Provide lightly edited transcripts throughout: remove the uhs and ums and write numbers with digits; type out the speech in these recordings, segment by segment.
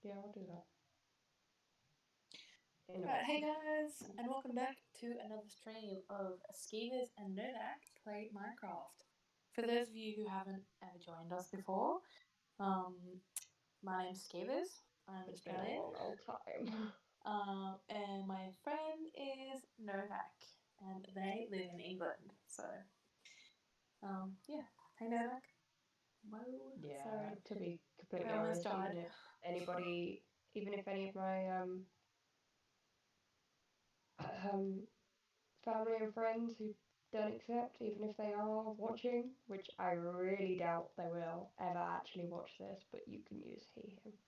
Yeah, I'll do that. Right, hey guys, and welcome back to another stream of Skievers and Novak play Minecraft. For those of you who haven't ever joined us before, my name's Skievers. I'm Australian. It's been a long time. And my friend is Novak, and they live in England. So, yeah. Hey Novak. Whoa. Yeah, sorry. to be completely I almost honest, died. even if any of my family and friends who don't accept, even if they are watching, which I really doubt they will ever actually watch this, but you can use he, him.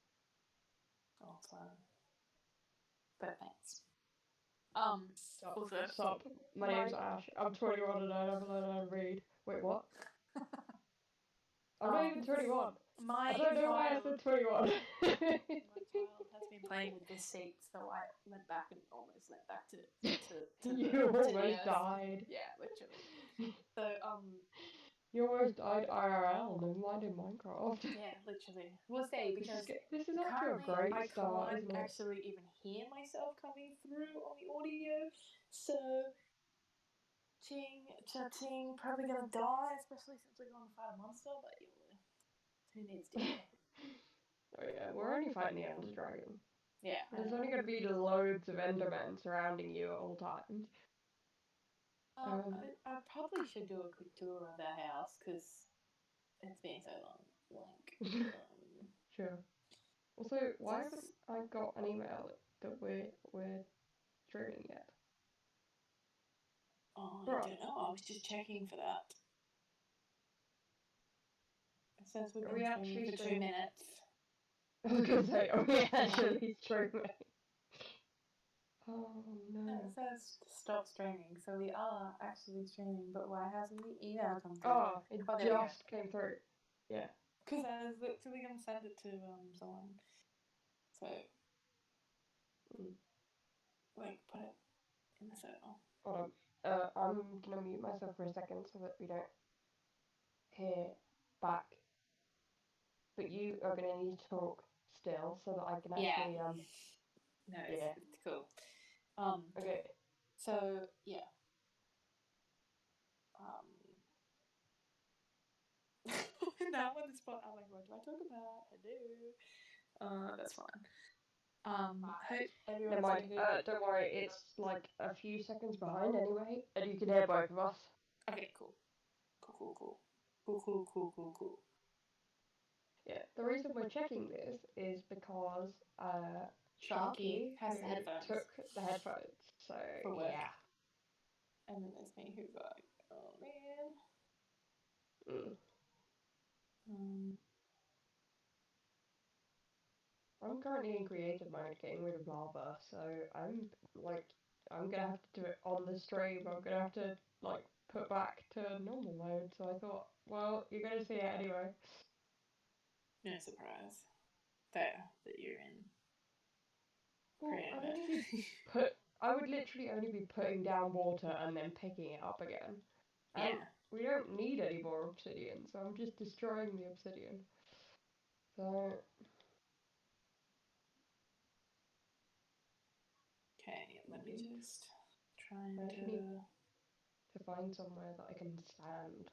Oh, it's fine. But thanks. Sup. My name's Ash. I'm 21 and I never learned how to read. Wait, what? I'm not even 21. I don't know why I said 21. My child has been playing with this seat, so I almost went back to You almost died. Yeah, literally. So, You almost died IRL, never mind in Minecraft. Yeah, literally. We'll say, because this is actually a great start, isn't it? I can't actually even hear myself coming through on the audio, so chatting, probably gonna die, especially since we're going to fight a monster, but who needs to? Oh yeah, we're only fighting the Ender Dragon. Yeah. There's only going to be loads of Endermen surrounding you at all times. I probably should do a quick tour of that house, because it's been so long. Sure. Also, why haven't I got an email that we're streaming yet? Oh, I don't know. I was just checking for that. It says we've been streaming for 2 minutes. I was going to say, are we actually streaming? Oh no. It says stop streaming, so we are actually streaming, but why hasn't the email come through? Oh, it just came through. Yeah. Because I was literally going to send it to someone. So, like, put it in the circle. Hold on. I'm going to mute myself for a second so that we don't hear back. But you are going to need to talk still so that I can actually, No, it's cool. Okay. So, yeah. Now I'm on the spot. I'm like, what do I talk about? Hello. That's fine. Hope Never mind. Don't worry. It's like a few seconds behind anyway, and you can hear both of us. Okay, cool. Cool. Yeah. The reason we're checking this is because Sharky has the headphones. Took the headphones. So yeah. And then there's me, who's like, oh man. I'm currently in creative mode getting rid of lava, so I'm gonna have to do it on the stream. I'm gonna have to put back to normal mode. So I thought, well, you're gonna see it anyway. No surprise that you're in. Well, I would literally only be putting down water and then picking it up again. And we don't need any more obsidian, so I'm just destroying the obsidian. So. Okay, let me just try to find somewhere that I can stand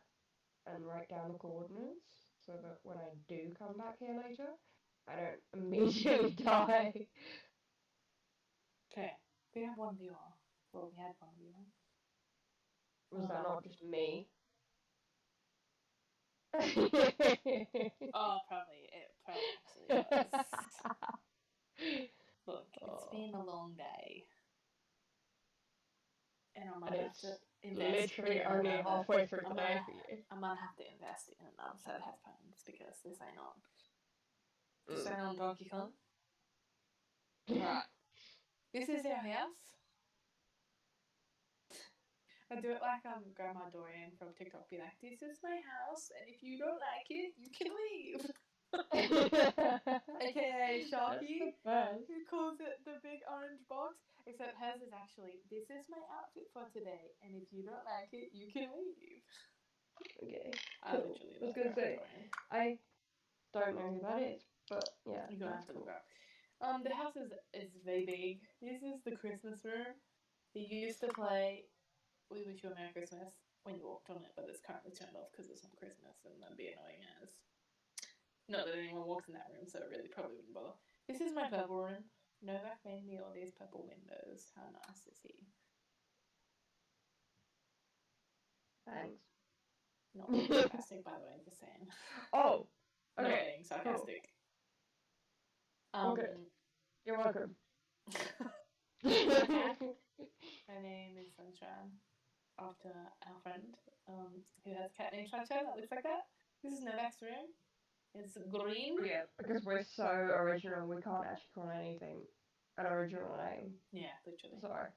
and write down the coordinates so that when I do come back here later, I don't immediately die. Okay, we have one viewer. Well, we had one viewer. Was that not just me? Oh, probably. It probably actually was. Look, it's been a long day. And I might have to invest literally only halfway through the day for you. I might have to invest in another set of headphones because this ain't on. This ain't on Donkey Kong. Right. This is our house. I do it like Grandma Dorian from TikTok, be like, this is my house, and if you don't like it, you can leave. AKA Sharky, who calls it the big orange box, except hers is actually, this is my outfit for today, and if you don't like it, you can leave. Okay. I literally was gonna say, I don't know who that is, but yeah. You're gonna have to look up. The house is very big. This is the Christmas room. You used to play We Wish You a Merry Christmas when you walked on it, but it's currently turned off because it's not Christmas, and that'd be annoying as. Not that anyone walks in that room, so it really probably wouldn't bother. This is my purple room. Novak made me all these purple windows. How nice is he? Thanks. Not being sarcastic, by the way, just saying. Oh, okay. Not being sarcastic. Cool. Okay. You're welcome. Her name is Sunshine, after our friend who has a cat named Sunshine that looks like that. This is Novak's room. It's green. Yeah, because we're so original, we can't actually call anything an original name. Yeah, literally. Sorry.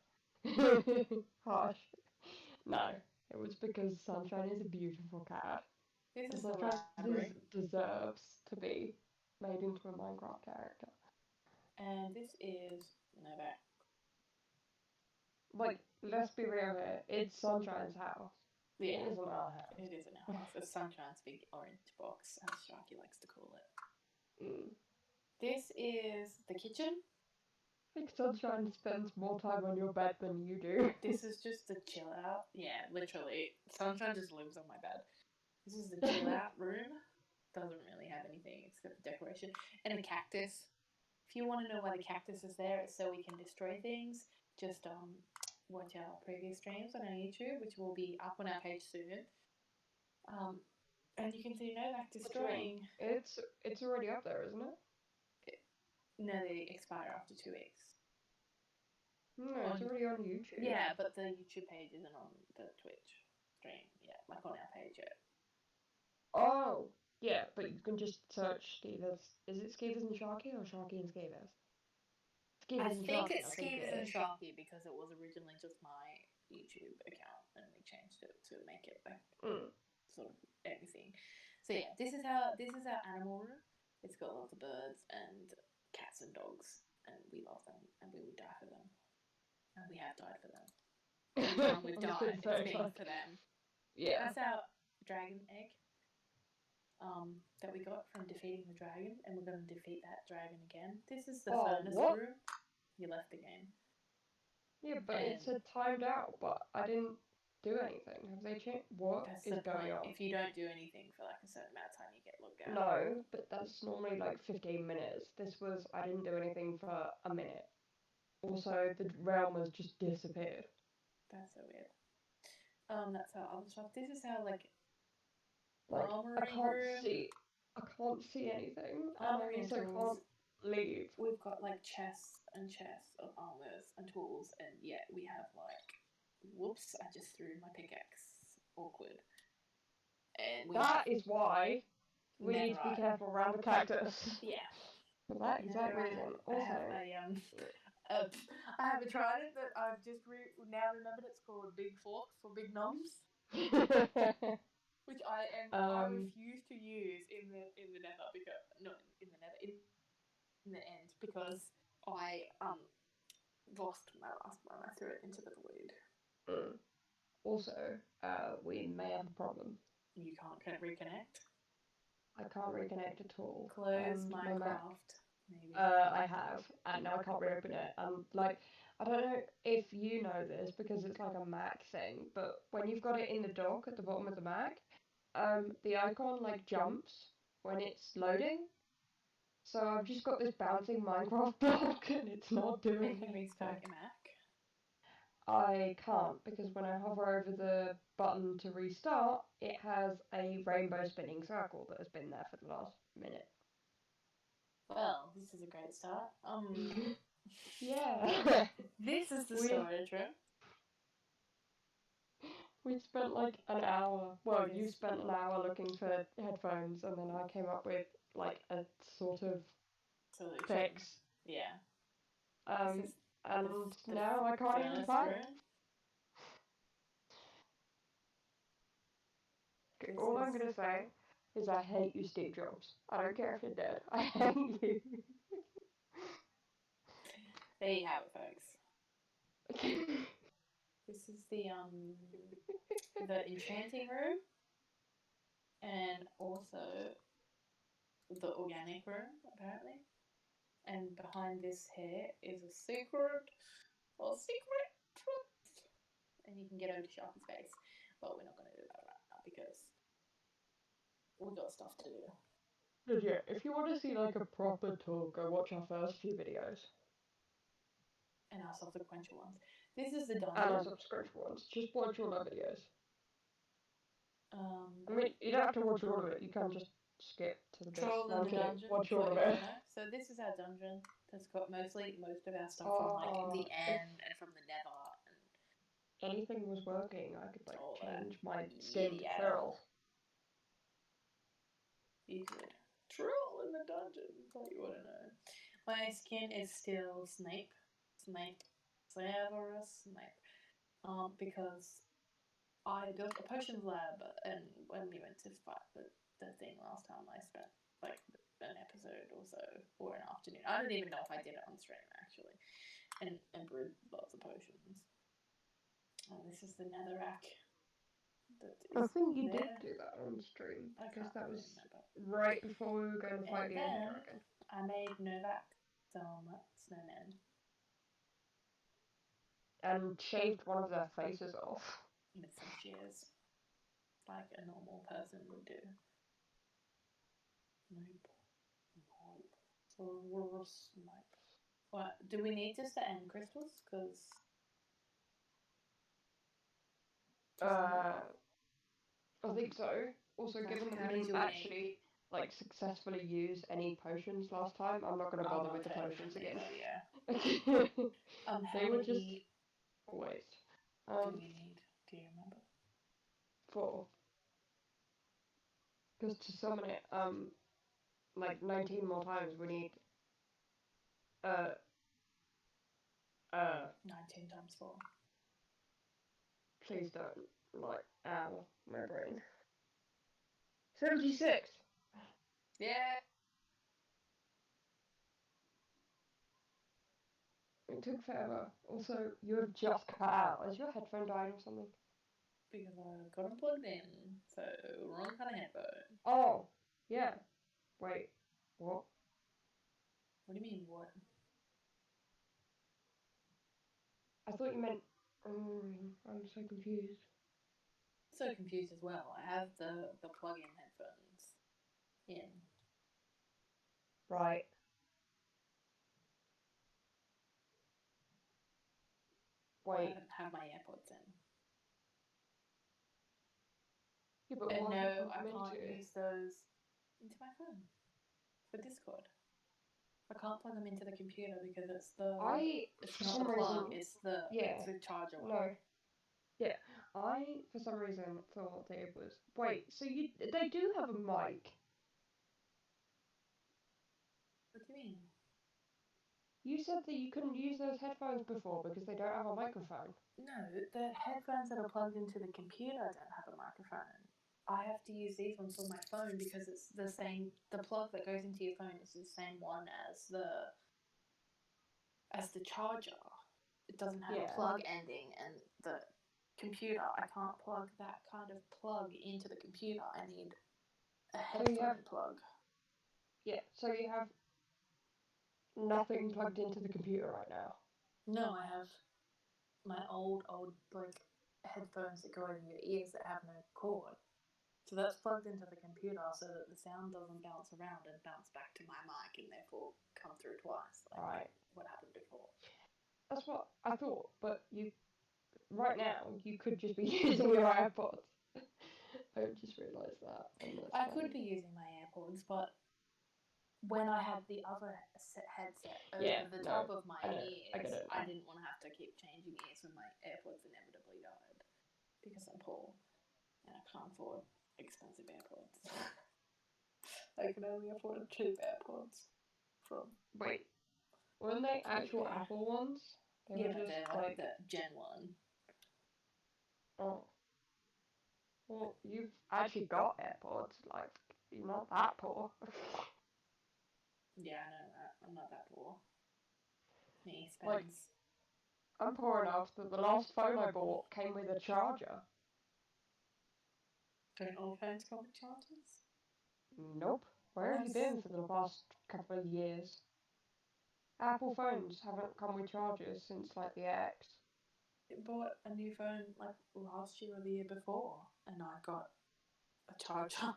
Harsh. No, it was because Sunshine is a beautiful cat. This is Sunshine deserves to be made into a Minecraft character. And this is Novak. Like, let's be real here. It's Sunshine's house. Yeah. It isn't our house. It isn't our house. It's Sunshine's big orange box, as Sharky likes to call it. This is the kitchen. I think Sunshine spends more time on your bed than you do. This is just a chill out. Yeah, literally. Sunshine just lives on my bed. This is the chill out room. Doesn't really have anything except for decoration. And a cactus. If you want to know why the cactus is there, it's so we can destroy things. Just watch our previous streams on our YouTube, which will be up on our page soon. And you can see Novak destroying. It's already up there, isn't it? No, they expire after 2 weeks. No, it's already on YouTube. Yeah, but the YouTube page isn't on the Twitch stream yet, like on our page yet. Oh, yeah, but you can just search Skievers. Is it Skievers and Sharky or Sharky and Skievers? I think it's Skievers and Sharky because it was originally just my YouTube account and we changed it to make it like sort of everything. So yeah, this is our animal room. It's got lots of birds and cats and dogs, and we love them, and we would die for them, and we have died for them. Every time we've died, it's been for them. Yeah, that's our dragon egg. That we got from defeating the dragon, and we're going to defeat that dragon again. This is the furnace room. You left the game. Yeah, but it said timed out, but I didn't do anything. Have they changed? What is going on? If you don't do anything for like a certain amount of time, you get logged out. No, but that's normally like 15 minutes. This was, I didn't do anything for a minute. Also, the realm has just disappeared. That's so weird. That's our other stuff. This is how like I can't see anything. And I also can't leave. We've got like chests and chests of armors and tools, and yet we have like, whoops! I just threw my pickaxe. Awkward. And that is why we need to be careful around the cactus. Yeah. For that exact reason. Also, I have a trident that I've just now remembered. It's called Big Fork for Big Noms. Which I refuse to use in the nether because in the end because I lost my last one. I threw it into the void. Also, we may have a problem. You can't reconnect. I can't reconnect at all. Close Minecraft. Maybe. I have, and now I can't reopen it. Like, I don't know if you know this because it's like a Mac thing, but when you've got it in the dock at the bottom of the Mac, the icon like jumps when it's loading. So I've just got this bouncing Minecraft block and it's not doing anything. Can you restart your Mac? I can't because when I hover over the button to restart, it has a rainbow spinning circle that has been there for the last minute. Well, this is a great start. Yeah. This is the storage room. We spent like an hour. Well, you spent an hour looking for headphones, and then I came up with like a sort of fix. Yeah. And now I can't even find it. All I'm gonna say is I hate you, Steve Jobs. I don't care if you're dead. I hate you. There you have it, folks. This is the enchanting room, and also the organic room, apparently. And behind this hair is a secret. And you can get over to Sharky's face. But we're not going to do that right now because we've got stuff to do. But yeah, if you want to see like a proper tour, go watch our first few videos. And our subsequent ones. This is the dungeon. And our subsequent ones. Just watch all our videos. I mean, you don't have to watch all of it. You can just skip to the bits. Troll in the dungeon. Watch all of it. So this is our dungeon. That's got most of our stuff from like the end and from the Nether. And anything was working, I could like change my skin to feral. You could troll in the dungeon. What you want to know? My skin is still Snape. Severus Snape. Because I built a potions lab, and when we went to fight the thing last time, I spent like an episode or so, or an afternoon. I don't even know if I did it on stream actually, and brewed lots of potions. And this is the netherrack. I think you did do that on stream, because that was right before we were going to fight the Ender Dragon. I made Novak some snowmen. And shaved one of their faces off. With some shears. Like a normal person would do. Snipe. What? Do we need just the end crystals? Because... I think so. Also, given that we didn't actually like successfully use any potions last time, I'm not going to bother with the potions again. Yeah. They were just a waste. Do we need? Do you remember? 4. Because to summon it, like 19 more times, we need 19 times 4. Please don't, like, ow, my brain. 76! Yeah! It took forever. Also, you have just cut out. Has your headphone died or something? Because I got them plugged in, so wrong kind of headphone. Oh, yeah. Wait, what? What do you mean, what? I thought you meant... I'm so confused. So confused as well. I have the plug-in headphones in. Right. Wait. I don't have my AirPods in. Yeah, but and no, I can't use those into my phone for Discord. I can't plug them into the computer because it's not the plug, it's the charger one. No. Yeah, I for some reason thought that it was. Wait, so they do have a mic? What do you mean? You said that you couldn't use those headphones before because they don't have a microphone. No, the headphones that are plugged into the computer don't have a microphone. I have to use these ones on my phone because it's the same. The plug that goes into your phone is the same one as the charger. It doesn't have a plug ending, and the computer, I can't plug that kind of plug into the computer. I need a headphone plug. Yeah, so you have nothing plugged into the computer right now? No, I have my old like headphones that go in your ears that have no cord. So that's plugged into the computer so that the sound doesn't bounce around and bounce back to my mic and therefore come through twice. Like what happened before. That's what I thought, but right now, you could just be using your AirPods. I just realised that. I could be using my AirPods, but when I had the other headset over the top of my ears, I didn't want to have to keep changing ears when my AirPods inevitably died. Because I'm poor and I can't afford expensive AirPods. I can only afford cheap AirPods from... Wait, weren't they actual Apple ones? They were just like the Gen 1. Oh. Well, you've actually got AirPods, like, you're not that poor. Yeah, I know that. I'm not that poor. Me spends... Like, I'm poor enough that the last phone I bought came with a charger. Don't all phones come with chargers? Nope. Where have you been for the past couple of years? Apple phones haven't come with chargers since like the X. I bought a new phone like last year or the year before, and I got a charger.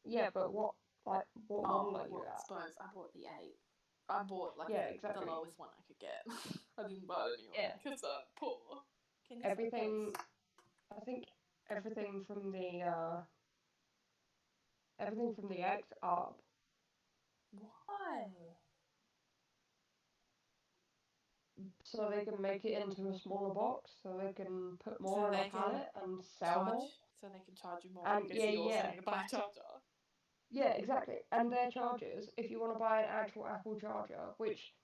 Yeah, but what model are you I at? suppose I bought the 8. I bought like exactly. the lowest one I could get. I didn't buy the new one because I'm poor. Can you everything? I think everything from the X up. Why? So they can make it into a smaller box, so they can put more on a pallet and sell more. So they can charge you more And because you're saying to buy a charger. Yeah, exactly. And their chargers, if you want to buy an actual Apple charger, which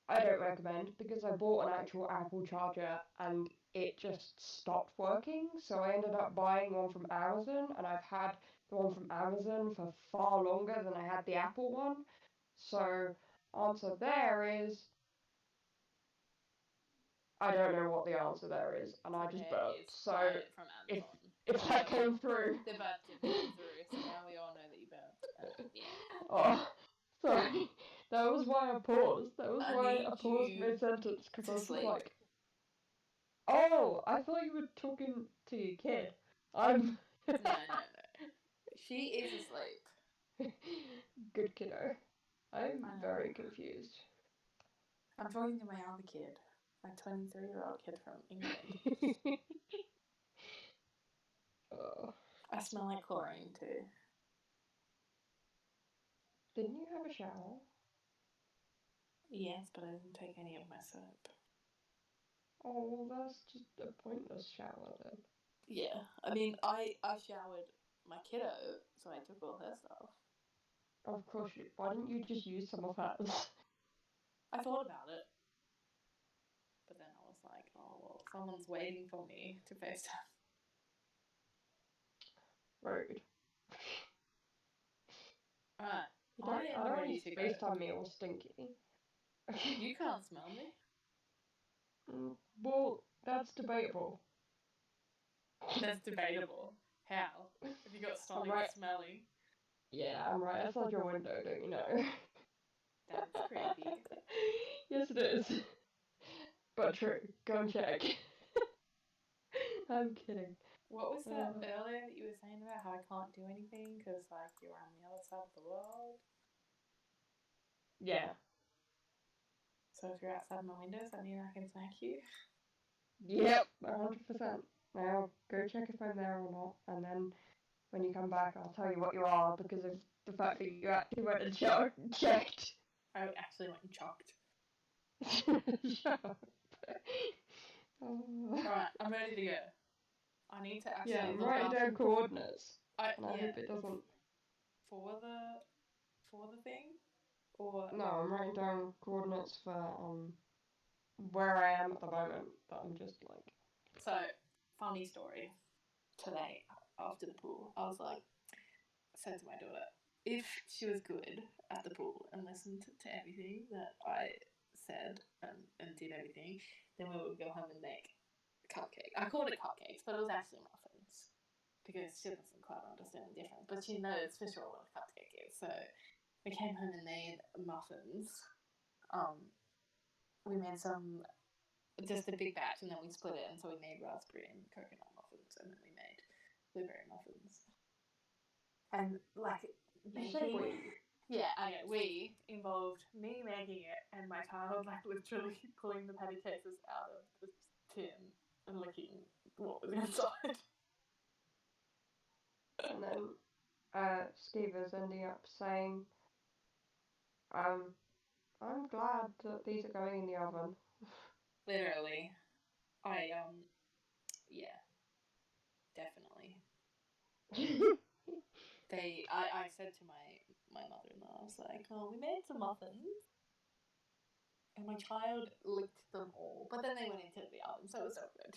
I don't recommend because I bought an actual Apple charger and it just stopped working. So I ended up buying one from Amazon, and I've had the one from Amazon for far longer than I had the Apple one. So answer there is I don't know what the answer there is, and I just burped. So from if Amazon. that came through, The burp didn't come through, so now we all know that you burped. Yeah. Oh, sorry. That was why I paused. That was why I paused mid sentence because I was just like, oh, I thought you were talking to your kid. I'm. No. She is asleep. Good kiddo. I'm very confused. I'm talking to my other kid, my 23-year-old kid from England. Oh. I smell like chlorine too. Didn't you have a shower? Yes, but I didn't take any of my soap. Oh, well, that's just a pointless shower then. Yeah, I mean, I showered my kiddo, so I took all her stuff. Of course, why didn't you just use some of hers? I thought about it. But then I was like, oh, well, someone's waiting for me to FaceTime. Rude. Alright, I don't need to FaceTime me all stinky. You can't smell me. Well, that's debatable. That's debatable. How? Have you got stomach smelling? Yeah, I'm right outside your window, don't you know? That's creepy. Yes, it is. But true. Go and check. I'm kidding. What was that earlier that you were saying about how I can't do anything because, like, you're on the other side of the world? Yeah. So if you're outside my window, does that mean I can smack you? Yep, 100%. Now, go check if I'm there or not, and then when you come back, I'll tell you what you are because of the fact that you actually went and checked. I actually went and chucked. Shut up. Alright, I'm ready to go. I need to actually I'm writing down coordinates. And I hope it doesn't... For the thing? Or... No, I'm writing down coordinates for, where I am at the moment, but I'm just like... So, funny story. Today, after the pool, I was like, said to my daughter, if she was good at the pool and listened to everything that I said and did everything, then we would go home and make cupcake. I called it cupcakes, but it was actually muffins because she doesn't quite understand the difference, but she knows for sure what a cupcake is. So we came home and made muffins. We made some, just a big batch, and then we split it, and so we made raspberry and coconut muffins, and then we made blueberry muffins. And like anyway, we involved me making it and my child like literally pulling the patty cases out of the tin and licking what was inside. And then Skievers ending up saying, I'm glad that these are going in the oven. Literally. Yeah. Definitely. I said to my mother-in-law, I was like, oh, we made some muffins. And my child licked them all. But then they went into the oven, so it was so good.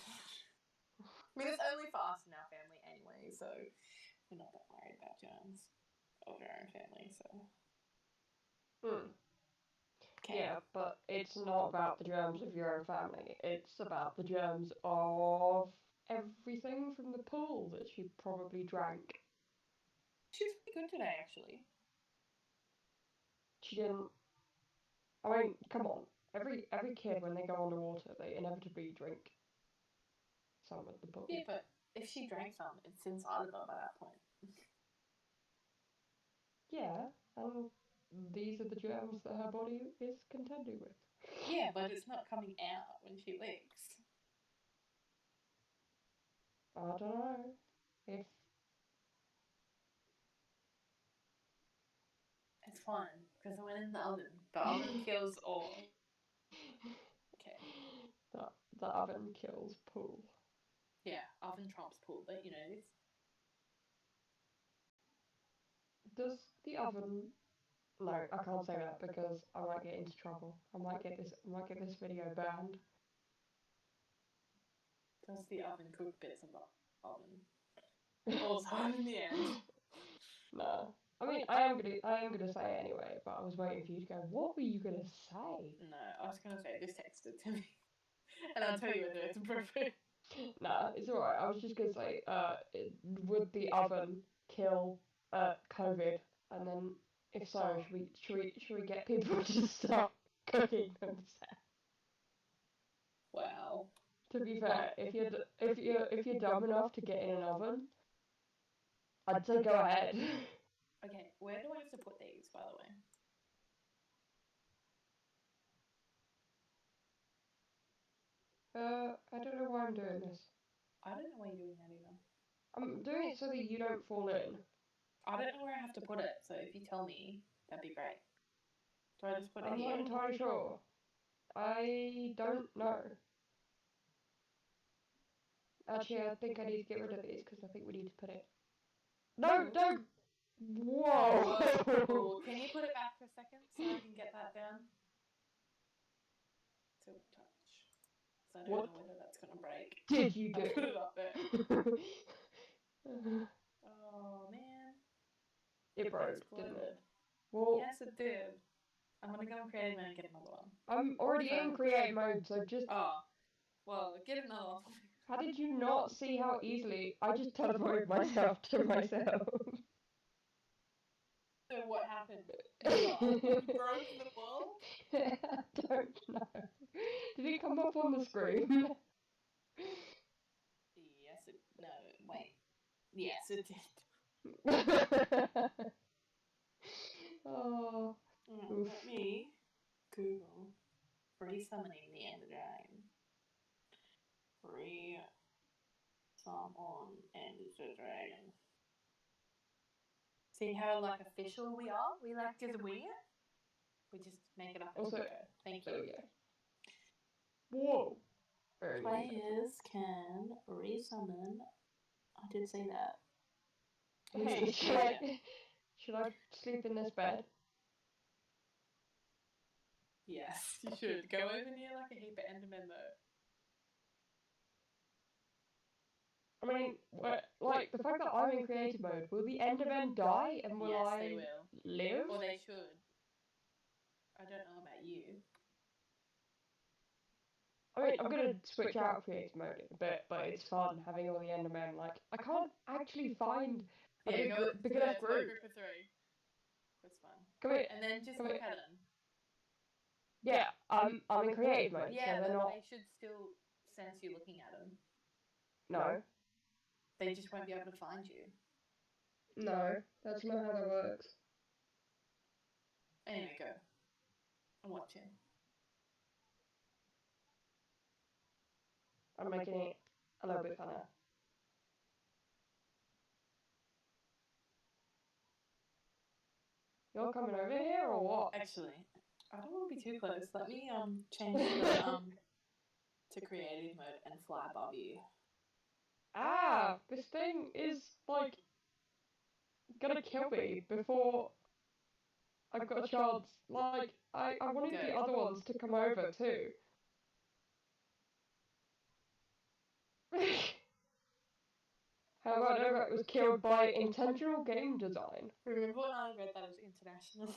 I mean, it's only for us in our family anyway, so we're not that worried about germs of our own family, so. Okay. Yeah, but it's not about the germs of your own family. It's about the germs of everything from the pool that she probably drank. She was pretty good today, actually. She didn't... I mean, come on. Every kid, when they go underwater, they inevitably drink some of the pool. Yeah, but if she drank some, it's inside of her by that point. Yeah, and these are the germs that her body is contending with. Yeah, but it's not coming out when she licks. I don't know. If It's fine, because it went in the oven. The oven kills all. Okay. The oven kills pool. Yeah, oven trumps pool, but you know this. Does the oven? No, I can't say that because I might get into trouble. I might get this video banned. Does the oven cook bits of the oven? Also, in the end. No. I mean, I am gonna say it anyway, but I was waiting for you to go. What were you gonna say? No, I was gonna say just text it to me, and I'll tell you whether it's appropriate. Nah, it's alright. I was just gonna say, would the oven kill COVID? And then, if so, should we get people to start cooking themselves? Wow. To be fair, if you're dumb enough to get in an oven, I'd say go ahead. Okay, where do I have to put these, by the way? I don't know why I'm doing this. I don't know why you're doing that either. I'm doing it so that you don't fall in. I don't know where I have to put it, so if you tell me, that'd be great. Do I just put it I'm here? not entirely sure. I don't know. Actually, I think I need to get rid of these because I think we need to put it. No, don't. Whoa. Whoa. Can you put it back for a second so I can get that down? Silk touch. So I don't know whether that's gonna break. Did you do? I put it up there. Oh man. It broke, didn't it? Well, yes, it did. I'm gonna go in creative mode and get another one. I'm already in creative mode, so just. Oh. Well, get another one. How did you not see how easily I just teleported myself to myself? So what happened? Broke the ball? I don't know. Did it come up on the screen? Yes, it. No, wait. Yes, it did. Oh. Let me Google re-summoning the Ender Dragon. Re-summon Ender Dragon. See how like official we are? We like just wing it. We just make it up as we go. Thank you. There we go. Whoa. Very Players can re-summon. I did say that. Hey, should I sleep in this bed? Yes, you should. Go over near like a heap of Endermen though. I mean, like the fact that I'm in creative mode, will the Endermen die and will yes, I they will. live? Or they should. I don't know about you. I mean, I'm gonna switch out creative mode in a bit, but it's fun having all the Endermen. Like, I can't actually find a big enough group. Group of 3. That's fun. Come here. And then just look at them. Yeah, I'm in creative mode, yeah, so they're but not. they should still sense you looking at them. No. They just won't be able to find you. No, that's not how that works. Anyway, go. I'm watching. I'm making it a little bit funner. You're coming over here or what? Actually, I don't want to be too close. Let me change the to creative mode and fly above you. Ah, this thing is like gonna kill me before I've got a chance. Like, I wanted the other ones to come over too. How about Novak was killed by intentional game design? Remember when I read that as international?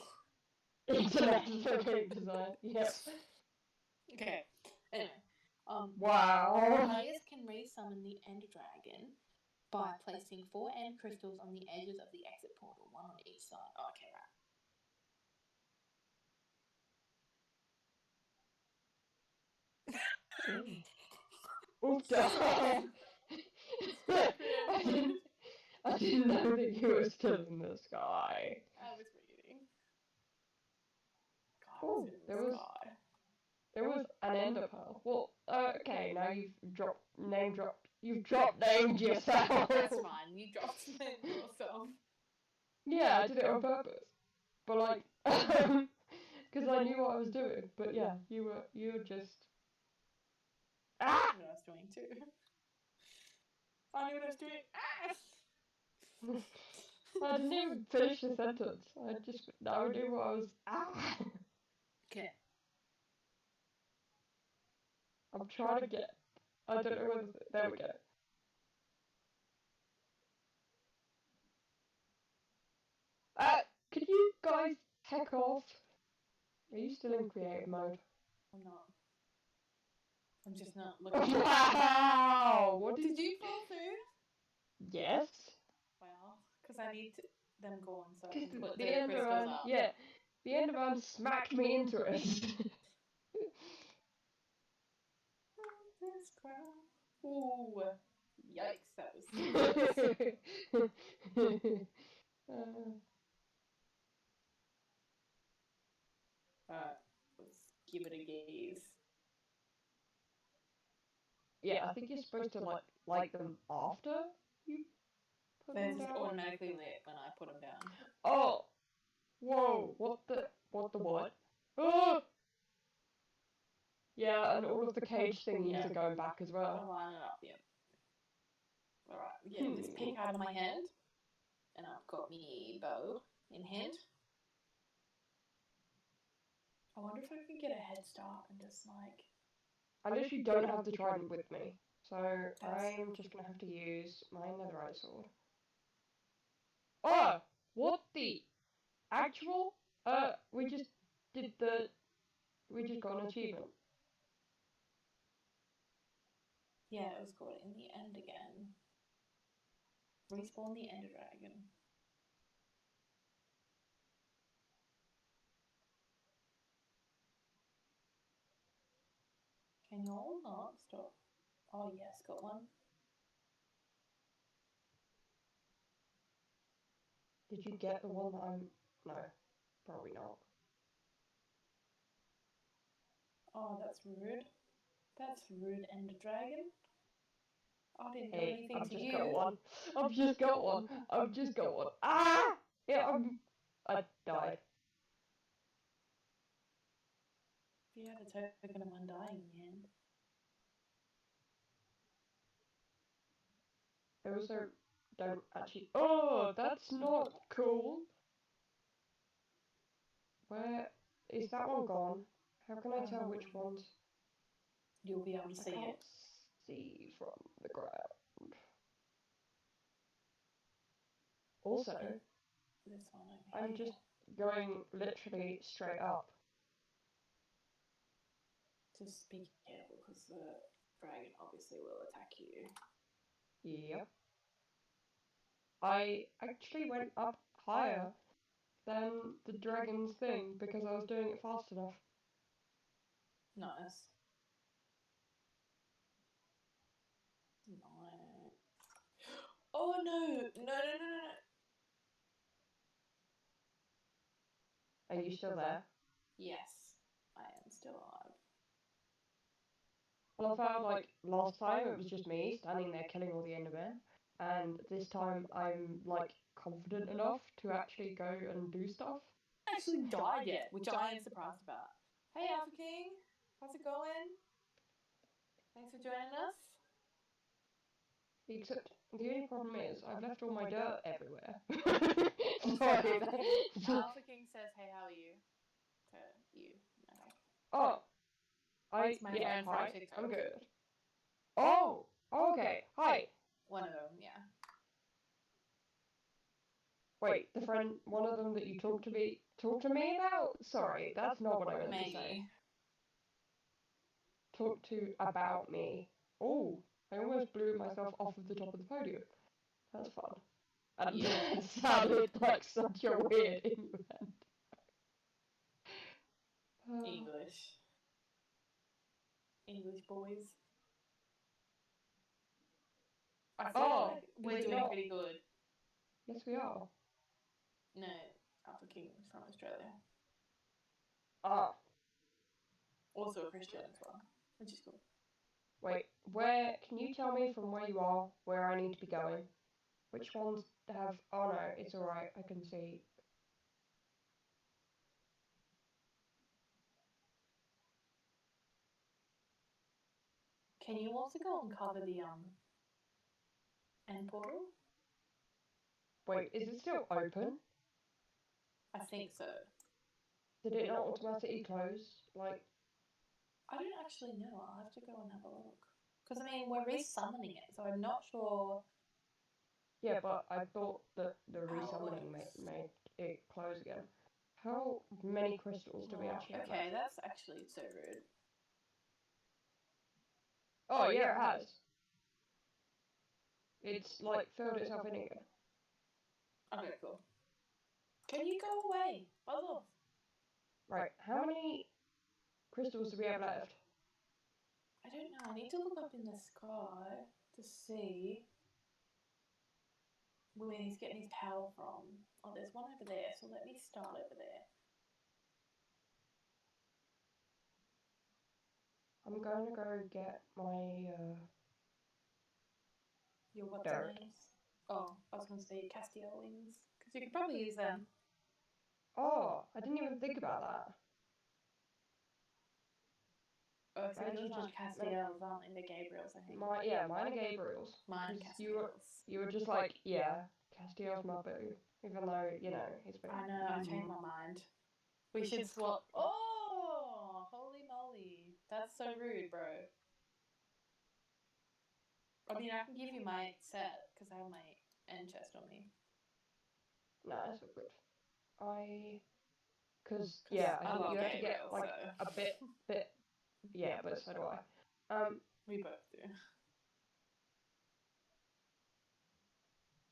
International game design, yep. Okay, anyway. Wow. Players can re-summon the Ender Dragon by placing 4 end crystals on the edges of the exit portal, 1 on each side. Oh, okay, right. Oh, damn! I didn't know that you were still in the sky. I was reading. Oh, there was an ender pearl. Well, okay, now you've dropped named yourself. That's fine. You dropped named yourself. Yeah, I did it on purpose. But like, because I knew what I was doing. But yeah, you were just. I knew what I was doing too. I knew what I was doing. I didn't even finish the sentence. I knew what I was. Okay. I'm trying to get. I don't know whether. There we go. Could you guys heck off? Are you still in creative mode? I'm not. I'm just not looking. Wow! What did you fall through? Yes. Well, because I need them gone so I can put The the crystals Enderman, up. yeah, the Enderman smacked me into it. This crown. Ooh, yikes! That was. Let's give it a gaze. Yeah, I think you're supposed to like them after you put They're them just down. automatically lit when I put them down. Oh, whoa! What the what? Oh! Yeah, and all of the cage thingies are going back as well. I'll line it up. Yep. All right, we're getting this pick out of my hand, and I've got me bow in hand. I wonder if I can get a head start and just like. I literally don't have the trident with me, so I'm just gonna have to use my netherite sword. Oh! What the actual? We just got an achievement. Yeah, it was called In the End Again. Respawn the Ender Dragon. Can you all not stop? Oh yes, got one. Did you get the one that I'm... No, probably not. Oh, that's rude. That's rude, Ender Dragon. I didn't do Hey, anything I've to just you. got one. I've just got one. I've just got one. Ah! Yeah, I died. You had a token of undying in hand. I also don't actually... Oh, that's not cool. Where... Is that one gone? How can I tell which ones? You'll be able to see I can't it. see from the ground. Also, This one over I'm here. just going literally straight up. Just be careful because the dragon obviously will attack you. Yep. I actually went up higher than the dragon's thing because I was doing it fast enough. Nice. Nice. Oh no! No! Are you still there? Yes, I am still alive. Well, I found like last time it was just me standing there killing all the Endermen, and this time I'm like confident enough to actually go and do stuff. Actually died yet, which I am surprised about. Hey Alpha King, how's it going? Thanks for joining us. Except the only problem is I've left all my dirt everywhere. Sorry. Sorry. Alpha King says, "Hey, how are you?" To you. Okay. Oh, My yeah, friend hi, from TikTok. I'm good. Oh, okay, hi. One of them, yeah. Wait, one of them that you talked to me about? Sorry, that's not what I meant to say. Talk to about me. Oh, I almost blew myself off of the top of the podium. That's fun. And Yeah. it sounded like such a weird England. English. English boys. I feel Oh, like we're is it doing not? pretty good. Yes, we are. No, Alpha King's from Australia. Ah, Also a Christian as well, which is cool. wait. Where? Can you tell me from where you are where I need to be going? Which ones have? Oh no, it's all right. I can see. Can you also go and cover the end portal? Wait, is it still open? I think so. Did it not automatically close? Like, I don't actually know. I'll have to go and have a look. Because, I mean, we're resummoning it, so I'm not sure. yeah, but I thought that the How it resummoning works. made it close again. How many crystals do we actually have Okay, left? that's actually so rude. Oh yeah, it has. It's like filled itself in again. Okay, cool. Can you go away? Buzz off. Right, how many crystals do we have left? I don't know. I need to look up in the sky to see where he's getting his power from. Oh, there's one over there, so let me start over there. I'm going to go get my Your what's Derek. names? Oh, I was going to say Castiel wings. Because you could probably use them. Oh, I didn't even think about that. Oh, so Maybe those just aren't Castiels, aren't they? They're Gabriels, I think. mine are Gabriel's. Mine Because Castiels. you were just like, yeah, Castiel's my boo. Even though, you know, he's been... I know, I changed my mind. We should swap. Oh, holy moly. That's so rude, bro. I mean, I can give you my set, because I have my end chest on me. No, that's all good. Because, yeah, I think you have to get, like, so. a bit... Yeah, but so do I. We both do.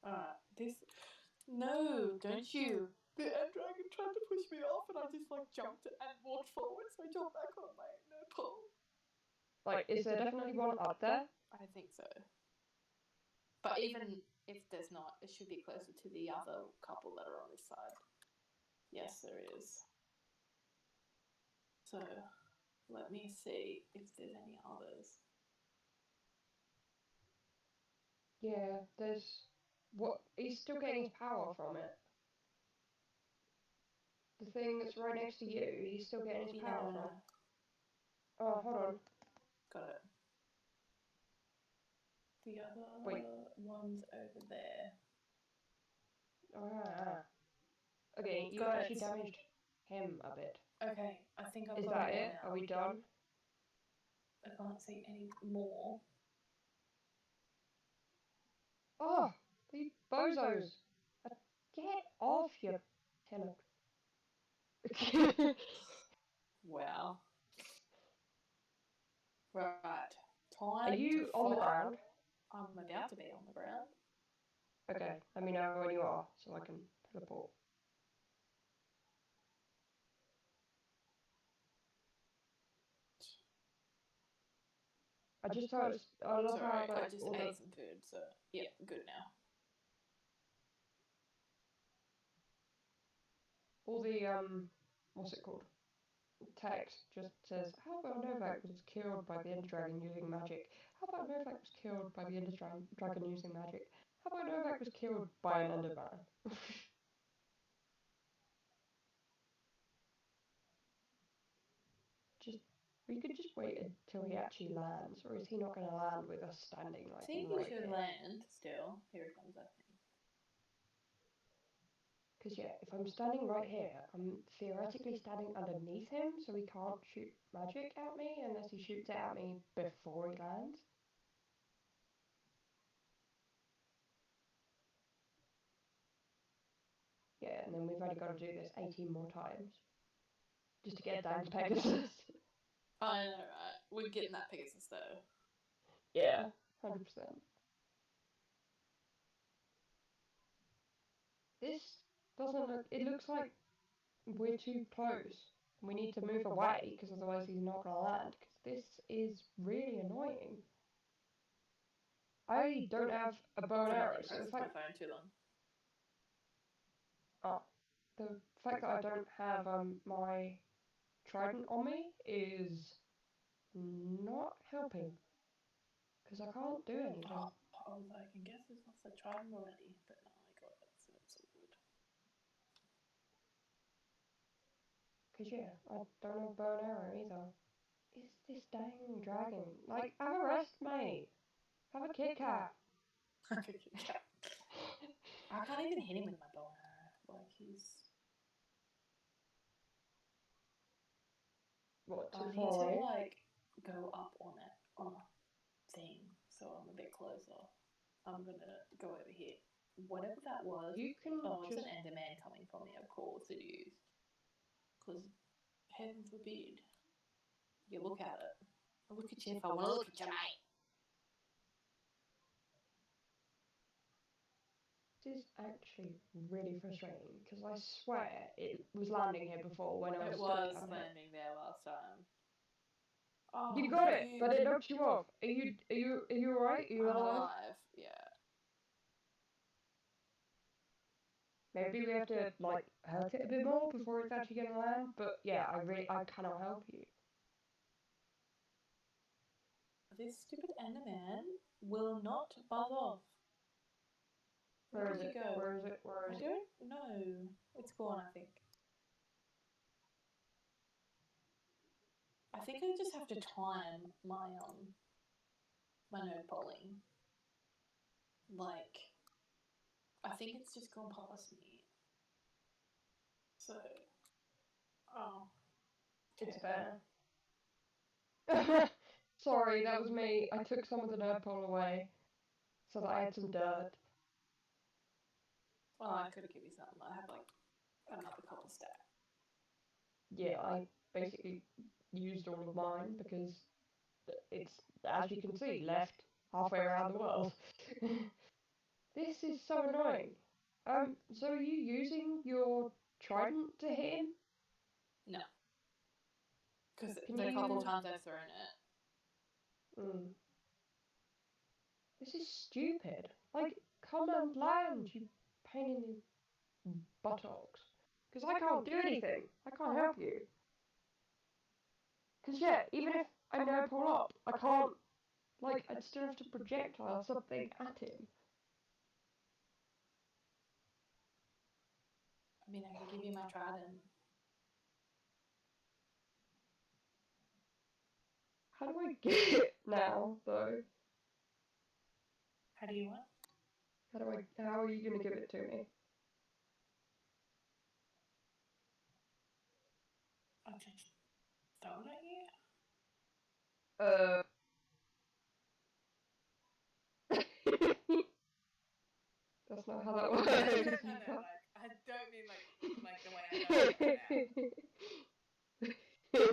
Alright, this... No, don't you. The end dragon tried to push me off and I just like jumped and walked forward, so I jumped back on my no pole. Like, is there definitely one up there? I think so. But even if there's not, it should be closer to the other couple that are on this side. Yes, there is. So, let me see if there's any others. Yeah, there's... What? He's still getting his power from it. The thing that's right next to you, he's still getting his power from. Oh, hold on. Got it. The other one's over there. Ah. Okay, you actually damaged him a bit. Okay, I think I've Is got that more it? now. Are we done? I can't see any more. Oh, the bozos! Get off, you pillow. Wow. Right. Time Are you to on the fight. ground? I'm about to be on the ground. Okay, let me know when you are, so I can teleport. I just thought I love how Sorry, I like just all ate some food, so yeah, good now. the what's it called? Text just says, how about Novak was killed by the Ender Dragon using magic? How about Novak was killed by the Ender Dragon using magic? How about Novak was killed by an Enderman? Just, we could just wait until he actually lands, or is he not going to land with us standing I like think right he should here? land still. Here it comes, I think. Because yeah, if I'm standing right here, I'm theoretically standing underneath him, so he can't shoot magic at me unless he shoots it at me before he lands. Yeah, and then we've only got to do this 18 more times. Just to get down to Pegasus. I know, right? We're getting that Pegasus though. Yeah, 100%. This doesn't look... It looks like we're too close. We need to move away because otherwise he's not going to land. Because this is really annoying. I don't have a bow and arrow, so the fact... my phone too long. Oh, the fact that I don't have my trident on me is not helping. Because I can't do anything. Oh, I was like, I guess it's lost the trident already, but no, I got it, so it's all good. Because yeah, I don't have bow and arrow either. Is this dang dragon? Like, have a rest, mate. Have a Kit Kat. I can't even hit him with my bow and arrow. Like, he's... What, I too need far to, away? like, go up on it, on a thing, so I'm a bit closer. I'm gonna go over here. Whatever that was... You can it's just... an Enderman coming for me, of course it is. Because, heaven forbid, you look at it. I look at you if I want to look at you, mate. This is actually really frustrating because I swear it was landing here before when I was stuck down here. Landing there last time. Oh, You got it, but it knocked you off. Are you alright? Are you alive? Yeah. Maybe we have to like hurt it a bit more before it's actually gonna land. But yeah, I cannot help you. This stupid Enderman will not buzz off. Where is did it? you go? Where is it? Where is I it? don't know. It's gone, I think. I think I just have to time my node polling. Like, I think it's just gone past me. So, oh, It's better. Sorry, that was me. I took some of the nerd pole away so that I had some dirt. Well, I could have given you something. I have like another copper stack. Yeah, I basically used all of mine because it's, as you can see, left halfway around the world. This is so annoying. So are you using your trident to hit him? No. Because the couple times I've thrown it. This is stupid. Like, come and land, you pain in the buttocks. Because I can't do anything. I can't help you. Because yeah, even if I know pull up, I can't, like, I'd still have to projectile something at him. I mean, I could give you my trident. How do I get it now, though? How do you want? How are you going to give it to me? I'll just throw it at you? That's not how that works. No, like, I don't mean like the way I know it now.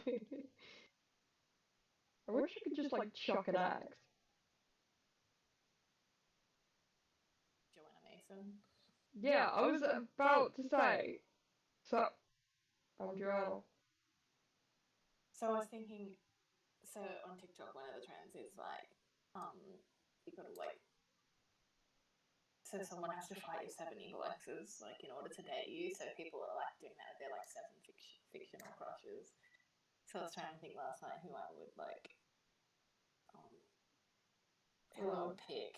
I wish I could just like chuck an axe. Joanna Mason. Yeah, I was about to say. So, I'm Joanna. So I was thinking, so on TikTok, one of the trends is like, you gotta like, so someone has to fight your 7 evil exes, like, in order to date you. So people are like doing that. They're like 7 fictional crushes. So I was trying to think last night who I would like, who I would pick.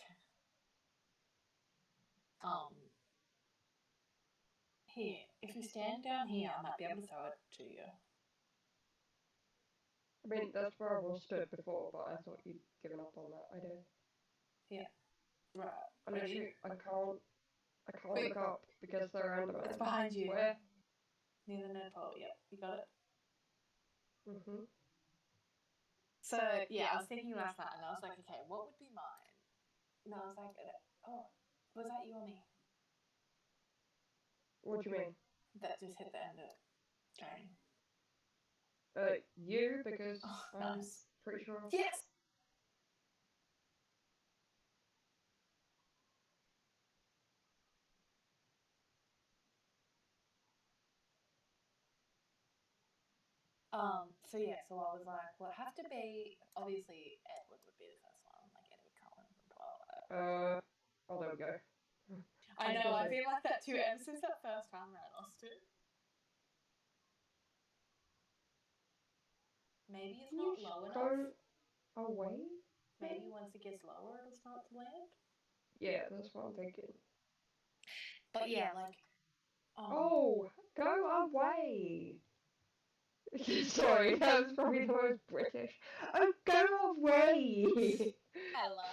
Here, if you stand down here, I might be able to throw it to you. I mean, that's where I was stood before, but I thought you'd given up on that idea. Yeah. Right. I literally, I can't look up because they're Enderman. It's behind you. Where? Near the node pole. Yep, you got it. So, yeah, I was thinking last night, and I was like, okay, what would be mine? And I was like, oh, was that you or me? What do you mean? That just hit the end of train. You, because I'm nice. pretty sure. Yes! So yeah, so I was like, well, it have to be, obviously Edward would be the first one, like Edward Cullen from Twilight. Oh, there we go. I know, I feel like that too, ever since that first time I lost it. Maybe it's not low enough. Away? Maybe once it gets lower, it'll start to land. Yeah, that's what I'm thinking. But yeah, like. Oh, go away! Sorry, that was probably the most British. Oh, go away! Hello.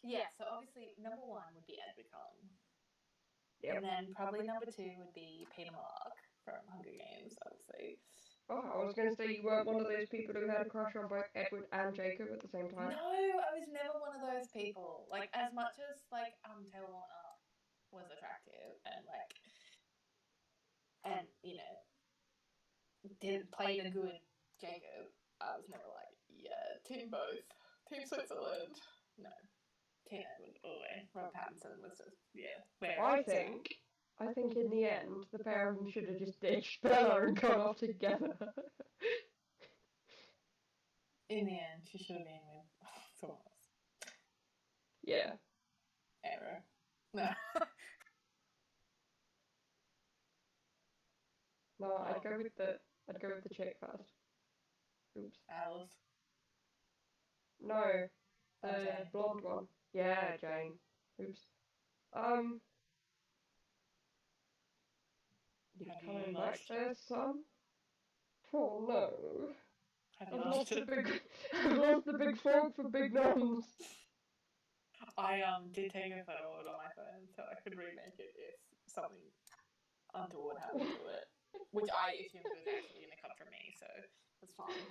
Yeah. So obviously, number one would be Edward Cullen. Yep. And then probably number two would be Peter Mark from Hunger Games, obviously. Oh, I was going to say you weren't one of those people who had a crush on both Edward and Jacob at the same time. No, I was never one of those people. Like, as much as, like, Taylor Lautner was attractive and, you know, played a good Jacob, I was never like, yeah, team both. Team Switzerland. No. Team Edward all the way. Robert Pattinson was just, yeah. I think in the end, the pair of them should have just ditched Bella and gone off together. In the end, she should have been with someone else. Yeah. Error. No. No, I'd go with the chick first. Oops. Alice. No, the blonde one. Yeah, Jane. Oops. You coming back there, son? Oh no. I've lost the big frog for big nuns. I did take a photo of it on my phone so I could remake it if something untoward happened to it. Which I assumed was actually gonna come from me, so that's fine.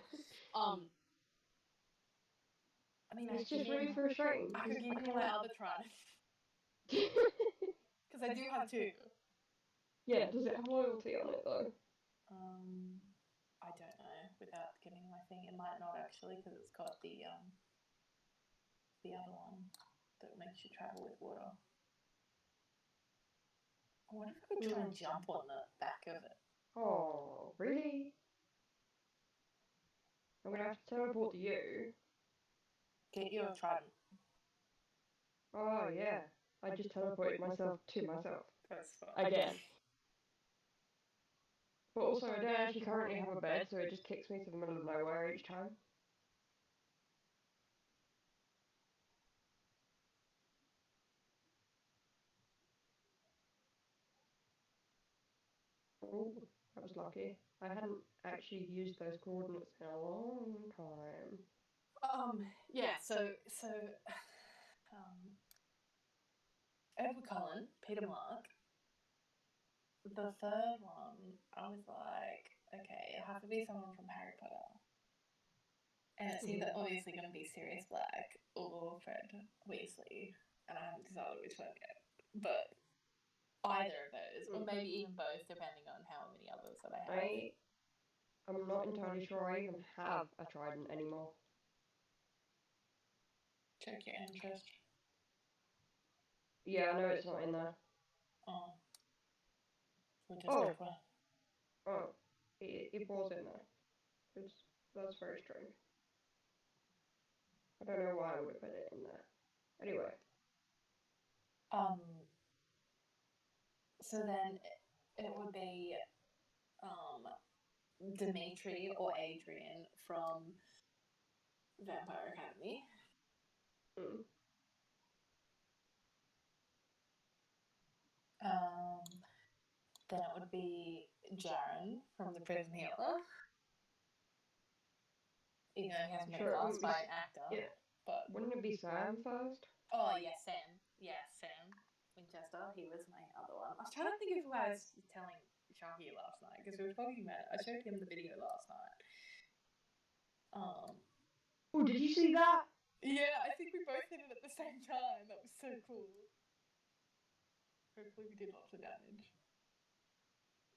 I mean, it's just really frustrating. I could give you my other trident. Because I do have two. Yeah, does it have loyalty on it though? I don't know. Without getting my thing, it might not actually, because it's got the other one that makes you travel with water. I wonder if I could try and jump on the back of it. Oh, really? I'm gonna have to teleport to you. Get your trident. Oh yeah, I just teleported myself to myself. That's fine. Again. But also, I don't actually currently have a bed, so it just kicks me to the middle of nowhere each time. Oh, that was lucky. I hadn't actually used those coordinates in a long time. Yeah, so Edward Cullen, Peter Mark. The third one, I was like, okay, it'll have to be someone from Harry Potter. And it's either obviously going to be Sirius Black or Fred Weasley. And I haven't decided which one yet. But either of those, or maybe even both, depending on how many others that I have. I'm not entirely sure I even have a trident anymore. Check your interest. Yeah, I know it's not in there. Oh. Oh, it was in there. That's very strange. I don't know why I would have put it in there. Anyway. So then it would be Dimitri or Adrian from Vampire Academy. Then it would be Jaren from The Prison Healer. Even though he hasn't been cast by an actor. Yeah. But wouldn't it be Sam first? Oh, yeah, Sam. Yeah, Sam Winchester. He was my other one. I was trying to think of who I was telling Sharky last night, because we were talking about it. I showed him the video last night. Oh, did you see that? Yeah, I think we both hit it at the same time. That was so cool. Hopefully we did lots of damage.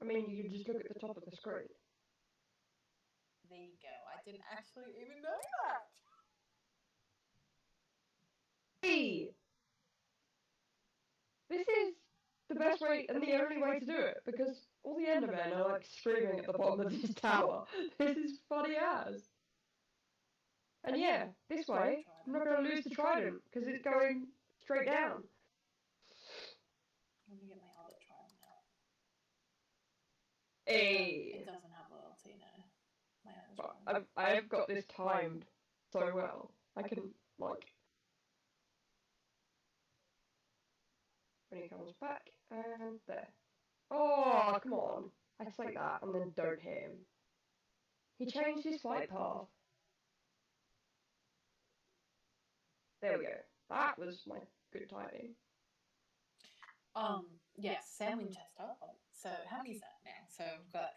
I mean, you can just look at the top of the screen. There you go. I didn't actually even know that. Hey! This is the best way and the only way to do it, because all the Endermen are like screaming at the bottom of this tower. This is funny as. And yeah, this way, I'm not going to lose the trident, because it's going straight down. Let me get my other trident out. Hey! It doesn't have loyalty, no. My other trident. I've got this timed so well. I can, like... When he comes back, and there. Oh, come on. I say that, and then don't hit him. He changed his flight path. There we go. That was my good timing. Yes, Sam Winchester. So how many is that now? So we've got...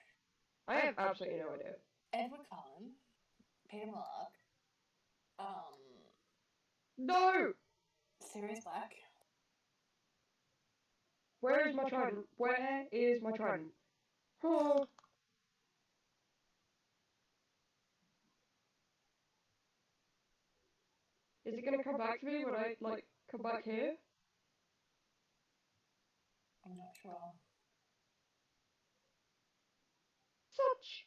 I have absolutely no idea. Edward Cullen, Peter Mark, No! Sirius Black. Where is my trident? Where is my trident? Oh. Is it gonna come back to me when I, like, come back here? I'm not sure. Such!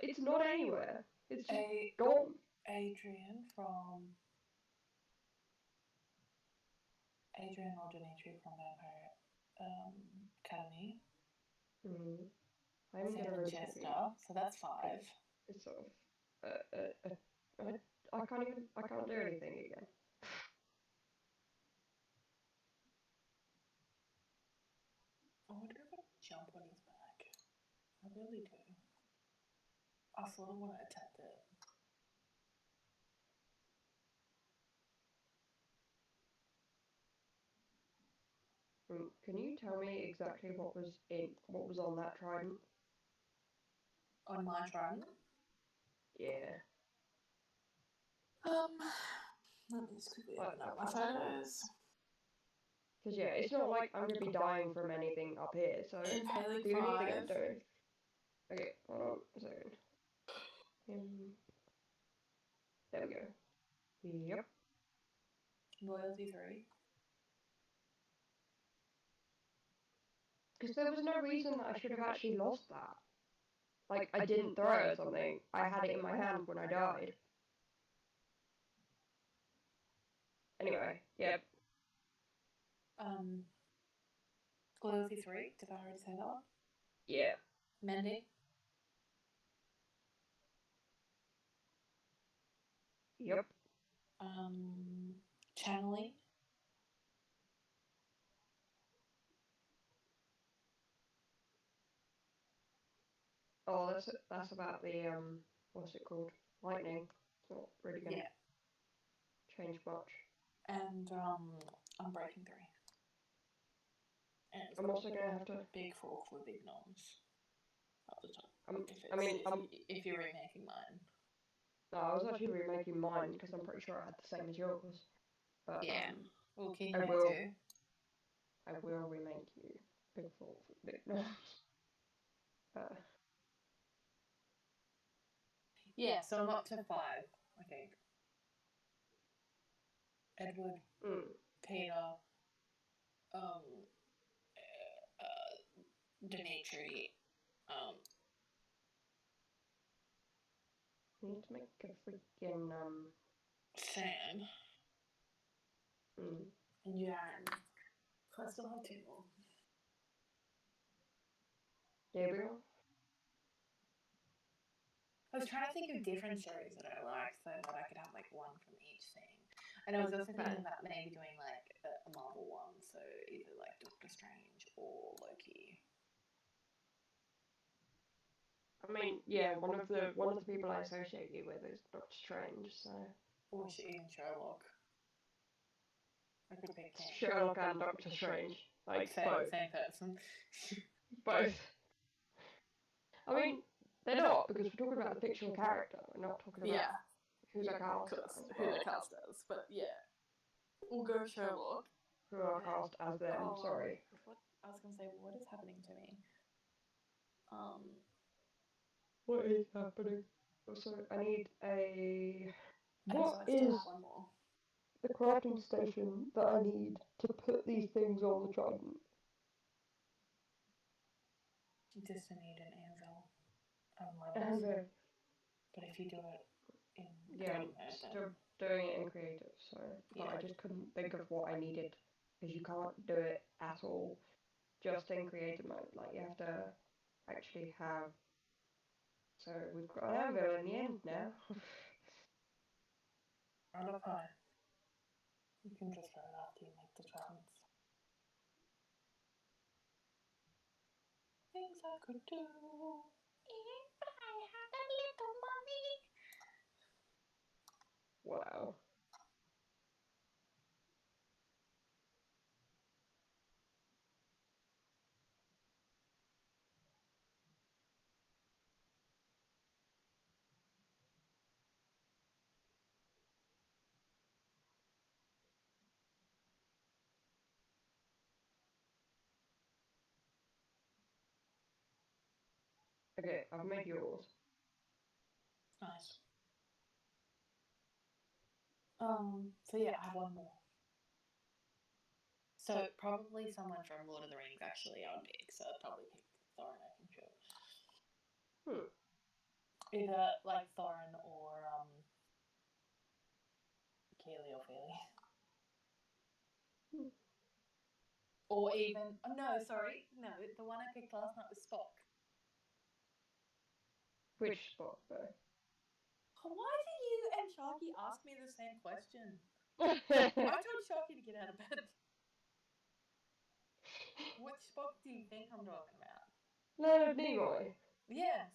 It's not anywhere. It's just gone. Adrian or Dimitri from Vampire Academy. I'm Sam Winchester, so that's 5. It's sort of, I can't do anything again. I wonder if I can jump on his back. I really do. I sort of want to attack it. Can you tell me exactly what was on that trident? On my trident? Yeah. Let me just quickly open up my photos. Because yeah, it's not like I'm gonna be dying from anything up here, so Paling the only thing 5. I'm doing. Okay, hold on a second. There we go. Yep. Loyalty 3. Because there was no reason that I should have actually lost that. Like, I didn't throw it at something. I had it in my hand when I died. Anyway, yep. Loyalty 3. Did I already say that one? Yeah. Mending. Yep. Channeling. Oh, that's about the what's it called? Lightning. It's not really gonna change much. And I'm breaking 3. And I'm also gonna have to big fork for big gnomes. Up the top. If you're remaking mine. No, I was actually remaking mine because I'm pretty sure I had the same as yours. But yeah. Well, can you I make will. 2? I will remake you. Big fork for big gnomes. Yeah, so I'm up to 5, I think. Edward, Peter, Dimitri, I need to make a freaking Sam, and Jan. So I still have 2 more. Gabriel. I was trying to think of different shows that I liked so that I could have like one from each thing. And I was also thinking about maybe doing like a Marvel one, so either like Doctor Strange or Loki. I mean, yeah, one of the people I associate you with is Doctor Strange, so. Or even Sherlock. I could pick him. Sherlock and Doctor Strange, like same person. Both. I mean, they're not, because we're talking about a fictional character. We're not talking about who they're cast as. Who they're cast as, but yeah. We'll go Sherlock. Who are cast as them, sorry. I was going to say, what is happening to me? What is happening? Oh, sorry, I need a... What is... One more. the crafting station that I need to put these things on the trident. You just need an anvil and And levels. But if you do it in creative mode, still doing it in creative, so but I just couldn't think of what I needed because you can't do it at all just in creative mode. Like you have to actually have. So we've got an anvil in the end now. I love how you can just throw it after you make the tridents. Things I could do if I had a little money. Wow. Okay, I've made yours. Nice. So yeah, I have one more. So probably someone from Lord of the Rings actually I would pick. So I'd probably pick Thorin Oakenshield. Either like Thorin or Keely or Feely. Or even no, sorry, no, the one I picked last night was Spock. Which Spock though? Why did you and Sharky ask me the same question? I told Sharky to get out of bed. Which Spock do you think I'm talking about? Leonard Nimoy. Yes.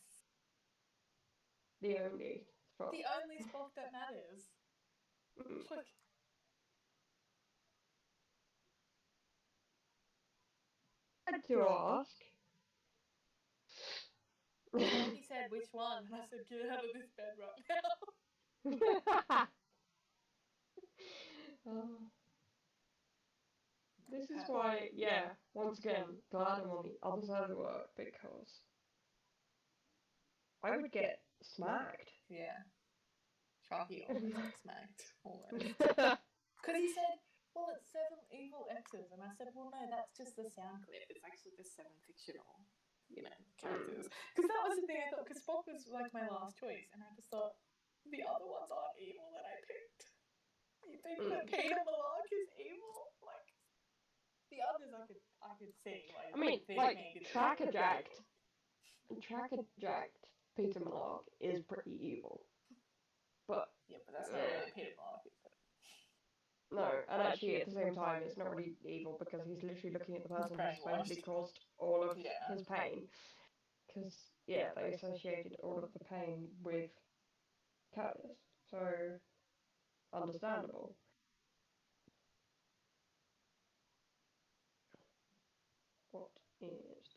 The only Spock. The only Spock that matters. Like, I had to ask. Sharky said which one, and I said get out of this bed right now. This is why, yeah, once again, glad I'm on the other side of the work because I would get smacked. Yeah. Sharky always gets smacked. Almost. Because he said, well, it's 7 evil X's. And I said, well, no, that's just the sound clip. It's actually just 7 fictional, characters. Because that was the thing I thought, because Spock was like my last choice. And I just thought, the other ones aren't evil that I picked. You think that Peter Malark is evil? Like, the others I could see. Like, I mean, like, maybe Tracker Jacked Peter Malark is pretty evil. But yeah, but that's not really Peter Malark, is it? No, and actually at the same time it's not really evil because he's literally looking at the person who supposedly caused all of his pain. Because, yeah, they associated all of the pain with Catalyst. So, understandable. What is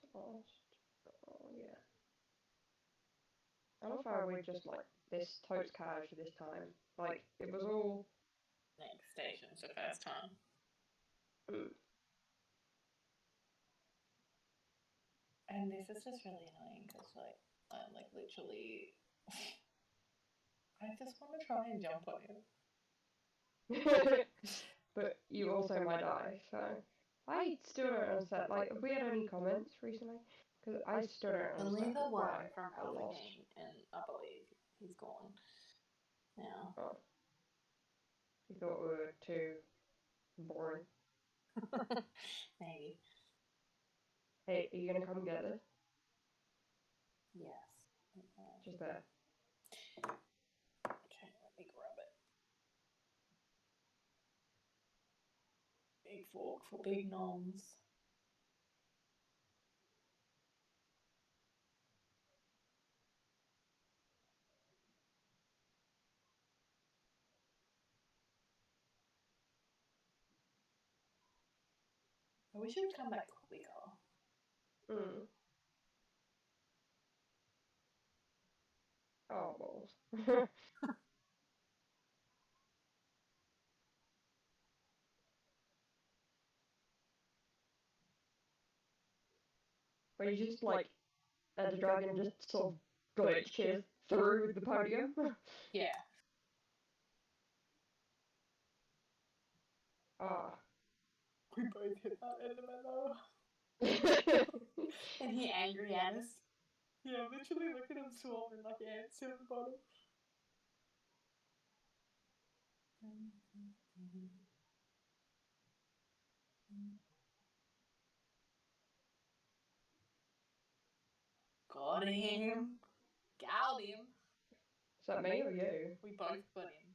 the last? Oh, yeah. I don't know if I would just, like, this totes cash this time. Like, it was all... Next station's the first time. And this is just really annoying because, like, I'm, like, literally... I just want to try and jump on him. But you also might die, so... I still don't understand. Like, have we had any comments recently? Because I still don't understand. Only the one why from I Alpha lost. Gang, and I believe he's gone now. Oh. You thought we were too boring. Maybe. Hey, are you gonna come get this? Yes. Just there. Okay, let me grab it. Big fork for big noms. I wish it would come back quicker. Oh, balls. But you just, like, the dragon just sort of glitches through the podium. Yeah. Ah. We both hit that elemental. And he angry at us. Yeah, literally look at him swarming like ants at the bottom. Got him. Got him. Is that me or you? We both got him.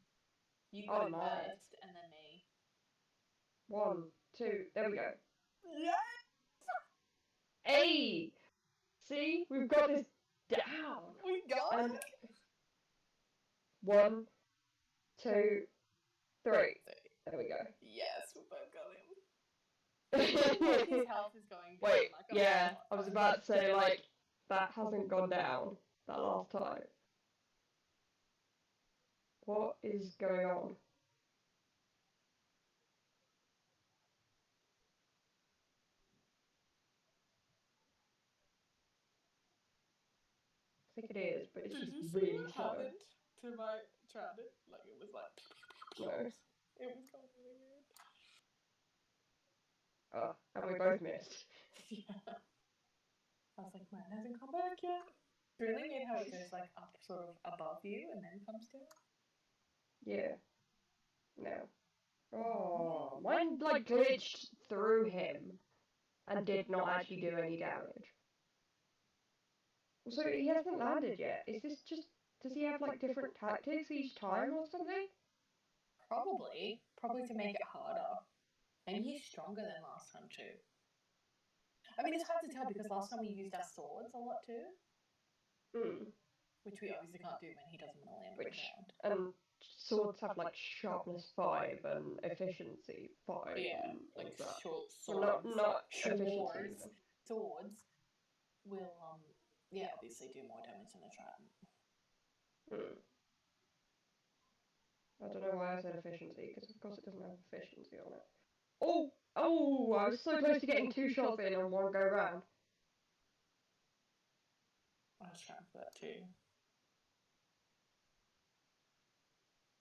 You Oh, got him nice. first, and then me. 1, 2, there we go. Yes! Hey! See? We've got this down. We got And it! 1, 2, 3. There we go. Yes, we both got him. Like his health is going down. Wait, like yeah, I was about to say, like, that hasn't gone down that last time. What is going on? I think it is, but it's Did just you see really what slow. happened to my trident? Like, it was like... No. It was going really weird. Oh, and we both missed. Yeah. I was like, mine hasn't come back yet. It's really weird how it goes, like, up sort of above you and then comes down. Yeah. No. Oh, mine, like, glitched through him and did not actually do any damage. So he hasn't landed yet. Is this just... Does he have, like, different tactics each time or something? Probably. Probably to make it harder. Maybe he's stronger than last time too. I mean, it's hard to tell because last time we used our swords a lot too. Which we obviously can't do when he doesn't want to land on the ground. And swords have like sharpness 5 and efficiency 5. Yeah, and like that. short Well, swords. not Swords. efficiency. Swords will yeah, obviously do more damage than a trident. I don't know why I said efficiency, because of course it doesn't have efficiency on it. Oh! Oh! I was so close to getting 2 shots in on one go round. I was trying for that too.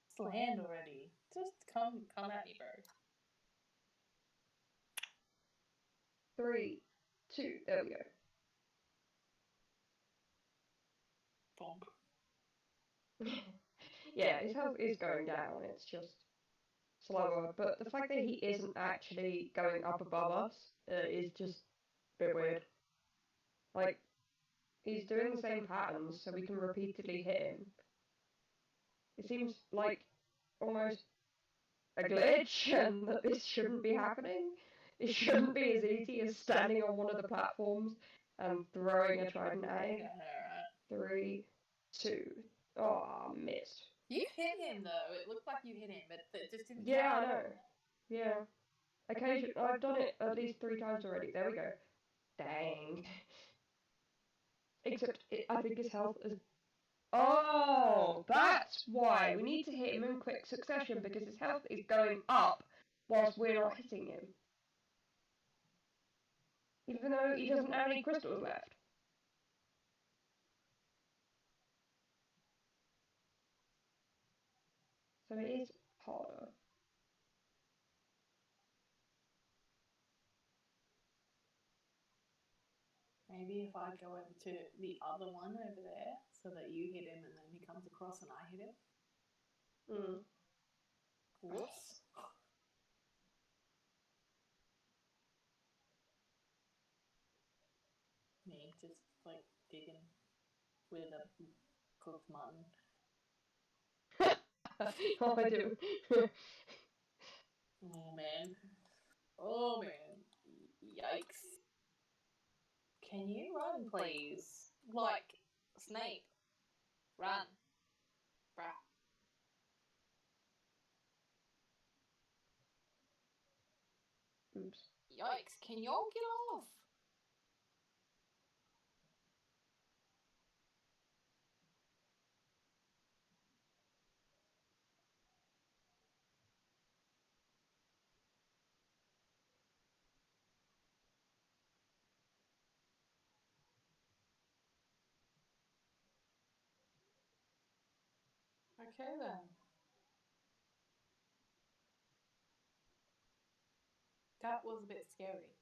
Just land already. Just come at me, bro. 3, 2, there we go. Bonk. Yeah, his health is going down, it's just slower, but the fact that he isn't actually going up above us is just a bit weird. Like, he's doing the same patterns so we can repeatedly hit him. It seems like almost a glitch and that this shouldn't be happening. It shouldn't be as easy as standing on one of the platforms and throwing a trident at him. 3, 2, oh, missed. You hit him though. It looked like you hit him, but it just didn't. Yeah, I know. Yeah. Occasionally, I've done it at least 3 times already. There we go. Dang. Except, I think his health is... Oh, that's why. We need to hit him in quick succession because his health is going up whilst we're not hitting him. Even though he doesn't have any crystals left. So it is harder. Maybe if I go over to the other one over there so that you hit him and then he comes across and I hit him. Whoops. Me just like digging with a cooked mutton. Oh, I do. Oh man. Oh man. Yikes. Can you run, please? Like Snape. Run. Bruh. Oops. Yikes. Can y'all get off? Okay then. That was a bit scary.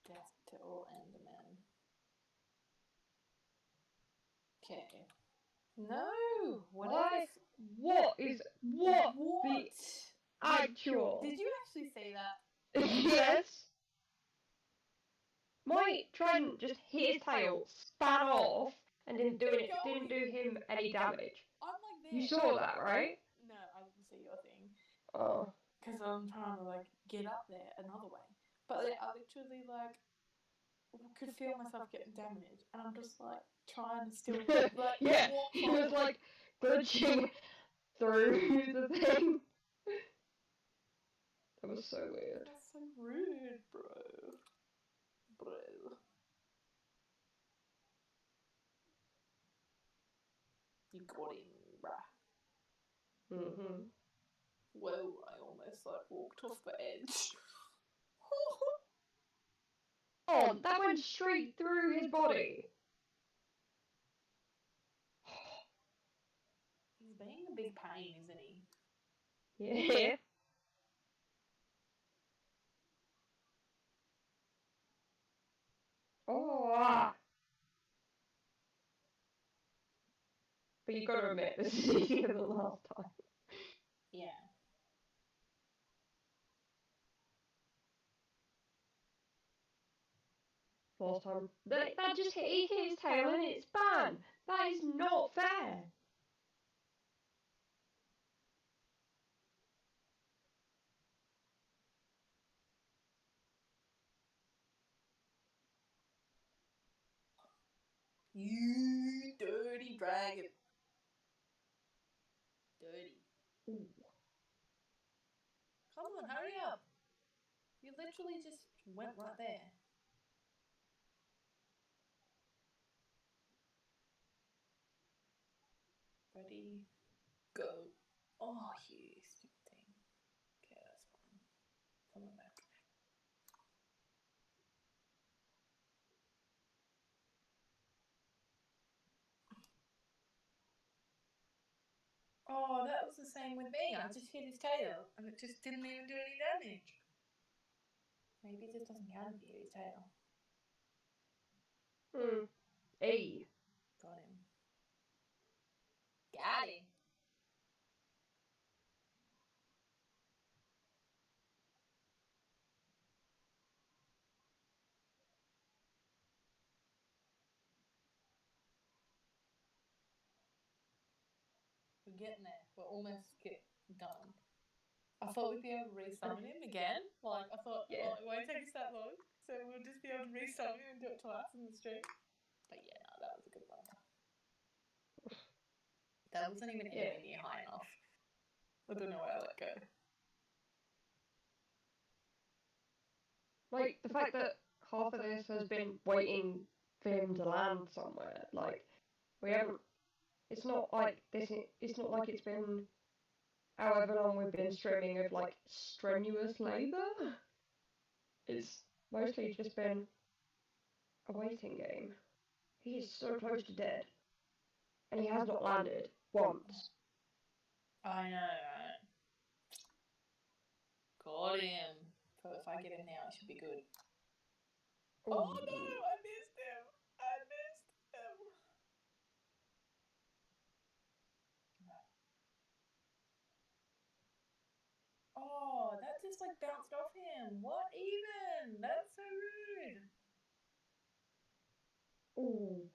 Death to all Endermen. Okay. No! What is What? the actual? Did you actually say that? Yes. My trident just hit his tail, span off, and didn't do him any damage. I'm like there. You saw that, right? No, I didn't see your thing. Oh. Because I'm trying to like get up there another way. But like, I literally like could feel myself getting damaged, and I'm just like trying to still like Yeah, walk he was forward. like glitching through the thing. That was so weird. That's so rude, bro. Bro. You got him, bruh. Mm-hmm. Whoa, I almost like walked off the edge. Oh, that went straight through his body. He's being a big pain, isn't he? Yeah. Oh. Ah. But you gotta admit, this is easier than last time. Yeah. Last time. That just hit his tail and it's banned. That is not fair. You dirty dragon. Dirty. Ooh. Come on, hurry up. You literally just went right there. Ready, go. Oh, you stupid thing. Okay, that's fine. Come on back. Oh, that was the same with me. I just hit his tail and it just didn't even do any damage. Maybe it just doesn't count if you hit his tail. Hey. Got him. Got him. We're getting there. We're almost done. I thought we'd be able to resummon him again. Like, I thought, Yeah. it won't take us that long. So we'll just be able to resummon him and do it twice in the stream. But yeah, no, that was a good one. That wasn't even anywhere near high enough. I don't know why I let go. Like, the fact that half of this has been waiting for him to land somewhere. Like, we haven't. It's not like this. It's not like it's been however long we've been streaming of like strenuous labour. It's mostly just been a waiting game. He is so close to dead, and he has not landed once. I know, right? Got him. So if I get him now, it should be good. Ooh. Oh no, I missed him. I missed him. Oh, that just like bounced off him. What even? That's so rude. Ooh.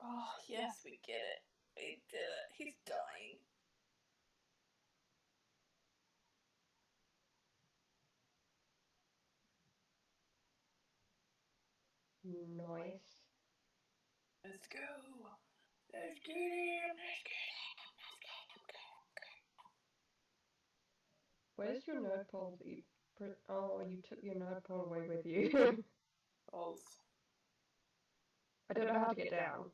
Oh, yes, we get it. We did it. He's dying. Nice. Let's go. Let's get him. Let's get him. Let's get him. Where's your nerd pole that you... Oh, you took your nerd pole away with you. Oh, I don't know how to get down.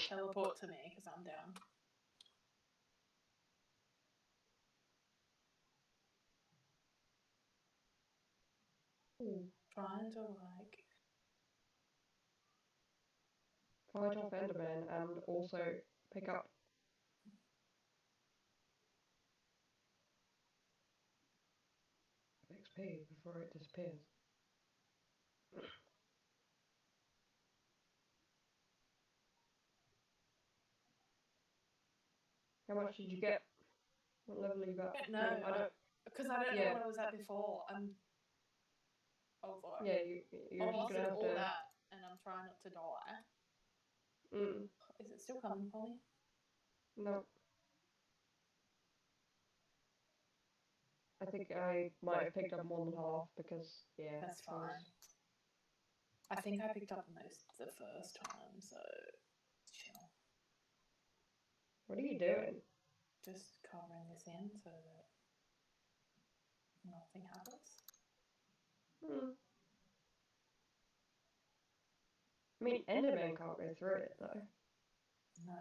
teleport to me because I'm down. Ooh. Trying to like fight off Enderman and also pick up XP before it disappears. How much did you get? What level are you at? No, I don't. Because I don't know what I was at before. I'm over. Yeah, you're just gonna have all to. that, and I'm trying not to die. Is it still coming for me? No. I think I might have picked up more than half because That's fine. I think I picked up most the first time, so chill. What are you doing? Just covering this in so that nothing happens. I mean, Enderman can't go through it though. No,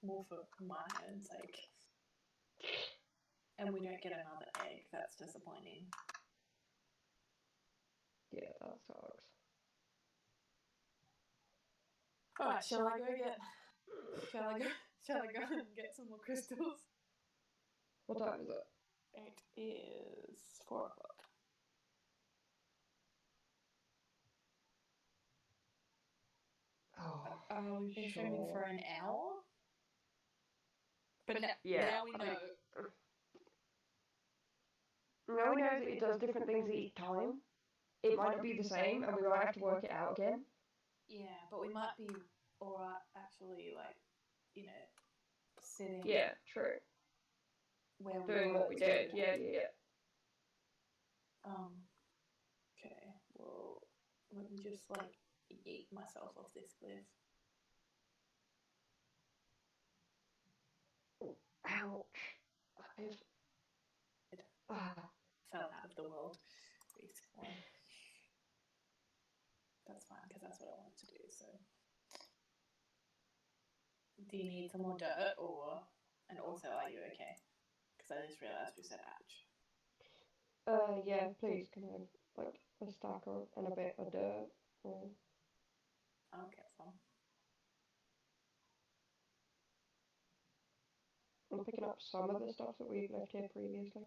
more for my own sake. And we don't get another egg. That's disappointing. Yeah, that sucks. Alright, shall I go and get some more crystals? What time is it? It is 4 o'clock. Oh, we've been streaming for an hour. But now we know. Now we know that it does different things each time. It might not be the same, and we might have to work it out again. Yeah, but we might be alright actually, like, you know, sitting. Yeah, true. Where we doing what we did. Yeah. Okay, well, let me just, like, yeet myself off this cliff. Ouch. Fell out of the world. Respawn. That's fine, because that's what I wanted to do, so. Do you need some more dirt, or... And also, are you okay? Because I just realised we said ouch. Yeah, please, can I have, like, a stack and a bit of dirt? Or... I'll get some. I'm picking up some of the stuff that we've left here previously.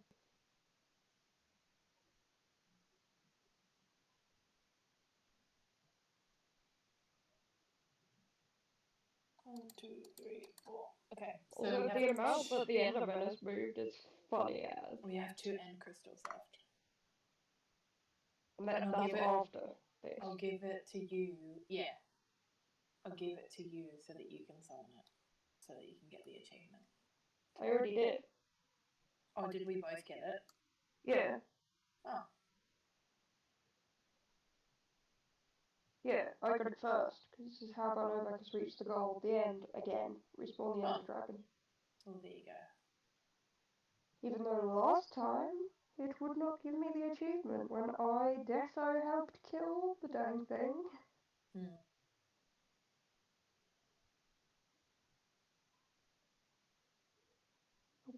One, two, three, four. Okay. So also, the amount that the Enderman has moved is funny as. We have 2 end crystals left. And that's after this. I'll give it to you. Yeah. I'll give it to you so that you can summon it. So that you can get the achievement. I already did. Oh, did we both get it? Yeah. Oh. Yeah, I got it first, because this is how Novak has reached the goal, the end, again, respawn the Ender Dragon. Well, there you go. Even though last time, it would not give me the achievement when I defo helped kill the dang thing. I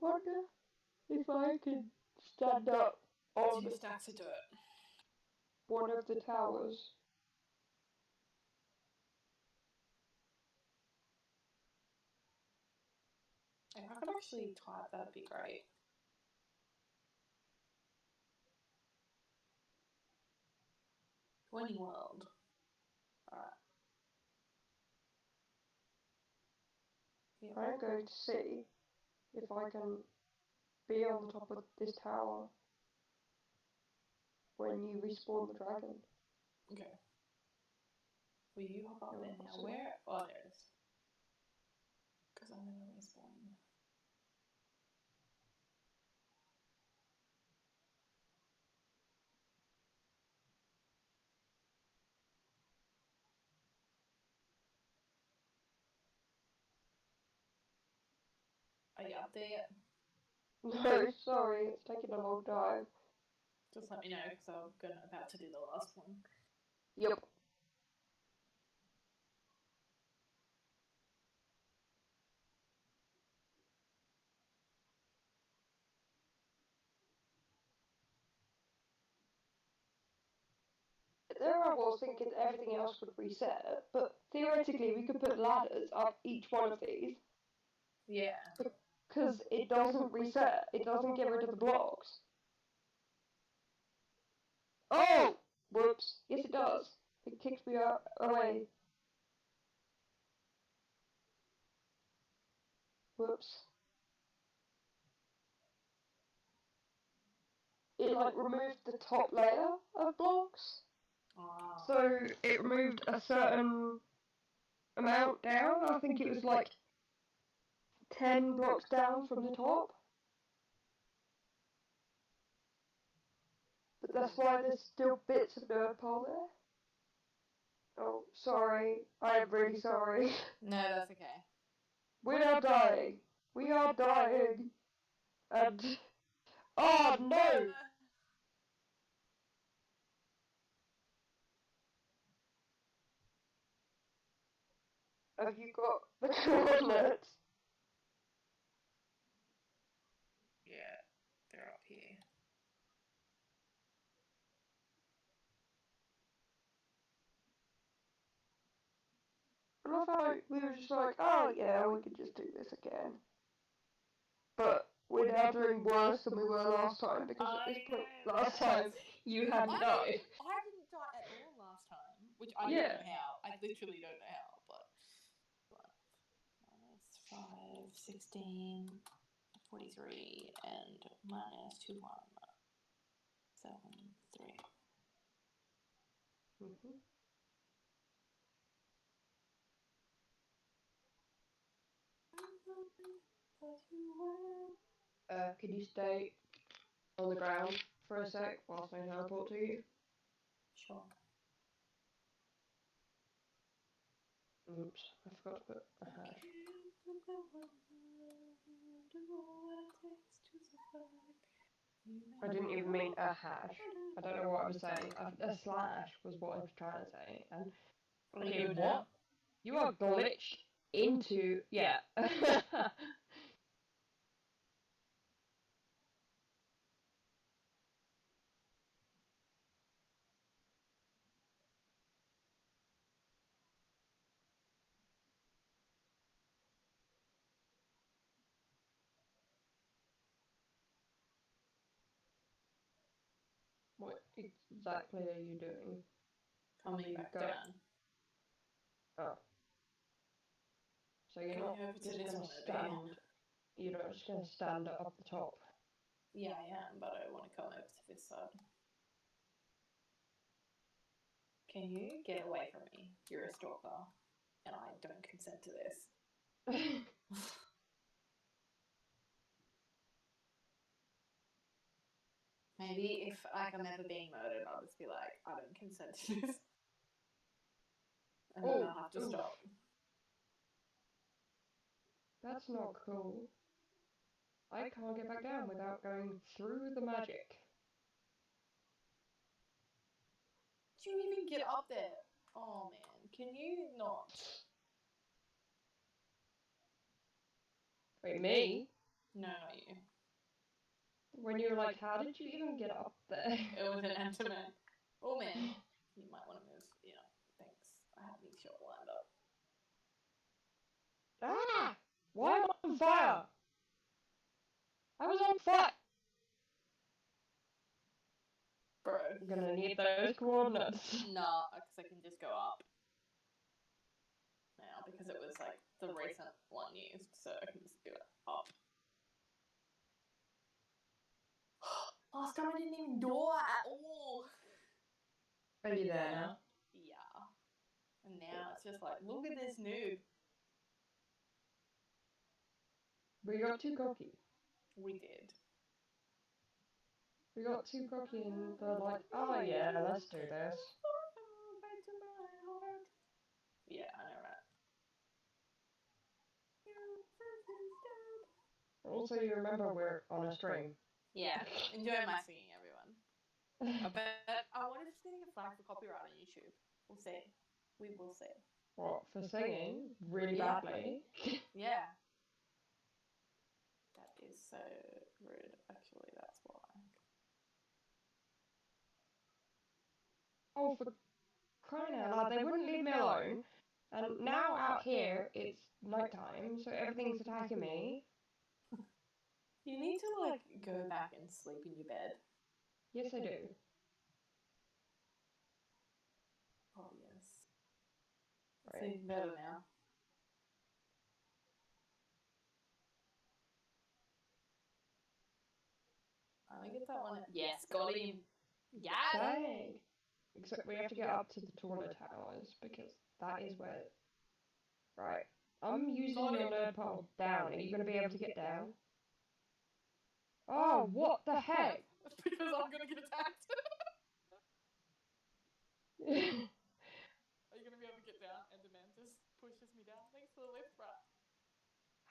wonder if I could stand up on 2 stacks of dirt. One of the towers. If I could actually type, that'd be great. Joining world. Alright. Yeah. I'm going to see if I can be on the top of this tower when you respawn the dragon. Okay. Will you hop up there now? Where? Oh, there it is. Because I'm going to respawn. Are you up there yet? No, sorry, it's taking a long time. Just let me know, because I'm about to do the last one. Yep. There I was thinking everything else would reset, but theoretically we could put ladders up each one of these. Yeah. Because it doesn't reset. It doesn't get rid of the blocks. Oh! Whoops. Yes, it does. It kicks me away. Whoops. It like removed the top layer of blocks. Oh. So it removed a certain amount down. I think it was like 10 blocks down from the top. But that's why there's still bits of nerd pole there. Oh, sorry. I am really sorry. No, that's okay. We are dying. We are dying. And... Oh, no! Have you got the coordinates? Yeah, they're up here. And I felt like we were just like, oh yeah, we could just do this again. But we're now doing worse than we were last time, because at this point, last time, you hadn't died. I didn't die at all last time, which I don't know how. I literally don't know how, but... -5, 16, 43, and -2, 1, 7, 3. Mm-hmm. Could you stay on the ground for a sec whilst I teleport to you? Sure. Oops, I forgot to put a hash. I didn't even mean a hash. I don't know what I was saying. A slash was what I was trying to say. And okay, what? You are glitched into... Yeah. What exactly are you doing? Coming back down. Oh. So you're not just going to stand... You're not just going to stand up the top. Yeah, I am, but I want to come over to this side. Can you get away from me? You're a stalker, and I don't consent to this. Maybe if like, I'm ever being murdered, I'll just be like, I don't consent to this. And then I'll have to stop. That's not cool. I can't get back down without going through the magic. Did you even get up there? Oh man, can you not? Wait, me? No, not you. When you were like, how did you even get up there? It was an antiman. Oh man, you might want to move. Yeah, thanks. I have these shot lined up. Ah! Why am I on fire? I was on fire! Bro. I'm gonna need those coordinates. Nah, because I can just go up. Now, because it was like the recent one used, so I can just do it up. Last time I didn't even door at all. Are you there now? Yeah. And now it's just like, look at this noob. We got too cocky. We did. We got too cocky and they're like, oh yeah, let's do this. Yeah, I know, right? Also, you remember we're on a stream. Yeah, enjoy my singing, everyone. I bet I wonder if it's getting a flag for copyright on YouTube. We'll see. We will see. What, for singing? Really badly? Yeah. That is so rude, actually, that's why. Oh, for crying out loud, they wouldn't leave me alone. And now out here, it's nighttime, so everything's attacking me. You need to, like, go back and sleep in your bed. Yes, I do. Oh, yes. Right. It's even better now. I get that one. Yes, got him. Got him. Dang. Except we have to get up to the taller towers, because that is where... Right. I'm using your nerd pole down. Are you going to be able to get down? Oh, what the heck? Because I'm gonna get attacked. Are you gonna be able to get down? Enderman just pushes me down. Thanks for the lift, bruh.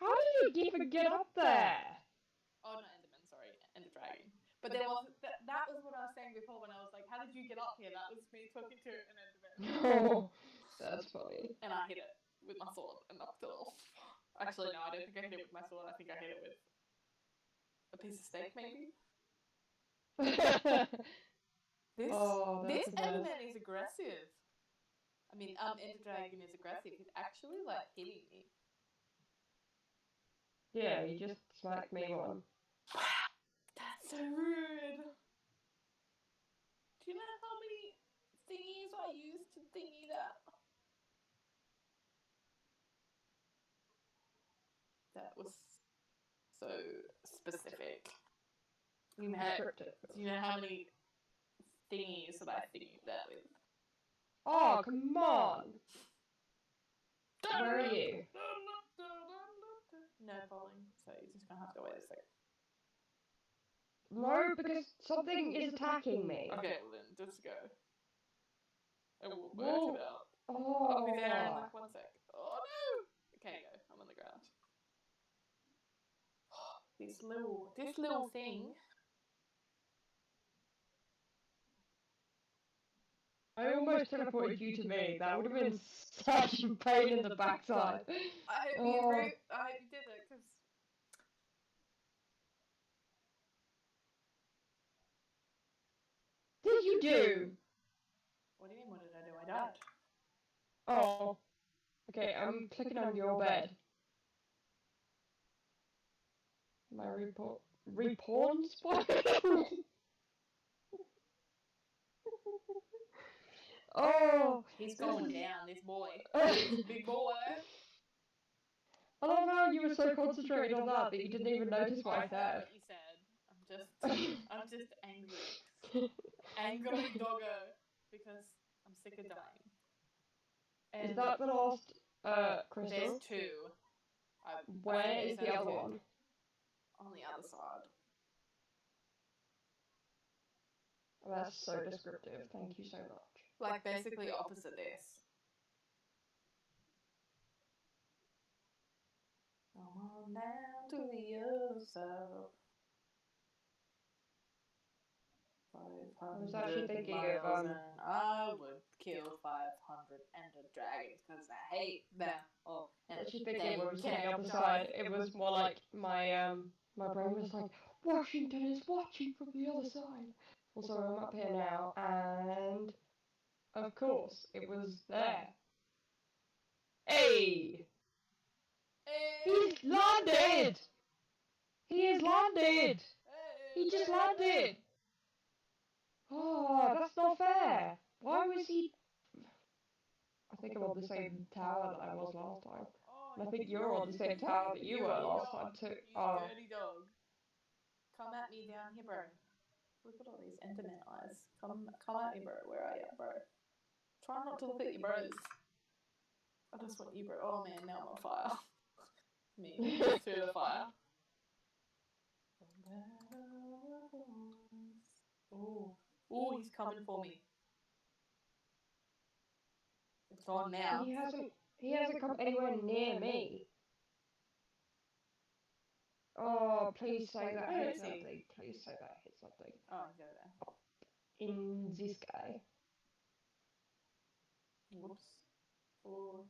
How did you even get up there? Oh, not Enderman, sorry. Ender Dragon. But there was that was what I was saying before when I was like, how did you get up here? That was me talking to an Enderman. Oh, that's funny. And I hit it with my sword and knocked it off. Actually, no, I don't think I hit it with my sword. I think I hit it with a piece of steak, maybe. This Enderman is aggressive. I mean, Ender Dragon is aggressive. He's actually, like, hitting me. Yeah, you just smacked me one. That's so rude. Do you know how many thingies I used to thingy that? That was so specific. You know how many thingies that I thingied that with? Oh, come on! Where are you? No falling, so you're just gonna have to wait a sec. No, because something is attacking me. Okay, well then, just go. And we'll work it out. Oh. I'll be there in like 1 sec. Oh no! Okay, go. I'm on the ground. This little thing. I almost teleported you to me. That would have been such a pain in the backside. I hope you did it, because... Did you do? What do you mean, what did I do? I died. Oh. Okay, I'm clicking on your bed. My respawn spot? Oh! He's going down, this boy. Big boy. I love how you were so concentrated on that you didn't even notice what I said. What you said. I'm just angry. Angry doggo. Because I'm sick of dying. And is that the last crystal? There's 2. Where is the other one? On the other side. Oh, that's so descriptive. Thank you so much. Like, basically opposite this. Come on down to the other side. I was actually thinking of I would kill 500 ender dragons because I hate them. Oh, and actually thinking when we was on the other side, it was more like my brain was like, Washington is watching from the other side. Also, I'm up here now, and of course, it was there. Hey! He's landed! He has landed! He just landed! Oh, that's not fair! Why was he... I think I'm on the same tower that I was last time. And I think you're on the same tower that you were last time too. You dirty dog. Come at me down here, bro. Look at all these Enderman eyes. Come at me, bro. Where are you, bro? Try not to look at your bros. I just want you, bro. Oh man, now I'm on fire. Me, through the fire. Ooh, he's coming for me. It's on now. He hasn't come anywhere near me. Oh, please say that hit something. Please say that hit something. Oh, he's over there. In this guy. Whoops. Oh.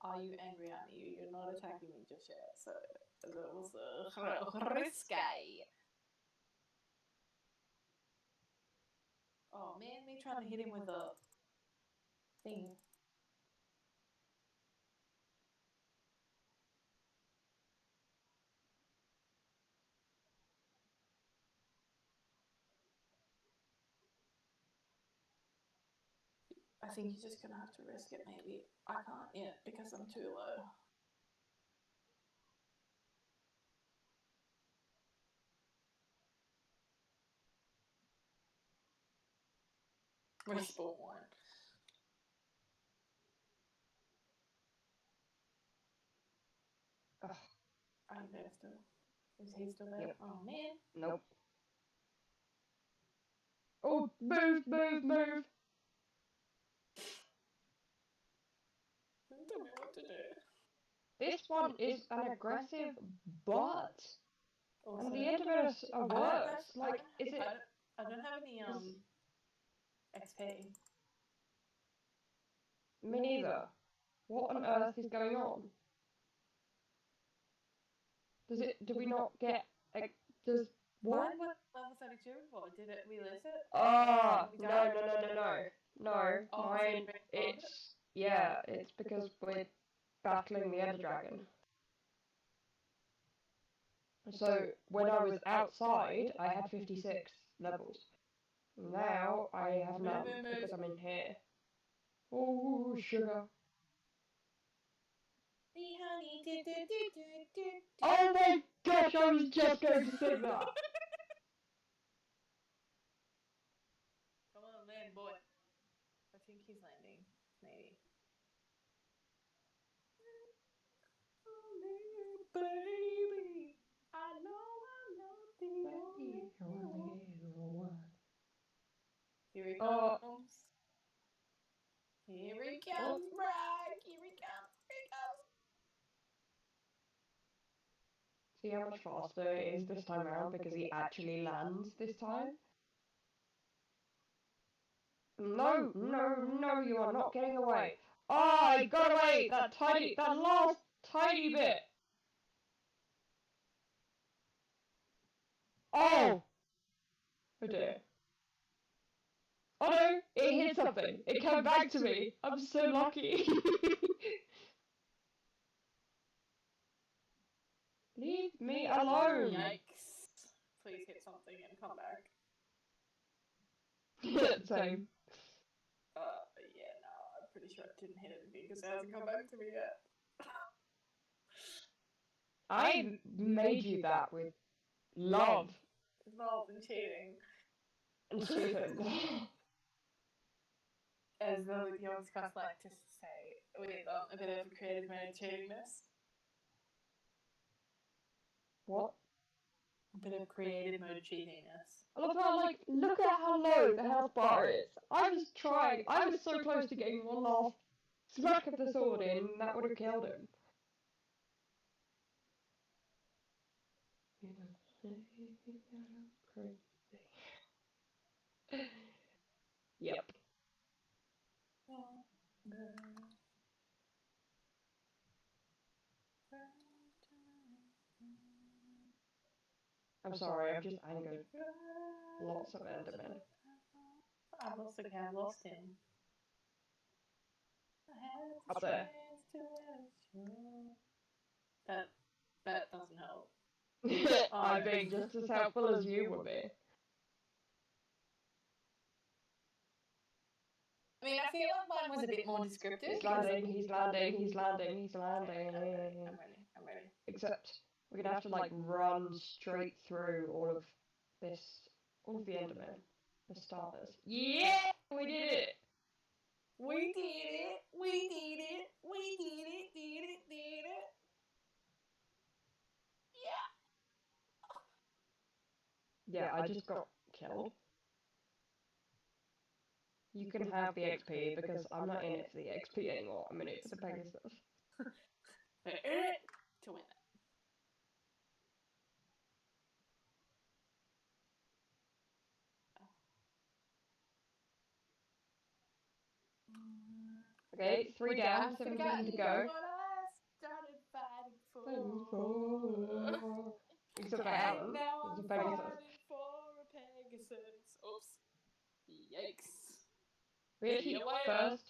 Are you angry at me? You're not attacking me just yet, so that was risky. Oh man, me trying to hit him with a thing. I think you're just gonna have to risk it, maybe. I can't yet because I'm too low. Respawn. Ugh. Are you there still? Is he still there? Yep. Oh man. Nope. Oh, move, move, move! Tell me what to do. This one is an aggressive butt. Also, And the Endermen are worse. Like, is it... I don't have any XP. Me neither. What on earth is going on? Do we not get... does... What? Mine was level 32 before. Did it release it? Ah, no. No, Oh, mine, so you it's... Yeah, it's because we're battling the Ender Dragon. So, when I was outside, I had 56 levels. Now, I have none, because I'm in here. Oh, sugar. The honey, Oh my gosh, I was just going to sing that! Come on, land, boy. I think he's landing. Maybe. Oh, baby. I know I'm not the only one. Here he comes. Here he comes, Brock. Here he comes. Here he comes. See how much faster it is this time around because he actually lands this time? No, you are not getting away. Oh, I got away! That last tiny bit! Oh! Oh dear. Oh no! It hit something! It came back to me! I'm so lucky! Leave me alone! Yikes. Please hit something and come back. Same. Yeah, no, I'm pretty sure it didn't hit anything because it hasn't come back to me yet. I made you that with love. Love and cheating. And cheating. As the young cast like to say, with a bit of creative mode cheatingness. What? A bit of creative mode cheatingness. I love how, like, look at how low the health bar is. I was so close to getting one last smack of the sword in, and that would have killed him. Yep. I'm sorry, I'm just angered. Lots of Endermen. I've lost him. Up there. That doesn't help. I'm being just as helpful as you would be. I mean, I feel like mine was a bit more descriptive. He's landing. I'm ready. Except, we're gonna have to, like, run straight through all of the Endermen. The starters. Yeah! We did it! We did it. Yeah, I just got killed. You can have the XP because I'm not in it for the XP anymore. I'm in it for the Pegasus. To win it. Okay, 3 down, 17 to go. What I started fighting for. Except for Alan. Now He's I'm a Pegasus. fighting for a Pegasus. Oops. Yikes. We actually first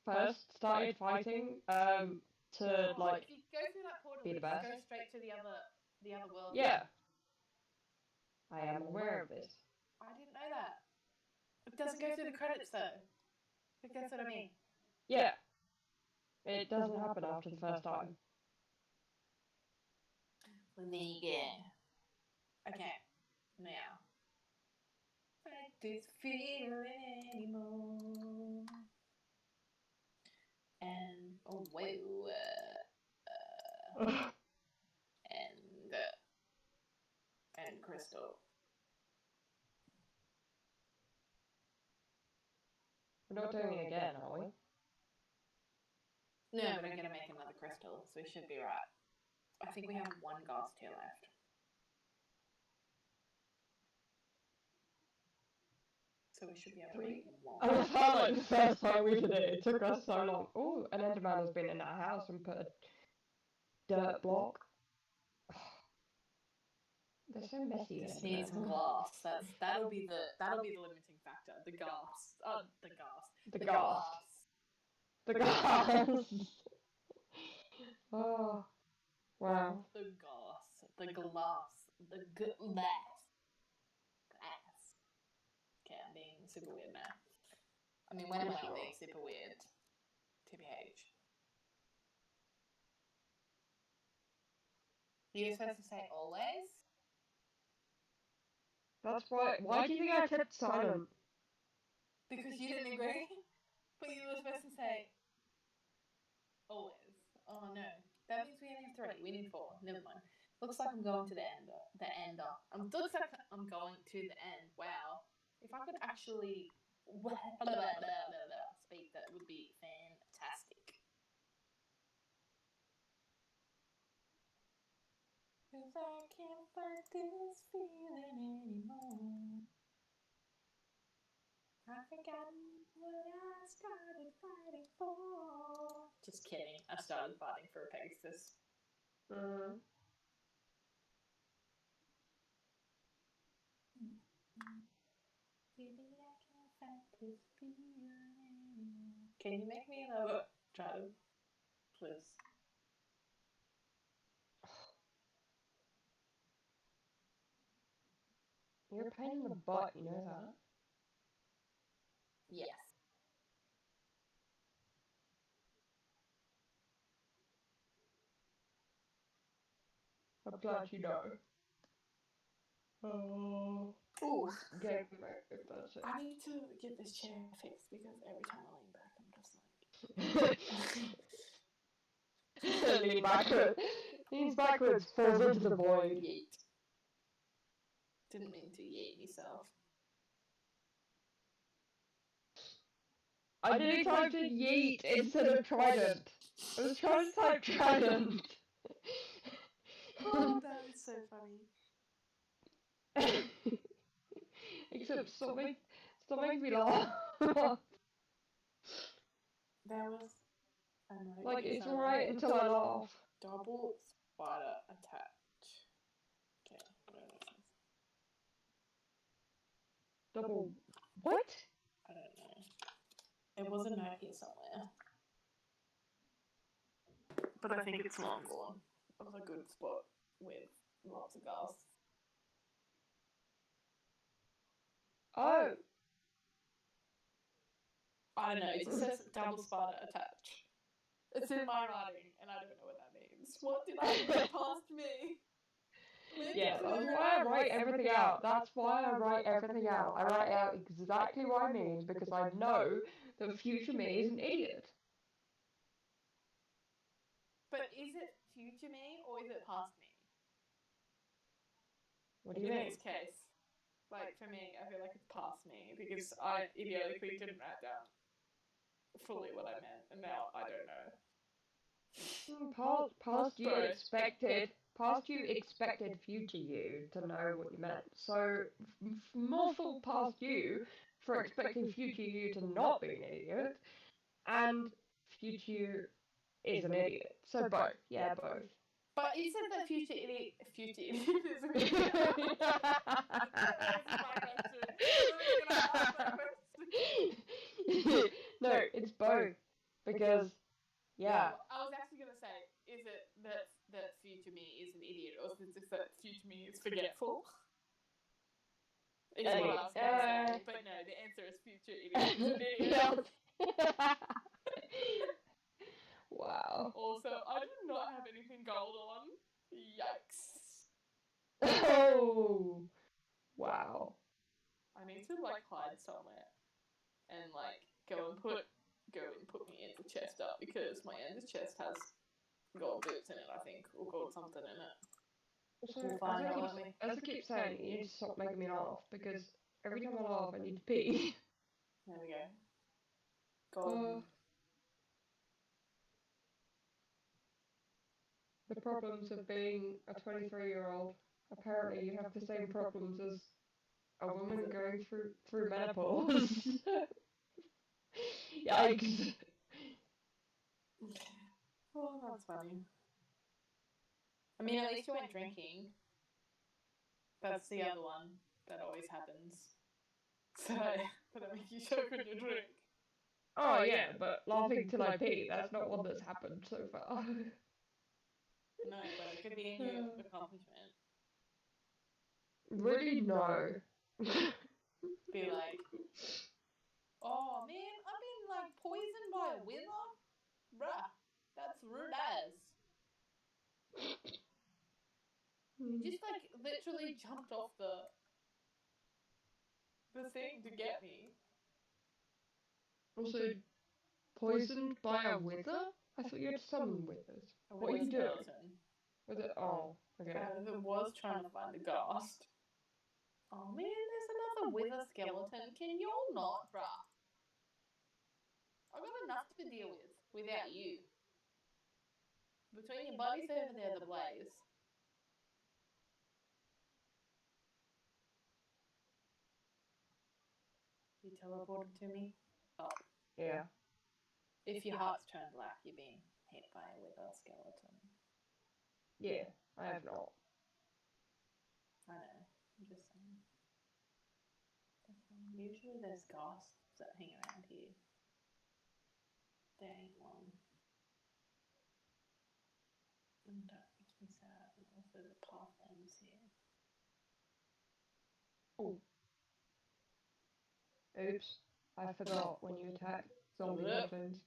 first started fighting, to like if you go through that portal, be the it just best. goes straight to the other world. Yeah, I am aware of this. I didn't know that. It doesn't go through the credits though. I think that's what I mean. Yeah, it doesn't happen after the first time. Well, there you go. Okay, now. Fight this feeling anymore. And oh whoa, and Crystal. We're not doing it again, are we? No, but I'm gonna make another Crystal, so we should be right. I think we have one Ghost here left. So we should be able to make one. I felt like the first time we did it, it took us so long. Oh, an Enderman has been in our house and put a dirt block. They're so messy. Just need some glass. That'll be the limiting factor. The gas. The gas. The gas. The gas. Oh, wow. The gas. The glass. The glass. Glass. Okay, I'm being super weird now. I mean, when am I not being super weird? TBH. You're supposed to say always? That's why. Why do you think I kept silent? Because you didn't agree? But you were supposed to say always. Oh no. That means we only have 3. We need 4. Never mind. Looks like I'm going to the ender. Looks like I'm going to the end. Wow. If I could actually speak, that would be fantastic. Cause I can't fight this feeling anymore. I've forgotten what I started fighting for. Just kidding. I started fighting for a Pegasus. Baby, I can't fight this feeling anymore. Can you make me another child? Please. You're a pain in the butt, you know that? Yes. I'm glad you know. Oh. Ooh. Game mode, that's it. I need to get this chair fixed because every time I lean back, I'm just like... Lean backwards. Leans backwards, falls into the void. Yeet. Didn't mean to yeet myself. I didn't type in yeet instead of trident. I was trying to type trident. Oh, that is so funny. Except stop making me laugh. There was a note. Like, it's alright until I laugh. Double spider attach. Okay, whatever it says. Double. What? I don't know. There was a note here somewhere. But I think it's long gone. It was a good spot with lots of gas. Oh. I don't know, it just says double spider attach. It's in my writing, and I don't know what that means. What did I get past me? Yeah, that's why I write everything out. That's why I write everything out. I write out exactly what I mean because I know that future me is an idiot. But is it future me or is it past me? What do you In mean? this case, like for me, I feel like it's past me because I idiotically didn't write down fully what I meant, and now I don't know. Past you expected future you to know what you meant. So more for past you for expecting future you to not be an idiot, and future you is an idiot. So both, yeah, both. But isn't the future idiot is an idiot? That was my question. I was gonna ask that question. No, it's both. because, yeah. I was actually gonna say, is it that future me is an idiot, or is it just that future me is forgetful? Is what I was gonna say, but no, the answer is future idiot is an idiot. Wow. Also, I did not have anything gold on. Yikes. Oh. Wow. I need to like hide somewhere and like go and put my ender chest up, because my ender chest has gold boots in it, I think, or gold something in it. Also, We'll find out, won't we? as I keep saying, you need to stop making me laugh because every time I laugh, I need to pee. There we go. Golden. The problems of being a 23-year-old. Apparently, you have the same problems as a woman going through menopause. Yikes. Oh, that's funny. I mean, at least you went drinking. That's the other one that always happens. So, but I mean, you choke when you drink. Oh yeah, but laughing till I pee, that's not one that's happened so far. No, but it could be a new accomplishment. Really, no. Be like, oh man, I've been like poisoned by a wither? Bruh, that's rude as. He just like literally jumped off the thing to get me. Also, poisoned by a wither? I thought you had summoned withers. What are you doing? Skeleton. Was it? Oh, okay. It was trying to find a ghast. Oh man, there's another wither skeleton. Can y'all not, bruh? I got enough to deal with without you. Between your buddies over there, the Blaze. You teleported to me? Oh. Yeah. If your heart's turned black, you're being hit by a wither skeleton. Yeah, I have not. I know. I'm just saying. Usually there's ghasts that hang around here. There ain't one. And that makes me sad. And also the path ends here. Oh. Oops. I forgot when you attack zombie goblins.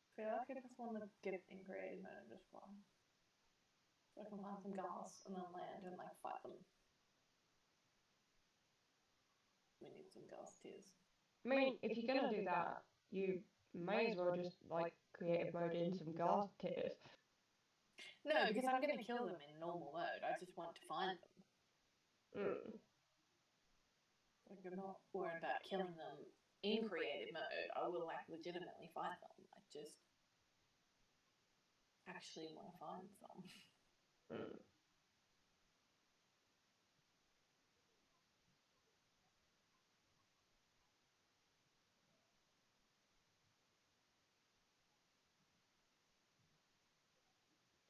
I feel like I just want to get in creative mode and just fly. So I can find some ghasts and then land and like fight them. We need some ghast tears. I mean, if you're gonna do that, you may as well just, like, creative mode in some ghast tears. No, because I'm going to kill them in normal mode. I just want to find them. Like, I'm not worried about killing them in creative mode. I will, like, legitimately fight them. I just actually want to find some.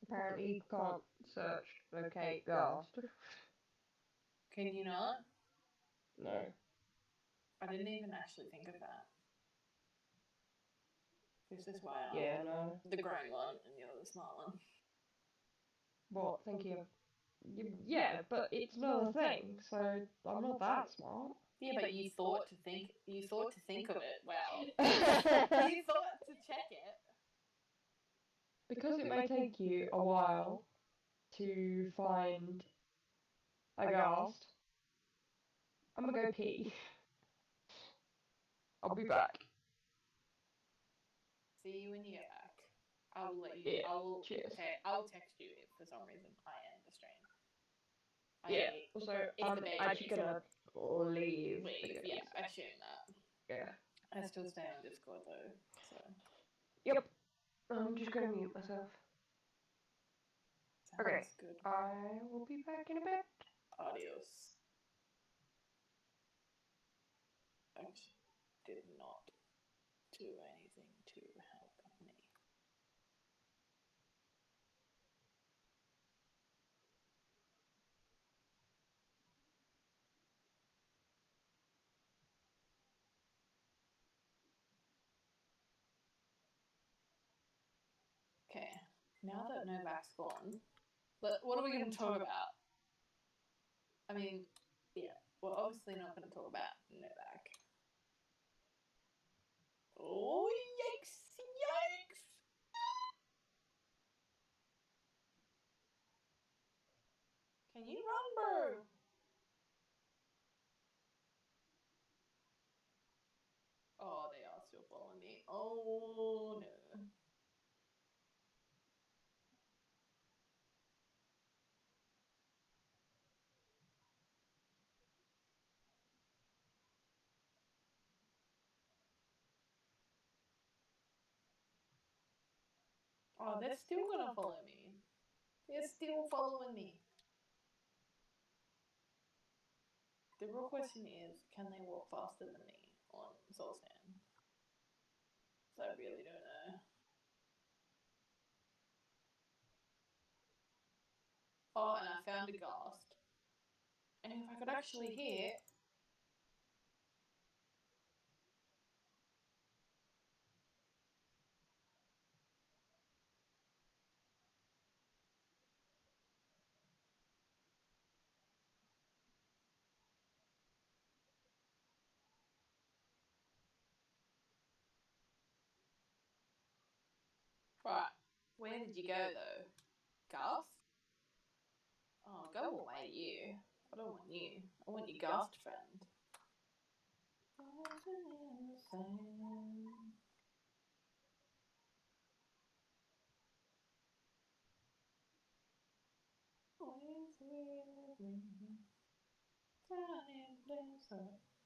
Apparently you can't search locate ghast. Can you not? No. I didn't even actually think of that. This is why Yeah, no. the green one and the other smart one. What, thinking of... Yeah, but it's another thing, so I'm not that smart. Yeah, but you thought to think of it. Wow. You thought to check it. Because it may take you a while to find a ghast, I'm gonna go pee. I'll be back. See you when you get back. I will let you. Yeah, cheers. I will text you if for some reason I end the stream. Yeah. Also, I'm actually gonna leave. Yeah, I assume that. Yeah. I still stay on Discord though, so. Yep. I'm just gonna mute myself. Okay. Good. I will be back in a bit. Adios. I did not do anything to help me. now that Novak's gone, what are we going to talk about? I mean, yeah, we're obviously not going to talk about Novak. Oh, yikes, yikes! Can you run, bro? Oh, they are still following me. Oh, no. Oh, they're still going to follow me. They're still following me. The real question is, can they walk faster than me on Solstan? So I really don't know. Oh, and I found a ghast. And if I could actually hit... Right. Where did you go, though? Ghast? Oh, go away, you. I don't want you. I want your ghast friend.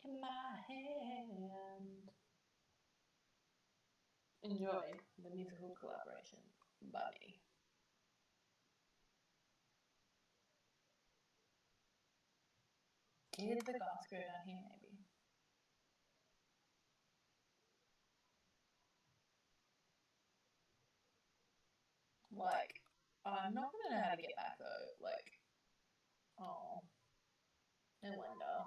In my hand. Enjoy the musical collaboration by me. Did the ghast go down here, maybe? Like, I'm not gonna know how to get back though. Like, oh, no wonder.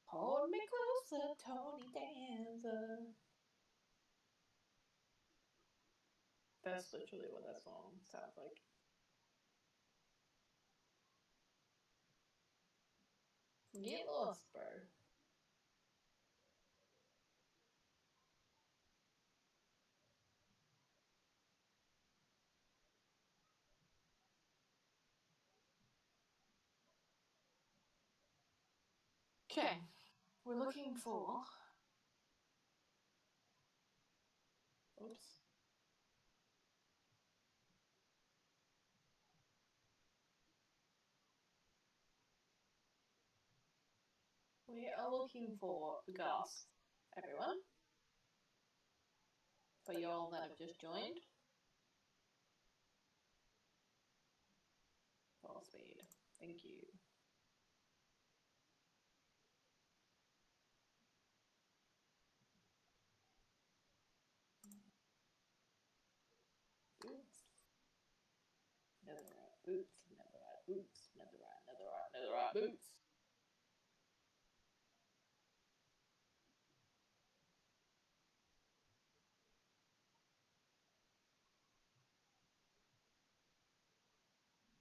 Hold me closer, Tony Danza. That's literally what that song sounds like. Get lost, bro. Okay, we're looking for... Oops. We are looking for ghast, everyone. For y'all that have just joined. Full speed. Thank you. Oops. Netherite boots, netherite boots, netherite boots.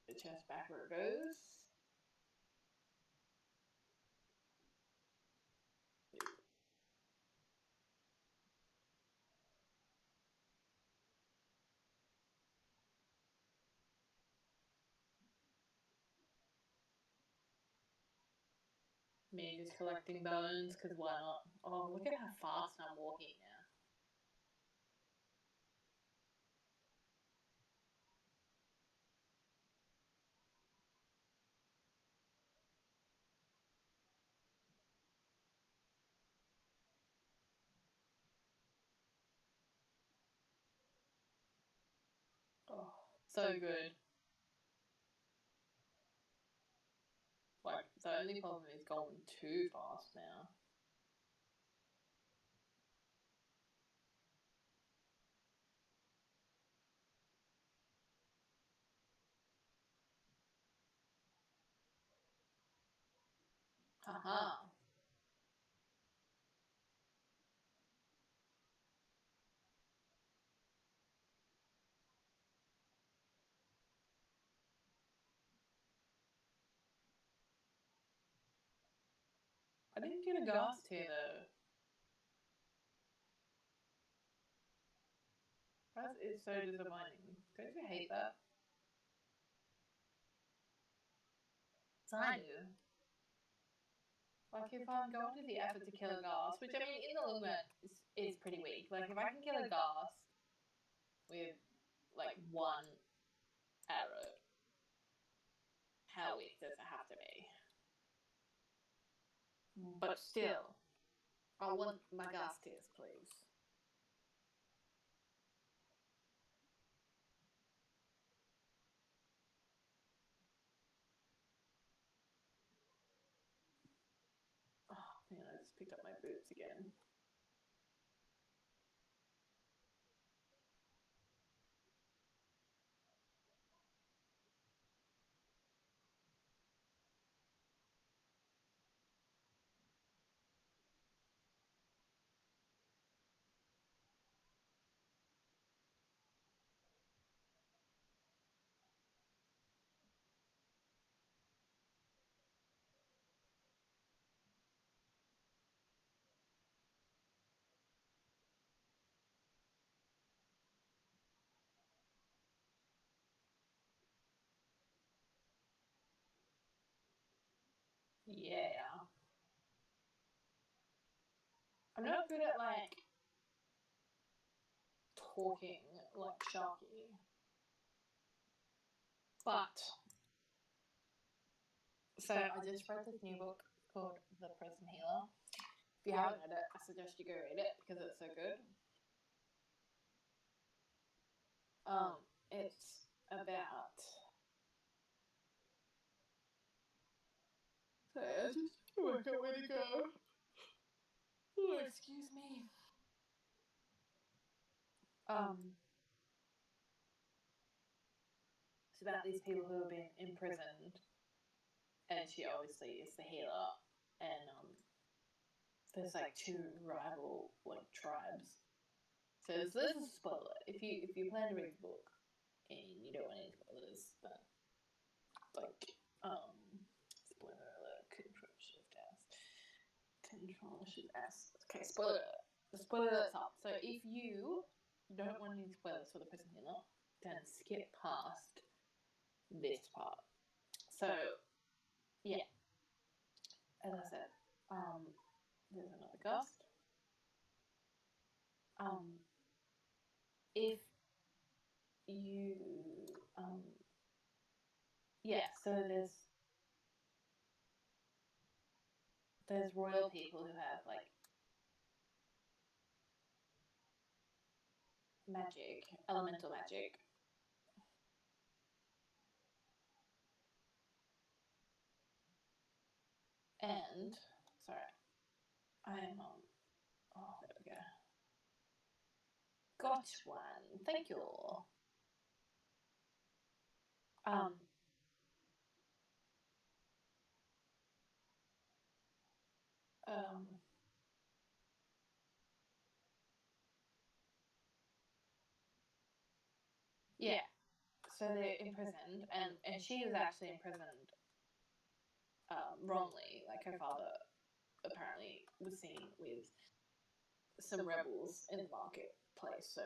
The chest back where it goes. Me just collecting bones, because why not? Oh, look at how fast I'm walking now. Oh, so good. Like, the only problem is going too fast now. Haha. get a ghast here, though? That is so disappointing. Don't you hate that? So I do. Like, if I'm going to the effort to kill a ghast, which, I mean, in the long run is pretty weak. Like, if I can kill a ghast with, like, one arrow, how weak does it have to be? But still, I want my ghast tears, please. Oh, man, I just picked up my boots again. Yeah. I'm not good at, like, talking like Sharky. But, so I just read this new book called The Prison Healer. If you haven't read it, I suggest you go read it because it's so good. It's about... Sorry, I just work out where to go. Oh, excuse me. It's about these people who have been imprisoned, and she obviously is the healer, and there's like two rival like tribes. So this is a spoiler. If you plan to read the book and you don't want any spoilers, then like spoiler alert. Control Shift S. Control Shift S. Okay, spoiler. The spoiler alert's up. So if you don't want any spoilers for the Prison Healer, then skip past this part. So yeah, as I said, there's another ghost. If you yeah, so there's royal people who have like magic, elemental magic. And sorry, I am oh, there we go. Got one. Thank you. Yeah. So they're imprisoned, and she was actually imprisoned wrongly. Like her father apparently was seen with some rebels in the marketplace, so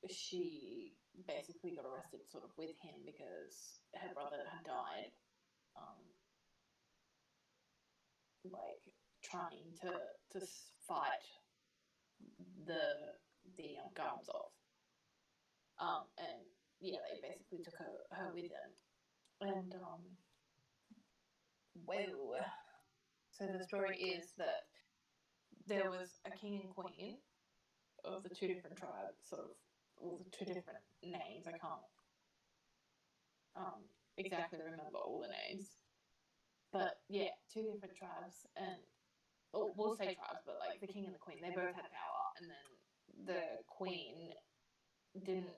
she basically got arrested sort of with him because her brother had died, like trying to fight the guards off, and yeah, they basically took her with them, and whoa. So the story is that there was a king and queen of the two different tribes, sort of, well, the two different names. I can't exactly remember all the names, but yeah, two different tribes, and we'll say tribes, but like the king and the queen, they both had power, and then the queen didn't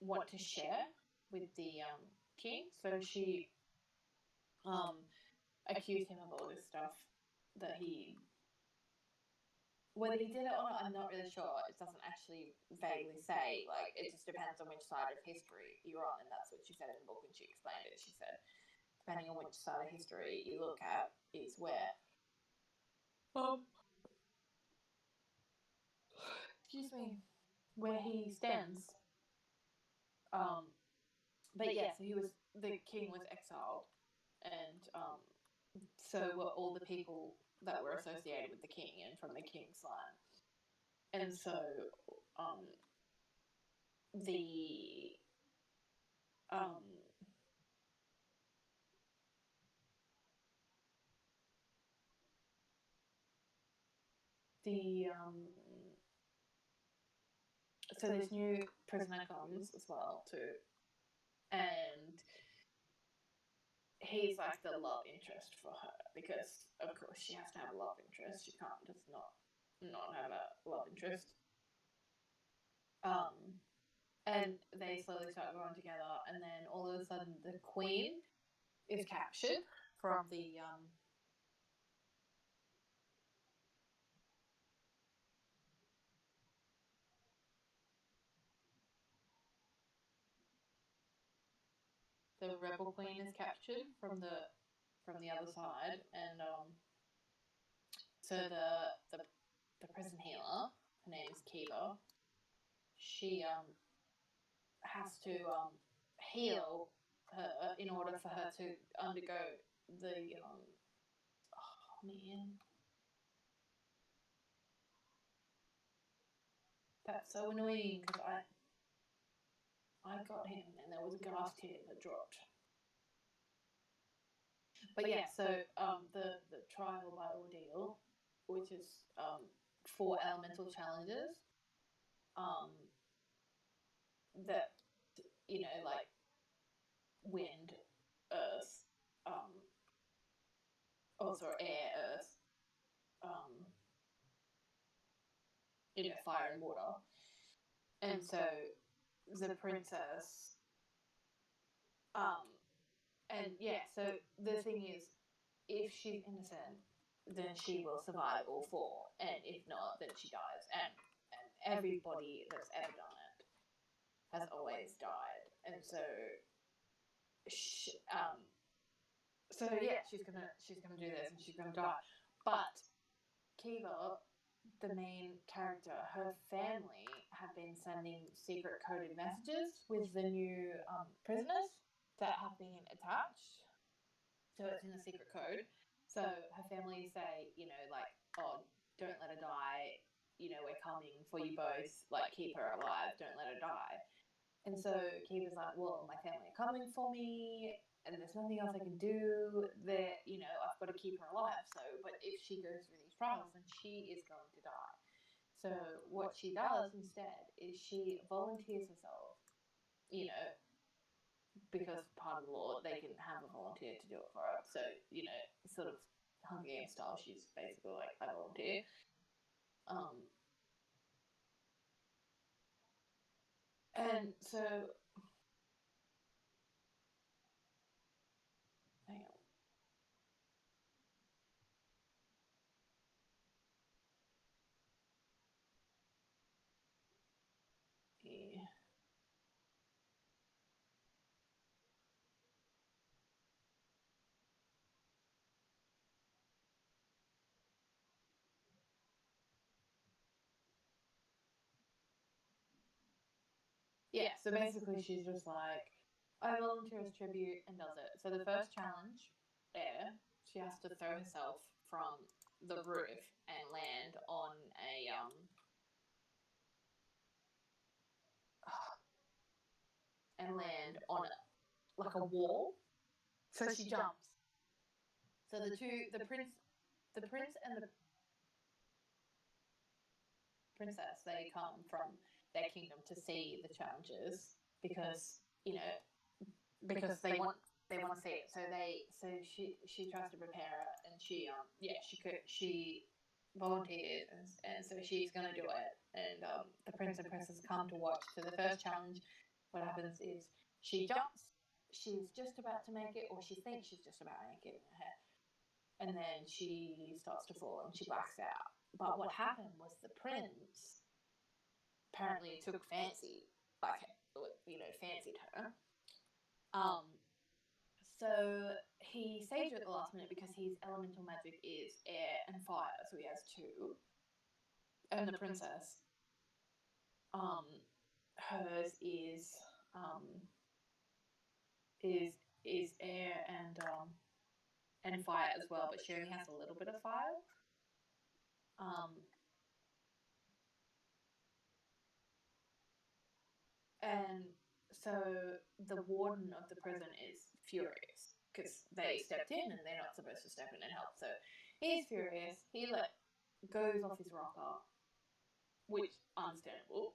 want to share with the king, so she accused him of all this stuff that he... Whether he did it or not, I'm not really sure. It doesn't actually vaguely say. Like, it just depends on which side of history you're on, and that's what she said in the book when she explained it. She said, depending on which side of history you look at, is where excuse me, where he stands. But yeah, so the king was exiled, and so were all the people that were associated with the king and from the king's line. And so the so this new prisoner comes as well too, and he's like the love interest for her, because of course she has to have a love interest. She can't just not have a love interest. And they slowly start growing together, and then all of a sudden the queen is captured from the rebel queen is captured from the other side, and so the prison healer, her name is Kiva, she has to heal her in order for her to undergo the oh man, that's so annoying, because I got him and there was a glass tear that dropped. But yeah, so the trial by ordeal, which is 4 elemental challenges, that, you know, like wind, earth, also air, earth, you know, fire and water. And so the princess, and yeah, so the thing is, if she's innocent, then she will survive all 4, and if not, then she dies. And everybody that's ever done it has always died, and so yeah, she's gonna do this, and she's gonna die. But Kiva, the main character, her family have been sending secret coded messages with the new prisoners that have been attached. So it's in a secret code. So her family say, you know, like, oh, don't let her die. You know, we're coming for you both. Like, keep her alive. Don't let her die. And so Kiva's like, well, my family are coming for me, and there's nothing else I can do. That, you know, I've got to keep her alive. So, but if she goes through these trials, then she is going to die. So what she does instead is she volunteers herself, you know, because part of the law, they can have a volunteer to do it for her. So, you know, sort of Hunger Games style, she's basically like, I volunteer. And so, hang on. Yeah. Yeah, so basically she's just like, I volunteer as tribute, and does it. So the first challenge, air, she has to throw herself from the roof and land on a like a wall. So she jumps. So the prince and the princess, they come from their kingdom to see the challenges, because, you know, because they want to see it. So she tries to prepare it, and she volunteered, and so she's gonna do it. And the prince and princess come to watch. So the first challenge, what happens is she jumps. She's just about to make it, or she thinks she's just about to make it in her head, and then she starts to fall and she blacks out. But what happened was the prince apparently took fancy, like, you know, fancied her. So he saved her at the last minute, because his elemental magic is air and fire, so he has 2. And the princess hers is air and fire as well, but she only has a little bit of fire. And so the warden of the prison is furious because they stepped in and they're not supposed to step in and help. So he's furious. He goes off his rocker, which understandable.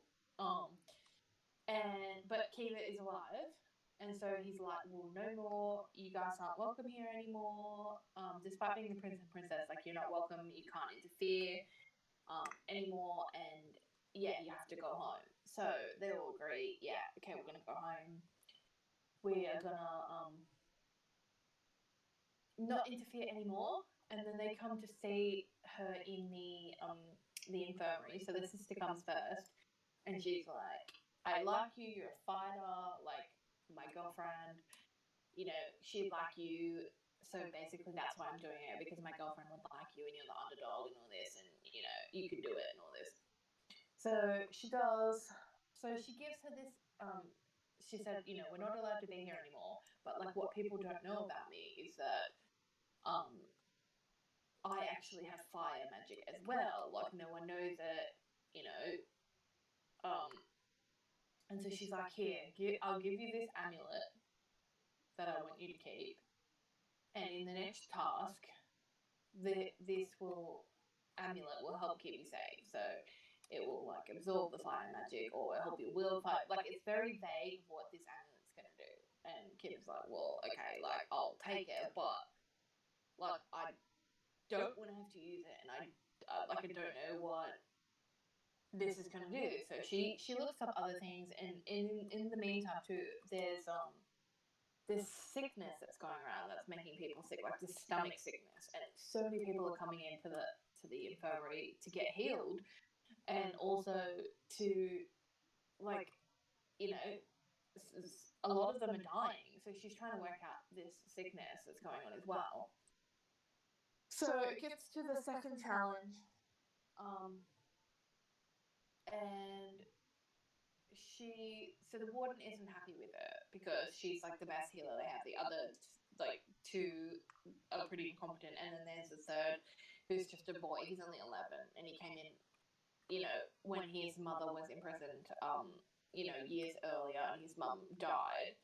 But Kiva is alive, and so he's like, well, no more. You guys aren't welcome here anymore. Despite being the prince and princess, like you're not welcome. You can't interfere anymore, and yeah, you have to go home. So they all agree. Yeah, okay, we're gonna go home. We are gonna not interfere anymore. And then they come to see her in the infirmary. So the sister comes first, and she's like, I like you, you're a fighter, like my girlfriend, you know, she'd like you. So basically that's why I'm doing it, because my girlfriend would like you and you're the underdog and all this, and you know, you can do it and all this. So she does. So she gives her this, she said, you know, we're not allowed to be here anymore, but like what people don't know about me is that I actually have fire magic as well. Like no one knows it, you know. And so she's like, here, I'll give you this amulet that I want you to keep. And in the next task, this amulet will help keep you safe. So it will like absorb the fire magic or help you wield fire. Like it's very vague of what this amulet's going to do. And Kim's like, well, okay, like I'll take it, but like I don't want to have to use it, and I don't know what this is going to do. So she looks up other things, and in the meantime too, there's this sickness that's going around that's making people sick, like this stomach sickness, and so many people are coming into the infirmary to get healed, and also to like, you know, a lot of them are dying. So she's trying to work out this sickness that's going on as well. So it gets to the second challenge, and so the warden isn't happy with her because she's like the best healer they have. The other like two are pretty incompetent, and then there's the third who's just a boy. He's only 11, and he came in, you know, when his mother was imprisoned, you know, years earlier, and his mum died,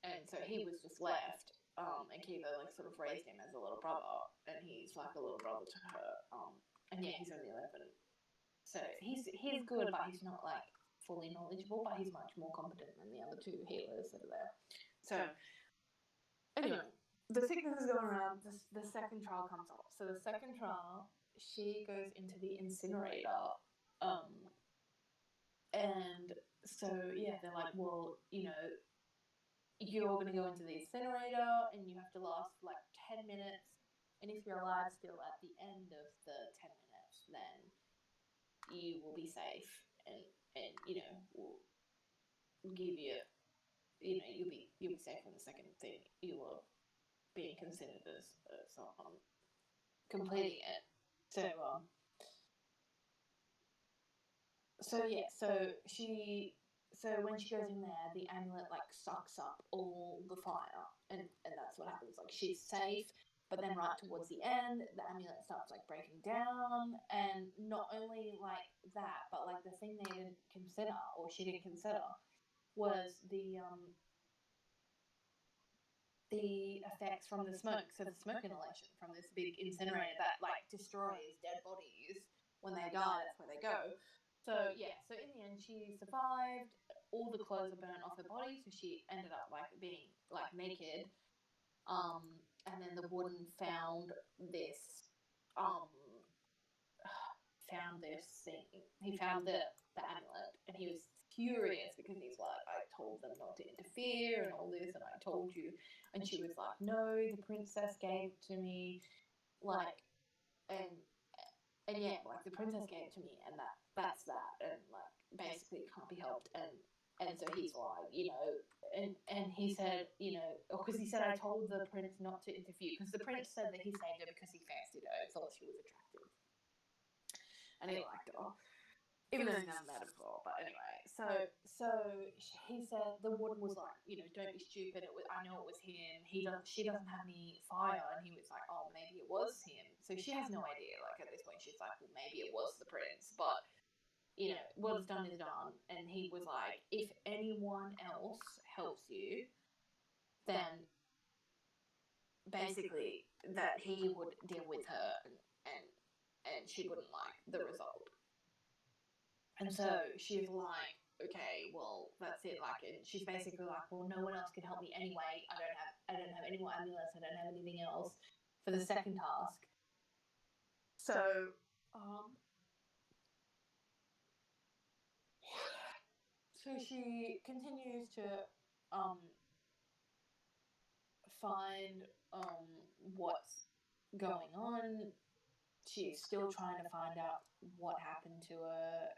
and so he was just left. And Kiva like sort of raised him as a little brother, and he's like a little brother to her. And yeah, he's only 11. So he's good, but he's not like fully knowledgeable, but he's much more competent than the other two healers that are there. So anyway, the sickness is going around. The second trial comes up. So the second trial, she goes into the incinerator, and so yeah, they're like, well, you know, you're going to go into the incinerator, and you have to last like 10 minutes. And if you're alive still at the end of the 10 minutes, then you will be safe, and you know, will give you, you know, you'll be safe on the second thing. You are being considered as completing it. So yeah, so when she goes in there, the amulet like sucks up all the fire, and that's what happens. Like she's safe, but then right towards the end, the amulet starts like breaking down, and not only like that, but like the thing they didn't consider, or she didn't consider, was the effects from the smoke. So the smoke inhalation from this big incinerator that like destroys dead bodies when they die. That's where they go. So yeah, so in the end, she survived. All the clothes were burnt off her body, so she ended up like being like naked. And then the warden found this thing. He found the amulet, and he was furious because he's like, I told them not to interfere and all this, and I told you. And she was like, no, the princess gave it to me, like, and yeah, like the princess gave it to me, and that's that, and like basically it can't be helped. And so he's like, you know, and he said, you know, because he said, I told the prince not to interfere, because the prince said that he saved her because he fancied her and thought she was attractive, and he liked her. Even though he's never met her before, but anyway. So he said the warden was like, don't be stupid. I know it was him. She doesn't have any fire, and he was like, oh, maybe it was him. So she has no idea. Like at this point, she's like, well, maybe it was the prince, but what's done is done. And he was like, if anyone else helps you, then basically that he would deal with her, and she wouldn't like the result. And so she's like, okay, well, that's it. Like, and she's basically like, well, no one else can help me anyway. I don't have any more amulets. I don't have anything else for the second task. So, so she continues to find what's going on. She's still trying to find out what happened to her.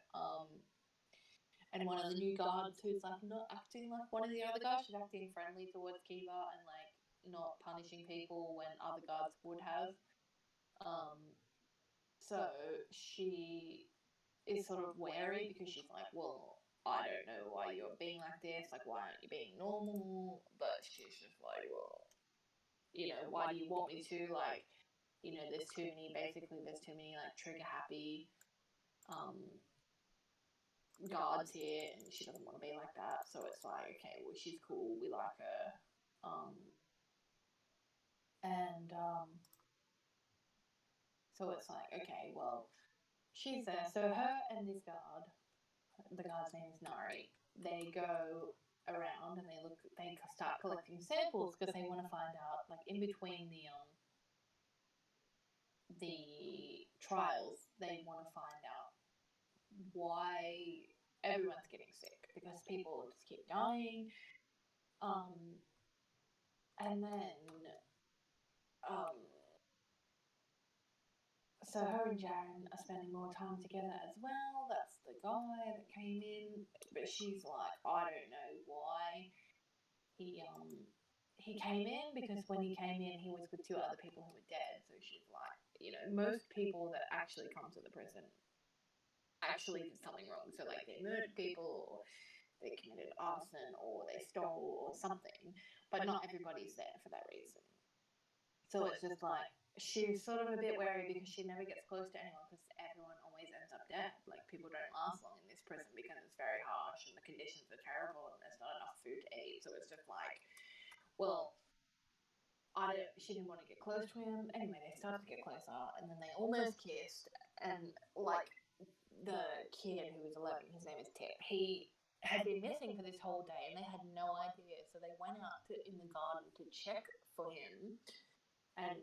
And one of the new guards who's like not acting like one of the other guys, she's acting friendly towards Kiva and like not punishing people when other guards would have. So she is sort of wary because she's like, well, I don't know why you're being like this, like why aren't you being normal? But she's just like, well, why do you want me to? Like, there's too many like trigger happy guards here, and she doesn't want to be like that. So it's like, okay, well, she's cool, we like her. So it's like, okay, well, she's there. So her and this guard, the guard's name is Nari, they go around and they start collecting samples because they want to find out, like, in between the trials, they want to find out why everyone's getting sick, because people just keep dying. And then so her and Jaren are spending more time together as well. That's the guy that came in, but she's like, I don't know why he came in, because when he came in, he was with two other people who were dead. So she's like, most people that actually come to the prison actually did something wrong. So like they murdered people, or they committed arson, or they stole, or something. But not everybody's there for that reason. So it's just like, she's sort of a bit wary because she never gets close to anyone, because everyone always ends up dead. Like, people don't last long in this prison because it's very harsh and the conditions are terrible and there's not enough food to eat. So it's just like, well, she didn't want to get close to him. Anyway, they started to get closer, and then they almost kissed. And like, the kid who was 11, his name is Tip, he had been missing for this whole day, and they had no idea. So they went out in the garden to check for him, and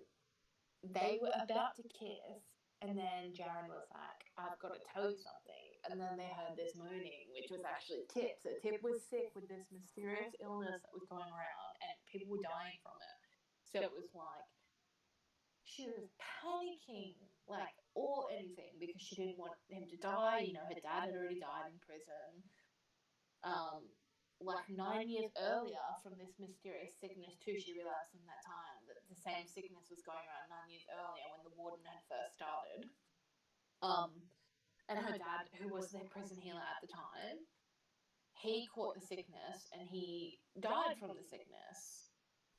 they were about to kiss, and then Jaren was like, I've got to tell you something. And then they heard this moaning, which was actually Tip. So Tip was sick with this mysterious illness that was going around, and people were dying from it. So it was like, she was panicking, like, or anything, because she didn't want him to die. Her dad had already died in prison. Like 9 years earlier from this mysterious sickness too. She realised in that time that the same sickness was going around 9 years earlier when the warden had first started. And her dad, who was their prison healer at the time, he caught the sickness and he died from the sickness.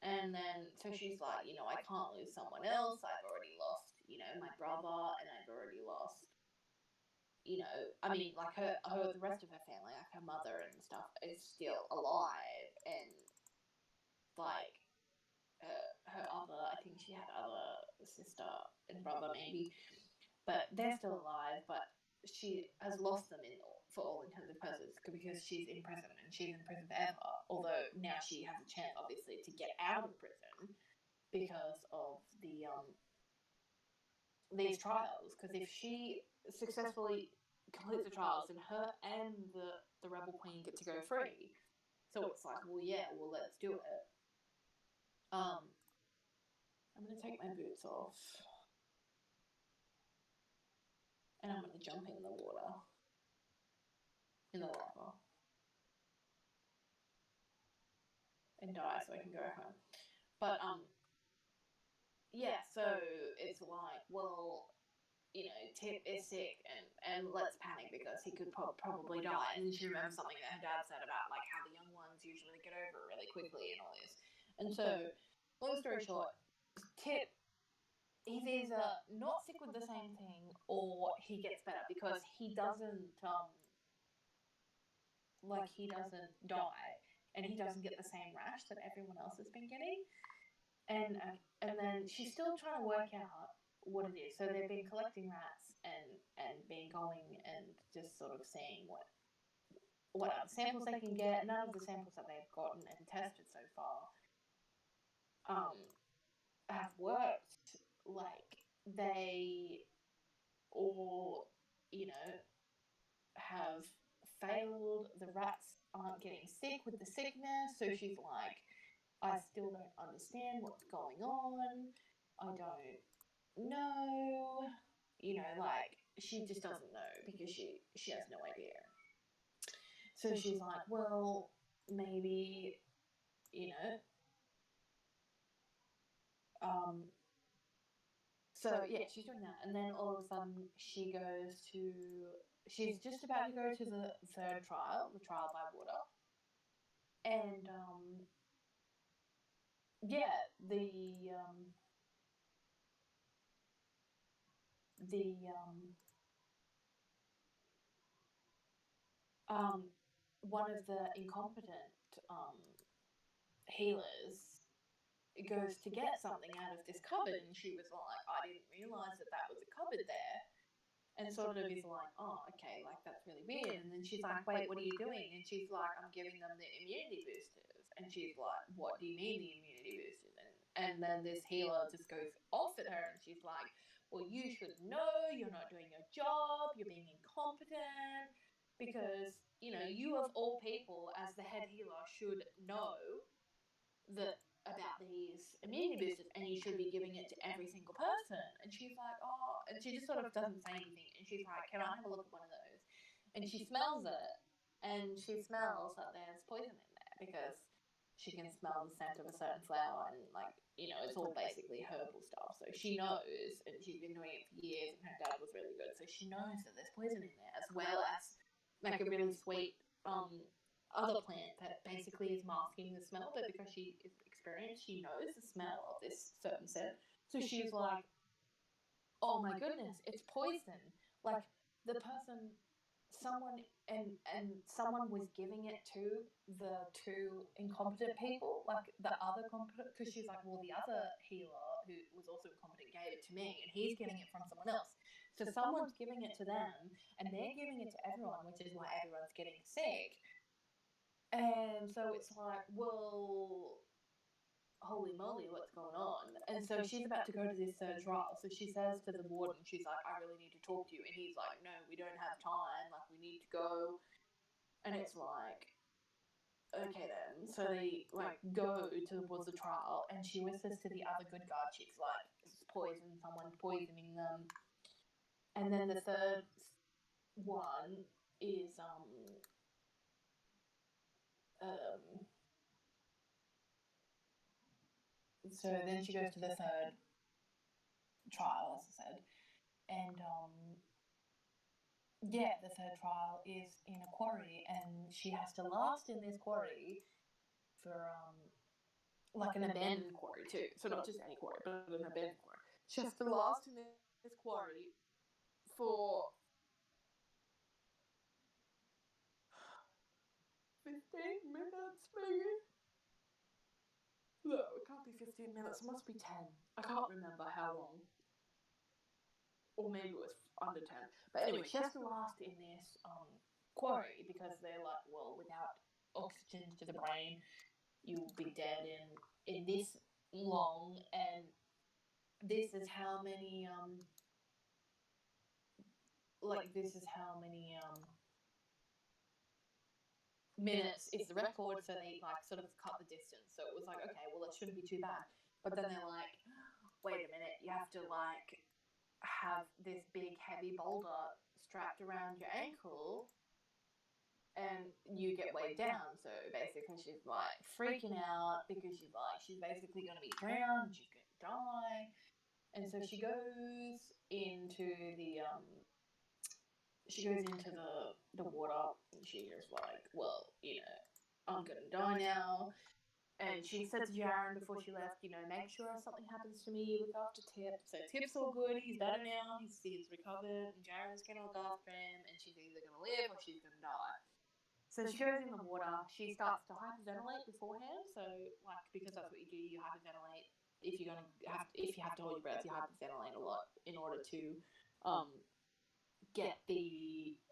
And then, so she's like, I can't lose someone else. I've already lost, my brother, and I've already lost, I mean, like the rest of her family, like her mother and stuff, is still alive, and like her other, I think she had other sister and brother maybe, but they're still alive, but she has lost them for all intents and purposes, because she's in prison, and she's in prison forever. Although now she has a chance, obviously, to get out of prison because of these trials. Because if she successfully completes the trials, then her and the rebel queen get to go free. So it's like, well, let's do it. I'm gonna take my boots off, and I'm gonna jump in the water, in the lava, and die so I can go home. But yeah, so it's like, well, Tip is sick, and let's panic because he could probably die. And then she remembers something that her dad said about like how the young ones usually get over it really quickly and all this. And so, long story short, Tip, he's either not sick with the same thing or he gets better because he doesn't he doesn't die and he doesn't get the same rash that everyone else has been getting. And then she's still trying to work out what it is. So they've been collecting rats and been going and just sort of seeing what other samples they can get. None of the samples that they've gotten and tested so far have worked. Like, they all, have failed. The rats aren't getting sick with the sickness. So she's like, I still don't understand what's going on. I don't know. She just doesn't know because she has no idea. So she's like, well, maybe, so yeah, she's doing that. And then all of a sudden she's just about to go to the third trial, the trial by water. And, yeah, one of the incompetent healers goes to get something out of this cupboard, and she was like, I didn't realise that was a cupboard there. And sort of is like, oh, okay, like that's really weird. And then she's like, wait, what are you doing? And she's like, I'm giving them the immunity boosters. And she's like, what do you mean the immunity boosters? And then this healer just goes off at her, and she's like, well, you should know, you're not doing your job, you're being incompetent, because, you of all people as the head healer should know about these immunity boosters, and you should be giving it to every single person. And she's like, oh, and she just sort of doesn't say anything. And she's like, can I have a look at one of those? And she smells it, and she smells that there's poison in there because she can smell the scent of a certain flower, and it's all basically herbal stuff. So she knows, and she's been doing it for years, and her dad was really good. So she knows that there's poison in there, as well as like a really sweet other plant that basically is masking the smell, but because she is experienced, she knows the smell of this certain scent. So she's like, oh my goodness, it's poison. Like, someone was giving it to the two incompetent people, like the other competent, because she's like, well, the other healer who was also incompetent gave it to me, and he's getting it from someone else. So someone's giving it to them, and they're giving it to everyone, which is why everyone's getting sick. And so it's like, well, holy moly, what's going on? And so she's about to go to this third trial. So she says to the warden, she's like, I really need to talk to you. And he's like, no, we don't have time. Like, we need to go. And it's like, okay then. So they, go towards the trial. And she whispers to the other good guard chicks, like, it's poison, someone's poisoning them. And then the third one is, so then she goes to the third trial, as I said, and the third trial is in a quarry, and she has to last in this quarry for like an abandoned quarry too. So not just any quarry, but an abandoned quarry. She has to last in this quarry for 15 minutes, maybe. No, it can't be 15 minutes. It must be 10. I can't remember how long. Or maybe it was under 10. But anyway, she has to last in this quarry because they're like, well, without oxygen to the brain, you'll be dead in this long, and this is how many minutes is the record. So they sort of cut the distance. So it was like, okay, well, it shouldn't be too bad. But then they're like, wait a minute, you have to have this big heavy boulder strapped around your ankle, and you get weighed down. So basically she's freaking out because she's basically going to be drowned, she's going to die. And so she goes into she goes into the water and she's just like, well, I'm gonna die now. And she said to Jaren before she left, make sure if something happens to me, look after Tip. So Tip's all good, he's better now, he's recovered, and Jaren's gonna look after him, and she's either gonna live or she's gonna die. So she goes in the water, she starts to hyperventilate beforehand, so because that's what you do, you hyperventilate. If you have to hold your breath, you hyperventilate a lot in order to get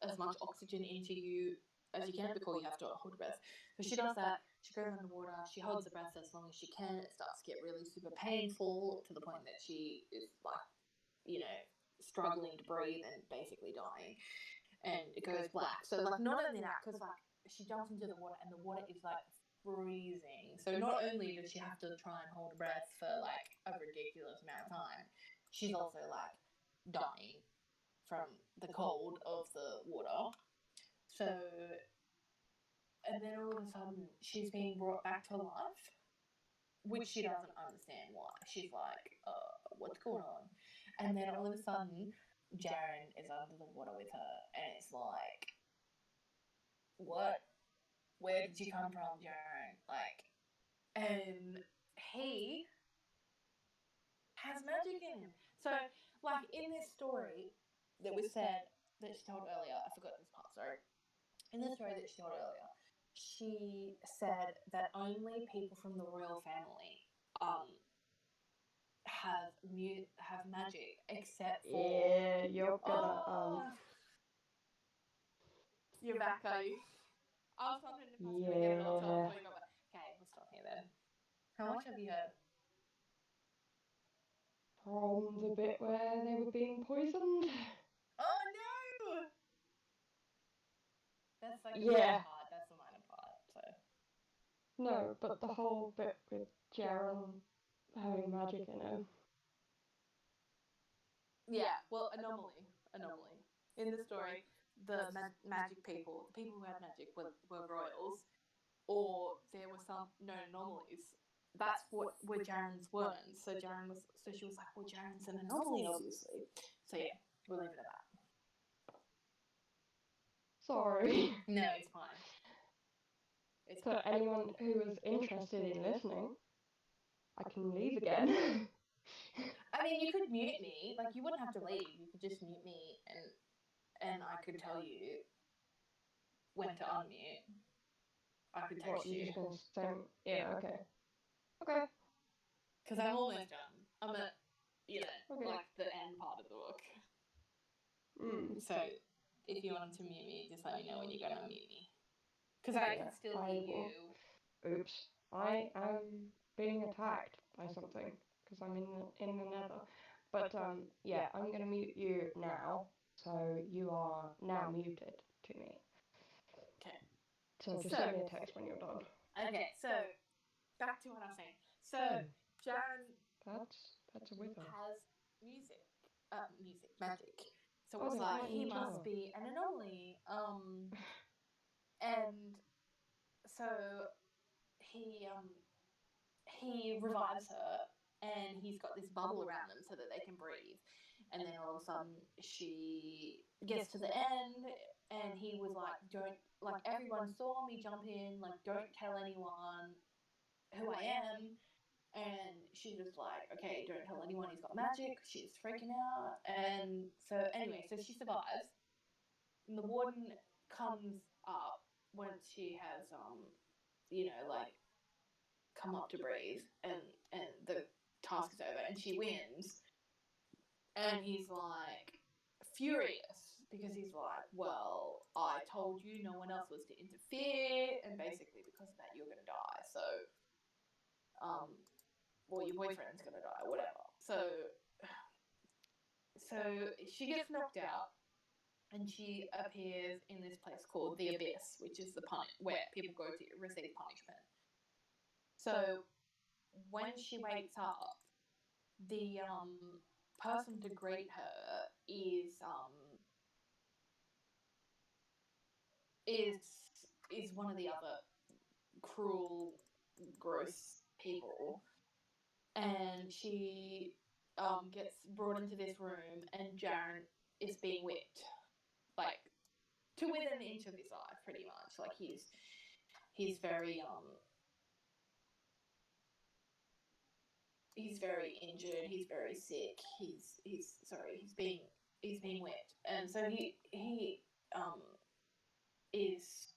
as much oxygen into you as you can before you have to hold your breath. So she does that. She goes underwater. She holds the breath as long as she can. It starts to get really super painful to the point that she is struggling to breathe and basically dying. And it goes black. So not only that, because she jumps into the water and the water is freezing. So not only does she have to try and hold her breath for a ridiculous amount of time, she's also dying from the cold of the water. So, and then all of a sudden, she's being brought back to life, which she doesn't understand why. She's like, what's going on? And then all of a sudden, Jaren is under the water with her, and it's like, what? Where did you come from, Jaren? And he has magic in him. So, in this story that was said, that she told earlier, I forgot this part, sorry. In the story that she told earlier, she said that only people from the royal family have magic, except for... Yeah, you're gonna, You're back, are you? I was wondering if I was going to get it all time before you got back. Okay, we'll stop here then. How much have you heard? from the bit where they were being poisoned. Oh no! That's the Yeah. minor part. That's the minor part. So No, but the whole bit with Jaren having magic in him. yeah, well, anomaly. In the story, the magic people, the people who had magic were royals, or there were some known anomalies. That's what were Jaren's weren't. So she was like, well, Jaren's an anomaly, obviously. So yeah, we'll leave it at that. Sorry. No, it's fine. For anyone who is interested in listening, I can leave again. I mean, you could mute me. You wouldn't have to leave. You could just mute me, and I could tell you when to unmute. I could text What, you're you. just gonna say, yeah, okay. Okay. Because I'm almost done. I'm at, Okay. the end part of the book. Mm. So if you wanted to mute me, just let me know when you're going to mute me. Because I can still hear you. Oops. I am being attacked by something because I'm in the nether. But yeah, I'm gonna mute you now, so you are now muted to me. Okay. So just send me a text when you're done. Okay, so back to what I was saying. So Jaren That's a wither. has magic. So it's he must be an anomaly. And so he revives her, and he's got this bubble around them so that they can breathe. And then all of a sudden, she gets to the end, and he was like, "Don't everyone saw me jump in. Don't tell anyone who I am." And she's just like, "Okay, don't tell anyone he's got magic." She's freaking out, and so anyway, so she survives. And the warden comes up once she has come up to breathe, and the task is over, and she wins. And he's furious because he's like, well, I told you no one else was to interfere, and basically because of that you're gonna die. So well, your boyfriend's gonna die, whatever. So she gets knocked out, and she appears in this place called the Abyss, which is where people go to receive punishment. So when she wakes up, the person to greet her is one of the other cruel, gross people, and she gets brought into this room, and Jaren is being whipped, to within an inch of his life, pretty much. Like he's very he's very injured. He's very sick. He's being whipped, and so he is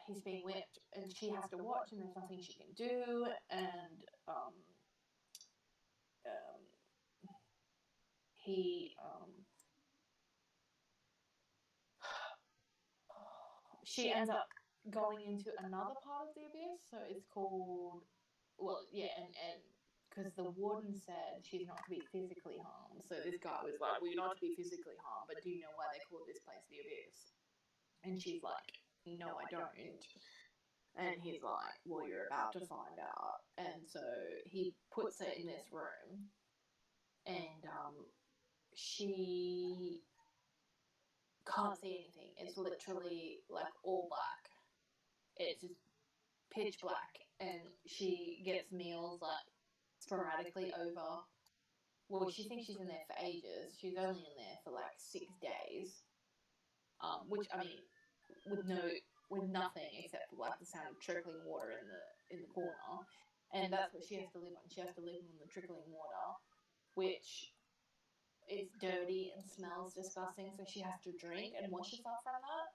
he's being whipped, and she has to watch, and there's nothing she can do, and he she ends up going into another part of the abyss. So it's called, and because the warden said she's not to be physically harmed. So this guy was like, well, you're not to be physically harmed, but do you know why they called this place the abyss? And she's like, no, I don't. And he's like, well, you're about to find out. And so he puts her in this room, and she can't see anything. It's literally like all black. It's just pitch black, and she gets meals like sporadically over. Well, she thinks she's in there for ages. She's only in there for like 6 days, which I mean, with nothing except for like the sound of trickling water in the corner, and that's what she has to live on. She has to live on the trickling water, which is dirty and smells disgusting. So she has to drink and wash herself from that.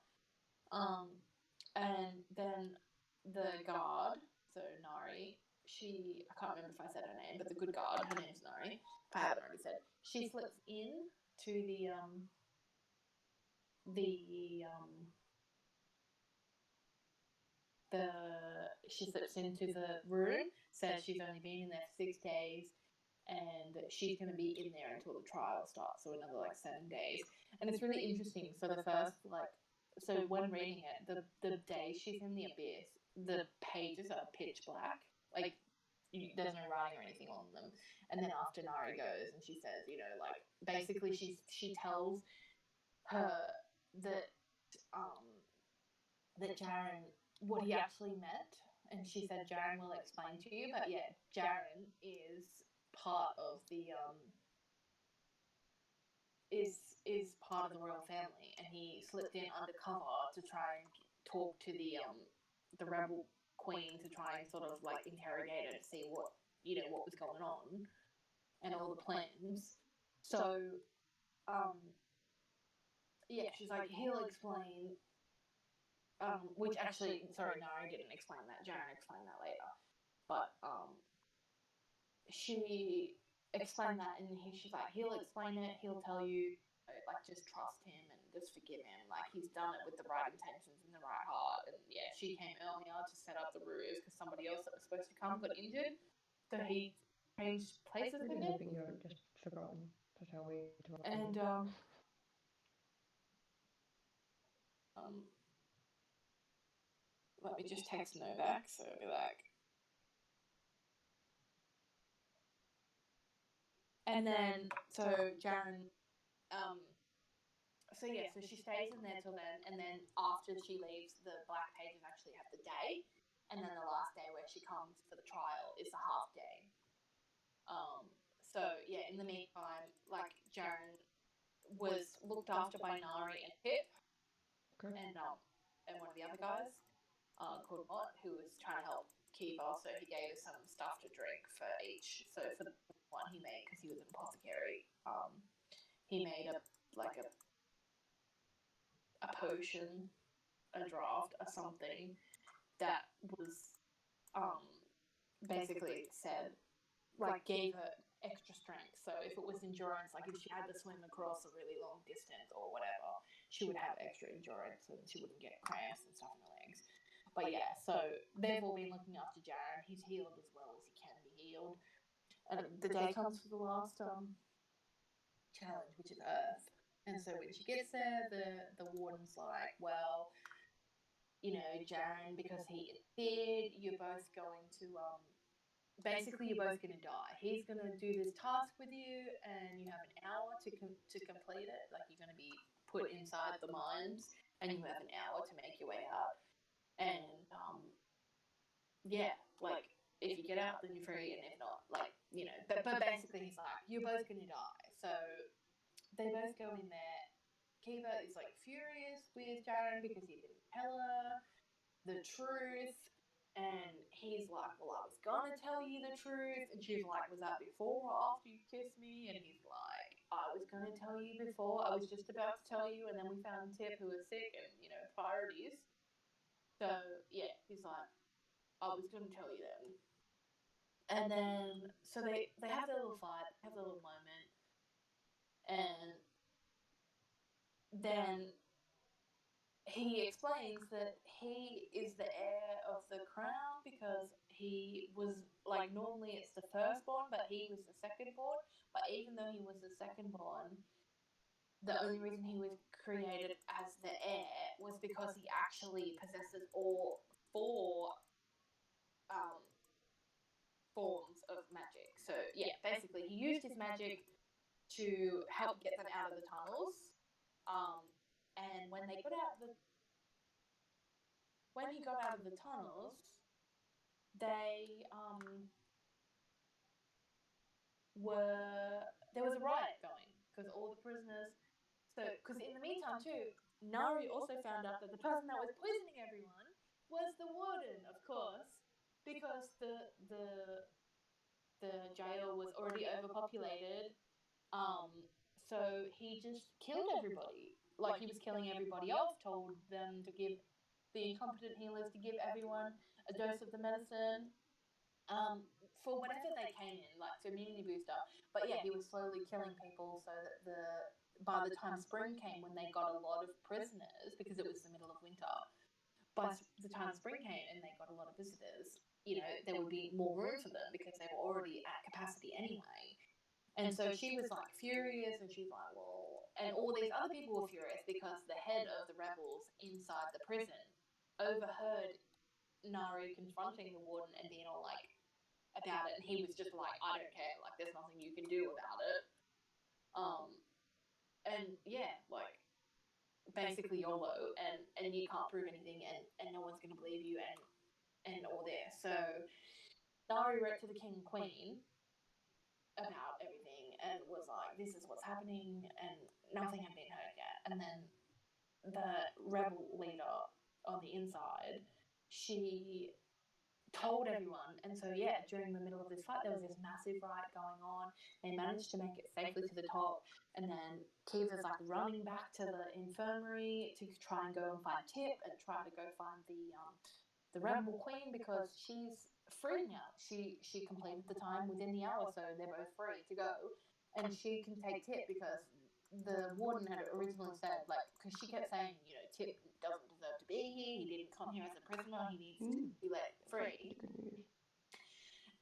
And then the guard, so Nari, I can't remember if I said her name, but the good guard, her name's Nari, if I haven't already said, she slips in to she slips into the room, says she's only been in there for 6 days, and she's going to be in there until the trial starts, so another like 7 days. And it's really interesting. So the first so when reading it, the day she's in the abyss, the pages are pitch black, like there's no writing or anything on them. And then after Nari goes and she says, like basically she tells her that that Jaren, what he actually meant, and she said Jaren will explain to you, but yeah, Jaren is part of the is part of the royal family, and he slipped in undercover to try and talk to the rebel queen, to try and sort of like interrogate her to see what was going on and all the plans. So she's like, he'll explain. Which actually, sorry, no, I didn't explain that. Jaren explained that later. But she explained that, and she's like, he'll explain it. He'll tell you, like, just trust him and just forgive him. Like, he's done it with the right intentions and the right heart. And yeah, she came earlier to set up the ruse because somebody else that was supposed to come got injured. So he changed places with Really him. hoping you haven't just forgotten to tell me to. And let me just text Novak, so it'll be like. And then, so Jaren, so she stays in there till then, and then after she leaves, the Black Pages actually have the day, and then the last day where she comes for the trial is the half day. So yeah, in the meantime, like Jaren was looked after by Nari and Pip, and one of the other guys, called Mott, who was trying to help Kiva, so he gave us some stuff to drink for each. So for the one he made, because he was an apothecary, he made a potion, a draft, or something that was basically said, like, gave her extra strength. So if it was endurance, like if she had to swim across a really long distance or whatever, she would have extra endurance and she wouldn't get cramps and stuff in her legs. But yeah, so they've all been looking after Jaren. He's healed as well as he can be healed. And the day comes for the last challenge, which is Earth. And so when she gets there, the warden's like, well, Jaren, because he interfered, you're both going to basically you're both going to die. He's going to do this task with you, and you have an hour to complete it. Like, you're going to be put inside the mines, and you have an hour to make your way out. And like, if you get out, then you're free, and if not, like, but basically he's like, you're both going to die. So they both go in there. Kiva is like furious with Jaren because he didn't tell her the truth. And he's like, well, I was gonna tell you the truth. And she's like, was that before or after you kissed me? And he's like, I was gonna tell you before. I was just about to tell you. And then we found Tip who was sick and, priorities. So, yeah, he's like, I was gonna tell you then. And then, so they have their little fight, have their little moment. And then he explains that he is the heir of the crown because he was, like, normally it's the firstborn, but he was the secondborn. But even though he was the secondborn, the only reason he was created as the heir was because he actually possesses all four forms of magic. So, yeah, basically, he used his magic to help get them out of the tunnels. And when they got out of the when he got out of the tunnels, they there was a riot going because all the prisoners. So, because in the meantime too, Nari also found out that the person that was poisoning everyone was the warden, of course, because the jail was already overpopulated. So he just killed everybody. Like, he was killing everybody off. Told them to give the incompetent healers to give everyone a dose of the medicine. For whatever they came in, like, so immunity booster. But yeah, he was slowly killing people so that by the time spring came, when they got a lot of prisoners, because it was the middle of winter, by the time spring came and they got a lot of visitors, there would be more room for them because they were already at capacity anyway. And so she was like furious, and she's like, well, and all these other people were furious because the head of the rebels inside the prison overheard Nari confronting the warden and being all like about it, and he was just like, I don't care, like, there's nothing you can do about it. And yeah, like, basically YOLO, and you can't prove anything, and no one's gonna believe you, and all there. So Nari wrote to the king and queen about everything and was like, this is what's happening, and nothing had been heard yet. And then the rebel leader on the inside, she told everyone. And so, yeah, during the middle of this fight, there was this massive riot going on. They managed to make it safely to the top. And then Kiva's like running back to the infirmary to try and go and find Tip and try to go find the rebel queen, because she's free now. She completed the time within the hour, so they're both free to go. And she can take Tip because the warden had originally said, like, because she kept saying, Tip doesn't deserve to be here. He didn't come here as a prisoner. He needs to be let free.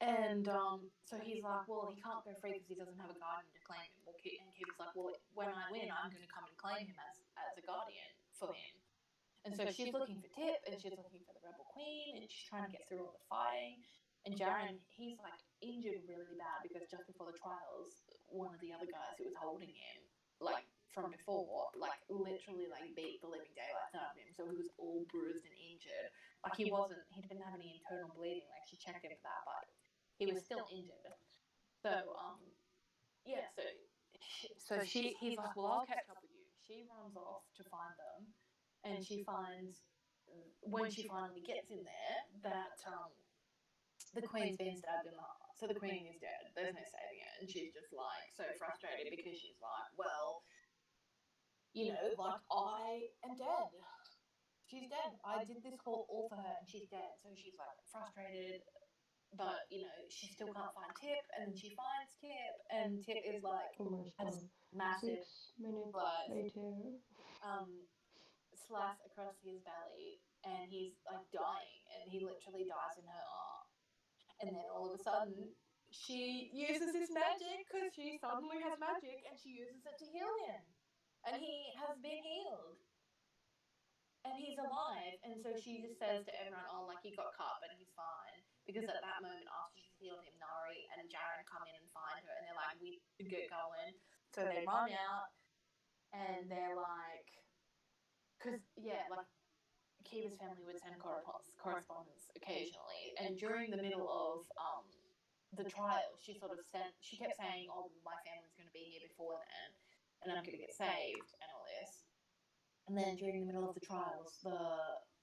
And so he's like, well, he can't go free because he doesn't have a guardian to claim him. And Kiva's like, well, when I win, I'm going to come and claim him as a guardian for him. And so she's looking for Tip, and she's looking for the rebel queen, and she's trying to get through all the fighting. And Jaren, he's like injured really bad because just before the trials, one of the other guys who was holding him, like from before, like literally like beat the living daylights out of him. So he was all bruised and injured. Like, he didn't have any internal bleeding. Like, she checked him for that, but he was still injured. So yeah, he's like, well, I'll catch up with you. She runs off to find them, and she finds, when she finally gets in there, that the queen's been stabbed in the heart. So the queen is dead. There's no saving it. And she's just like so frustrated because she's like, well, like, I am dead. She's dead. I did this all for her, and she's dead. So she's like frustrated, but she still can't find Tip. And then she finds Tip, and Tip is like, Almost has massive 6 minutes blood later. slash across his belly, and he's like dying, and he literally dies in her arm. And then all of a sudden, she uses this magic because she suddenly has magic, and she uses it to heal him, and he has been healed. And he's alive, and so she just says to everyone, oh, like, he got cut, but he's fine. Because at that moment, after she's healed him, Nari and Jaren come in and find her, and they're like, we should get going. So they run out, and they're like, because, yeah, like, Kiva's family would send correspondence occasionally, and during the middle of the trial, she kept saying, oh, my family's going to be here before then. and I'm going to get saved and all this. And then during the middle of the trials,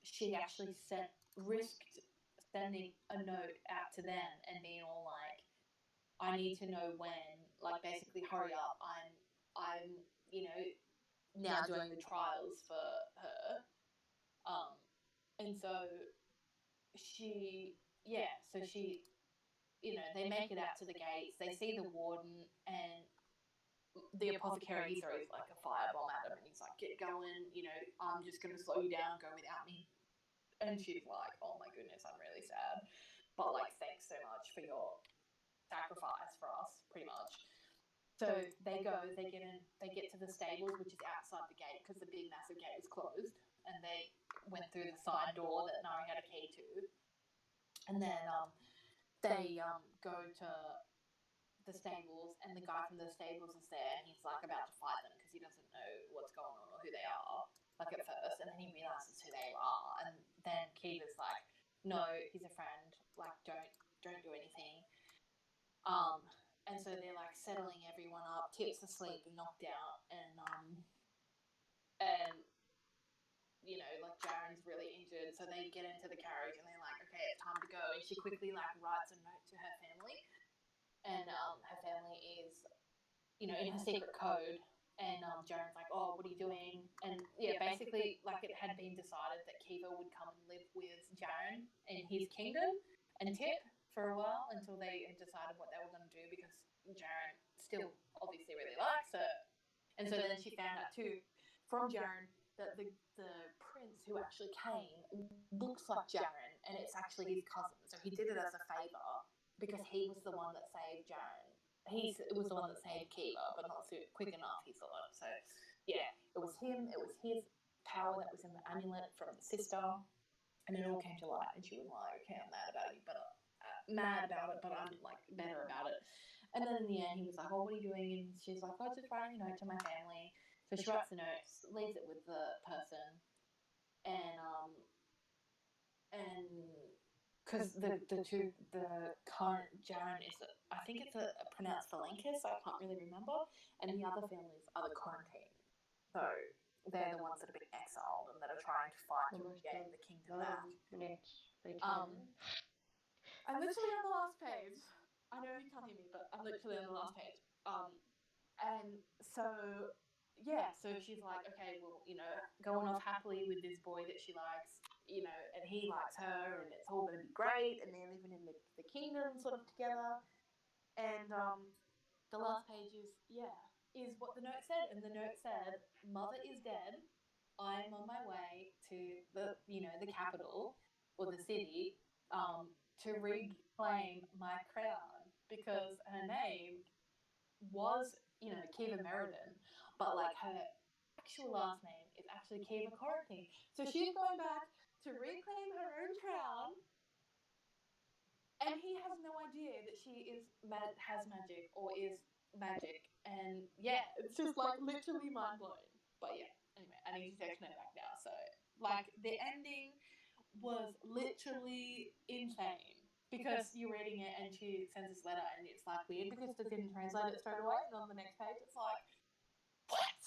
she actually risked sending a note out to them and being all like, I need to know when, like basically hurry up. I'm now doing the trials for her. And so she they make it out to the gates. They see the warden, and the apothecary, he throws like a firebomb at him, and he's like, get going, I'm just going to slow you down, go without me. And she's like, oh my goodness, I'm really sad. But like, thanks so much for your sacrifice for us, pretty much. So they get to the stables, which is outside the gate because the big massive gate was closed, and they went through the side door that Nari had a key to. And then they go to the stables, and the guy from the stables is there, and he's like about to fight them because he doesn't know what's going on or who they are, like at first, and then he realizes who they are, and then Kiva's like, no, he's a friend, like don't do anything. And so they're like settling everyone up. Tip's asleep and knocked out, and like Jaren's really injured, so they get into the carriage and they're like, okay, it's time to go. And she quickly like writes a note to her family, and her family is, in her secret code. And Jaren's like, oh, what are you doing? And yeah, basically, like it had been decided that Kiva would come and live with Jaren in his kingdom and Tip for a while until they had decided what they were going to do, because Jaren still obviously really likes her. And so then she found out too from Jaren that the prince who actually came looks like Jaren, and it's actually his cousin. So he did it as a favour because he was the one that saved Jaren. He was the one that saved Kiva, but not quick enough, he thought. So yeah, it was him. It was his power that was in the amulet from the sister, and it all came to light. And she was like, "Okay, I'm mad about you, but I'm like better about it." And then in the end, he was like, "Oh, what are you doing?" And she's like, "Oh, just writing a note to my family." So she writes the notes, leaves it with the person, and because the current Jaren is, I think it's a pronounced Valenkus, I can't really remember, and the other families are the quarantine. So they're the ones that have been exiled and that are trying to fight to regain the kingdom back. I'm literally on the last page. I know you can't hear me, but I'm literally on the last page. And so yeah, so she's like, okay, well, going off happily with this boy that she likes, and he likes her, and it's all going to be great, and they're living in the kingdom sort of together. And the last page is what the note said, and the note said, "Mother is dead. I am on my way to the capital or the city, to reclaim my crown, because her name was, Kiva Meriden, but like her actual last name is actually Kiva Courtney. So she's going back to reclaim her own crown, and he has no idea that she has magic or is magic. And yeah, it's just like literally mind blowing. But yeah, anyway, I need to text Novak now. So like the ending was literally insane, because you're reading it and she sends this letter and it's like weird because they didn't translate it straight away, and on the next page it's like, what?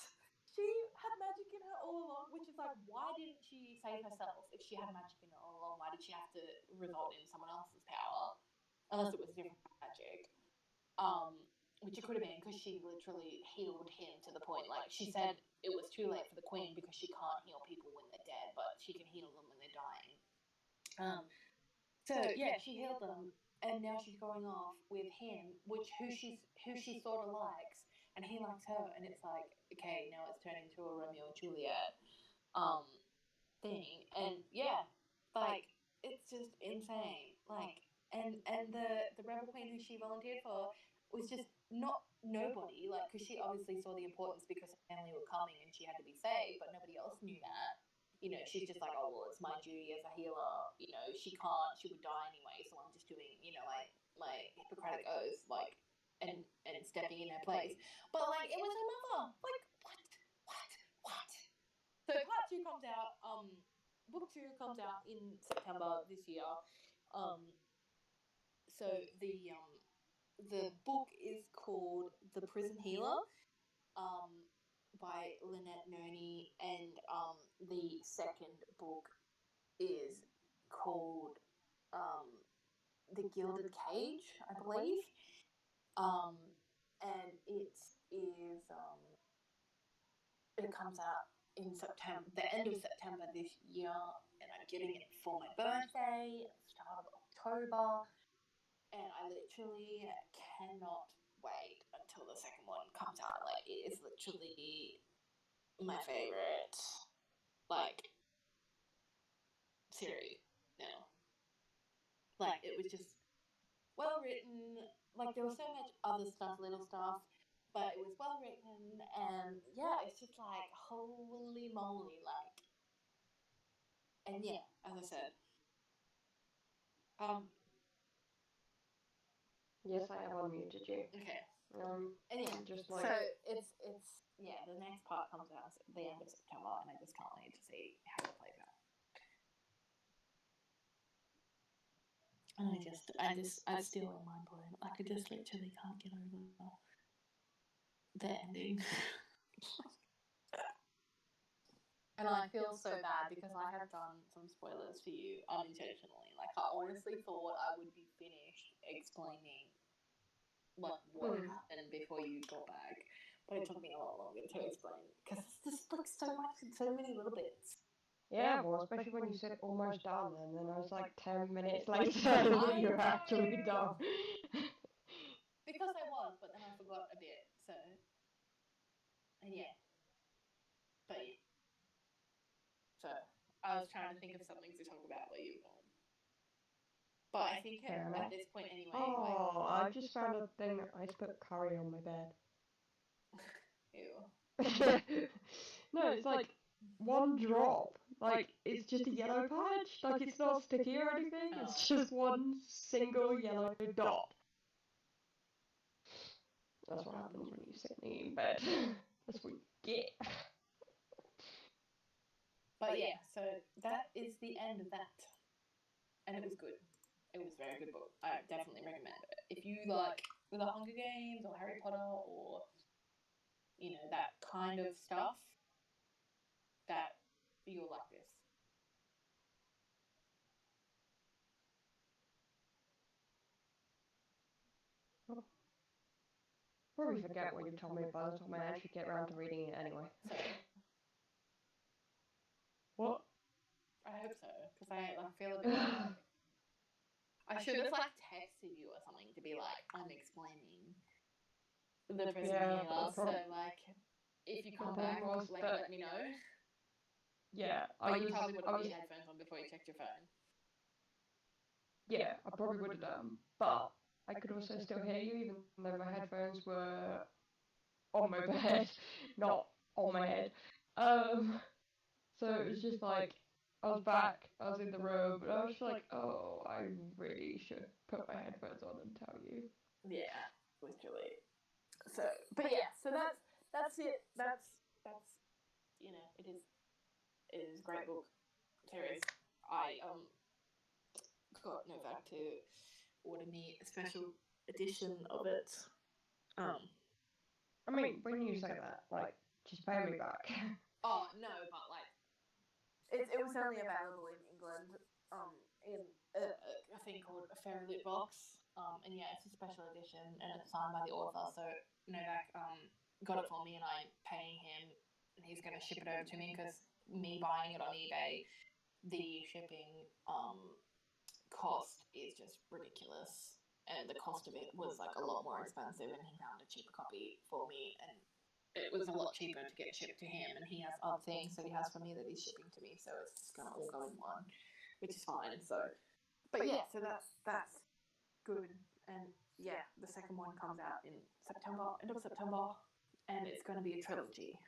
She had magic in her all along, which is like, why didn't she save herself? If she had magic in her all along, why did she have to result in someone else's power? Unless it was different magic. Which it could have been, because she literally healed him to the point, like she said it was too late for the queen because she can't heal people when they're dead, but she can heal them when they're dying. So yeah, she healed them, and now she's going off with him, who she sort of likes, and he likes her, and it's like, okay, now it's turning into a Romeo and Juliet thing, and yeah, like it's just insane. Like, and the rebel queen who she volunteered for was just not nobody, like, because she obviously saw the importance because her family were coming and she had to be saved, but nobody else knew that. She's just like, oh, well, it's my duty as a healer. She would die anyway, so I'm just doing, like, my Hippocratic oath, like, and stepping in her place. But, like, it was her mother. Like, what? So part 2 comes out, book 2 comes out in September this year. So the book is called The Prison Healer. by Lynette Nerney, and the second book is called The Gilded Cage, I believe. And it comes out in September, the end of September this year, and I'm getting it for my birthday at the start of October, and I literally cannot wait until the second one comes out. Like, it is literally my favorite, like, series now. Like, it was just well written. Like, there was so much other stuff, little stuff, but it was well written, and yeah, it's just like, holy moly, like, and yeah, as I said, Yes, I have unmuted you. okay, And yeah, just like... so it's yeah, the next part comes out at the end of September, and I just can't wait to see how it plays out. And I still am mind blown. Like, I just literally can't get over the ending. And I feel so bad because I have done some spoilers for you unintentionally. Like, I honestly thought I would be finished explaining like what happened before you got back, but it took me a lot longer to explain because it's just like so much and so many little bits. Yeah, well, especially when you said almost done, and then I was like 10 minutes later that you're actually done. Because I was, but then I forgot a bit, so... And yeah. But yeah. So, I was trying to think of something to talk about while you were gone. But I think at this point anyway... Oh, I just found a thing that I put curry on my bed. Ew. No, it's like one drop. Like, it's just a yellow patch. Like, it's not sticky or anything. It's just one single yellow dot. That's what happens when you sit me in bed. That's what you get. But yeah, so that is the end of that. And it was good. It was a very good book. I definitely recommend it. If you like The Hunger Games or Harry Potter or, you know, that kind of stuff, that you'll like this. Probably forget what you told me by the time I actually get around to reading it anyway. So, what? I hope so, because I feel a bit like... I should have like texted you or something to be like, I'm explaining the present so like, if you come back, like, let me know. Yeah, but you probably would have put your headphones on before you checked your phone. Yeah, I probably would have done, but I could also still hear you even though my headphones were on my bed, not on my head. So it was just like, I was back, I was in the room, but I was like, oh, I really should put my headphones on and tell you. Yeah, literally. So, but yeah, so that's it. That's you know, it is a great book series. I got Novak to order me a special edition of it. I mean, when you say that, like, just pay me back. Oh no, but like, it was only available in England, in a thing called a Fairy Lit box. And yeah, it's a special edition and it's signed by the author. So Novak got it for me, and I'm paying him, and he's going to ship it over to me because me buying it on eBay, the shipping cost is just ridiculous, and the cost of it was like a lot more expensive, and he found a cheaper copy for me, and it was a lot cheaper to get shipped to him, and he has other things that he has for me that he's shipping to me, so it's just gonna all go in one, which is fine. So, but yeah, so that's good, and yeah, the second one comes out in September, end of September, and it's going to be a trilogy.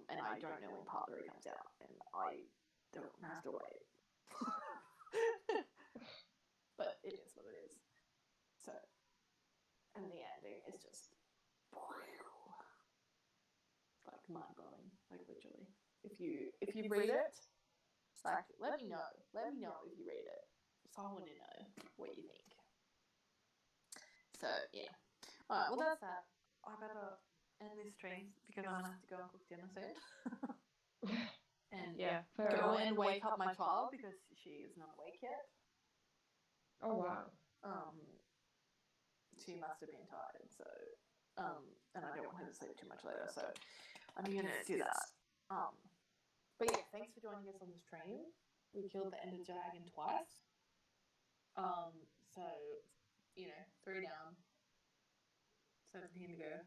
And I don't know when part 3 comes out, and I don't have to wait. But it is what it is. So, and the ending is just like mind blowing, like literally. If you read it, like, let me know if you read it. So I want to know what you think. So yeah. Alright, well that's that. I better end this stream because I'm gonna have to go and cook dinner soon. And fair go enough. and wake up my child because she is not awake yet. Oh wow. She must have been tired, so and I don't want her to sleep too much later, so I'm gonna do that. But yeah, thanks for joining us on the stream. We killed the Ender Dragon twice. So 3 down, 17 to go.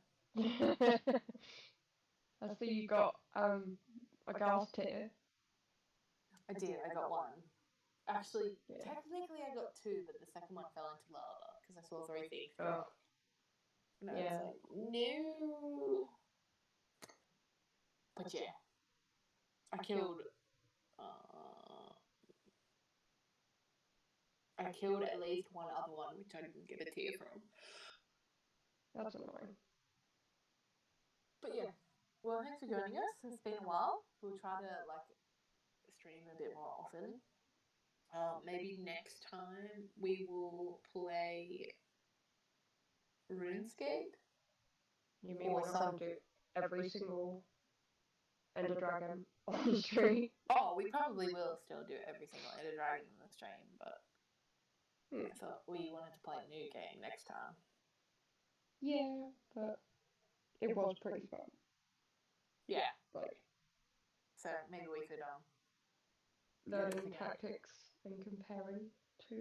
I see you got a gas tier. I did. I got one. Actually, technically I got 2, but the second one fell into lava because I saw 3 things drop. And I was like, no. But yeah, I killed at least one other one, which I didn't get a tier from. That's annoying. But yeah, well, thanks for joining us. It's been a while. We'll try to stream a bit more often. Maybe next time we will play RuneScape. You mean we're going to do every single Ender Dragon on the stream? Oh, we probably will still do every single Ender Dragon on the stream, but I thought we wanted to play a new game next time. Yeah, but it was pretty fun. Yeah. Like, so maybe we could learning tactics and comparing to.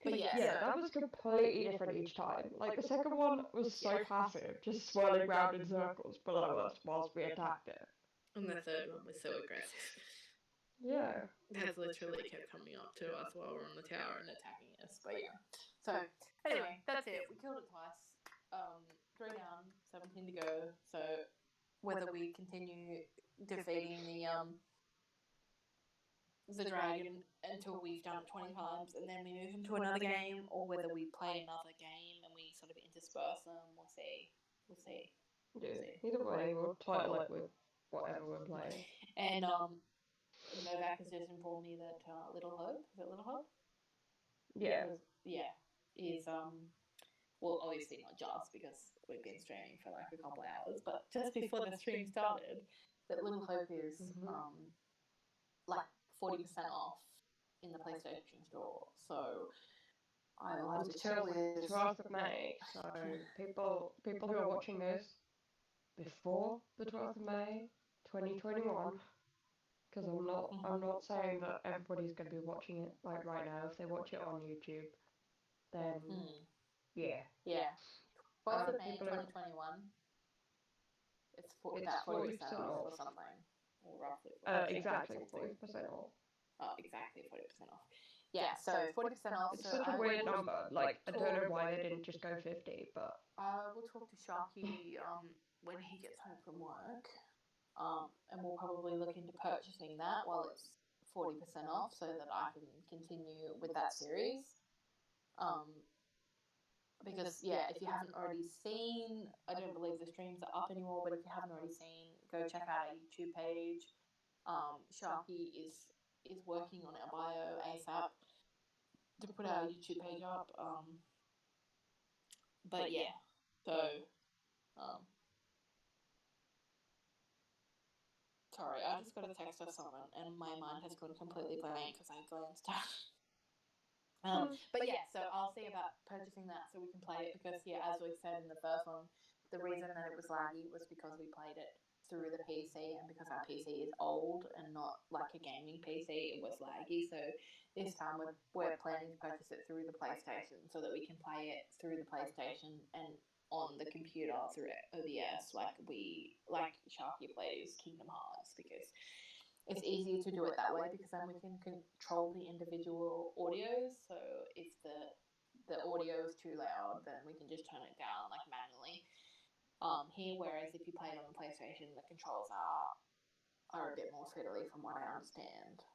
But yeah, that was completely different each time. Like, the second one was so passive, just swirling around in circles below us whilst we attacked it. And the third one was so aggressive. Yeah. Has literally kept coming up to us while we're on the tower and attacking us. But yeah. So anyway, that's it. We killed it twice. 3 down, 17 to go. So whether we continue defeating the dragon until we've done it 20 times and then we move into another game, or whether we play another game and we sort of intersperse them, we'll see. Yeah. Either way, we'll title it with whatever we're playing. And Novak has just informed me that Little Hope, is it Little Hope? Yeah. Is well, obviously not just because we've been streaming for like a couple of hours, but just before the stream started, that Little Hope is like 40% off in the PlayStation Store. So I will have to chill with 12th of May. So people who are watching this before the 12th of May, 2021. Because I'm not saying that everybody's going to be watching it like right now. If they watch it on YouTube, then yeah. 12th of May 2021. It's about 40% off or something, or roughly. Exactly 40% off. Oh, exactly 40% off. Yeah, so 40% off. It's such a weird number. Like, I don't know why they didn't just go 50, but I will talk to Sharky when he gets home from work. And we'll probably look into purchasing that while it's 40% off so that I can continue with that series. Because, if you haven't already seen, I don't believe the streams are up anymore, but if you haven't already seen, go check out our YouTube page. Sharky is working on our bio ASAP to put our YouTube page up. But yeah, so... Sorry, I just got a text of someone and my mind has gone completely blank because I glanced at but yeah, so I'll see about purchasing that so we can play it because, as we said in the first one, the reason that it was laggy was because we played it through the PC, and because our PC is old and not like a gaming PC, it was laggy. So this time we're planning to purchase it through the PlayStation so that we can play it through the PlayStation and on the computer through OBS like Sharky plays Kingdom Hearts, because it's easier to do it that way because then we can control the individual audios. So if the audio is too loud, then we can just turn it down like manually. Here, whereas if you play it on the PlayStation, the controls are a bit more fiddly from what I understand.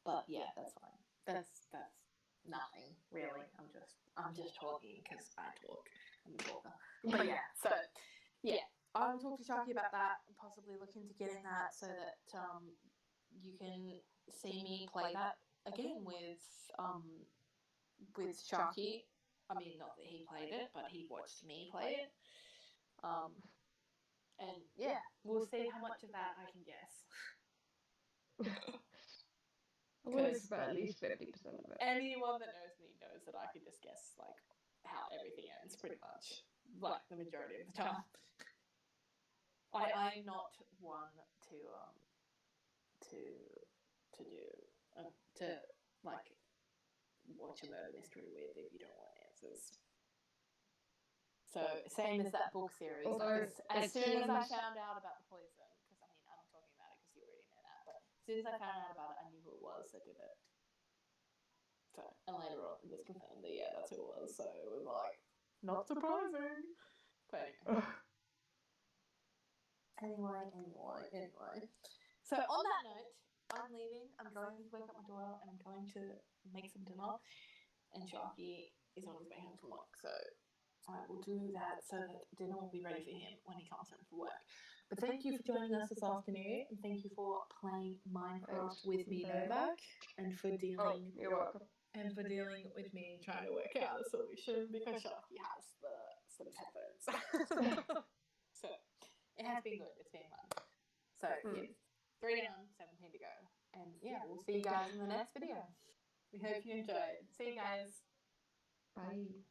But yeah, that's fine. That's nothing really. I'm just talking because I talk. I'm a talker. But yeah, so yeah, I'll talk to Sharky about that and possibly look into getting that so that you can see me play that again with Sharky I mean, not that he played it, but he watched me play it. And yeah, we'll see how much of that I can guess. I would expect at least 50% of it. Anyone that knows me knows that I can just guess like how everything ends, pretty much, like the majority of the time. I'm not one to like watch a murder mystery with if you don't want answers. So same as that book series. As soon as I found out about the poison, because I mean I'm talking about it because you already know that, but as soon as I found out about it, I knew who it was that did it. So, and later on it was confirmed that yeah, that's who it was. So it was like not surprising. But anyway. So on that note, I'm leaving. I'm going to wake up my daughter and I'm going to make some dinner. And Sharky is on his way home from work, so I will do that so that dinner will be ready for him when he comes home from work. But thank you for joining us this afternoon, and thank you for playing Minecraft with me, Novak, and for dealing. You're welcome. And for dealing with me trying to work out a solution because Sharky has the sort of headphones. So it has been good. It's been fun. So yeah, 3 down, 17 to go, and yeah, we'll see you guys in the next video. We hope you enjoyed. See you guys. Bye.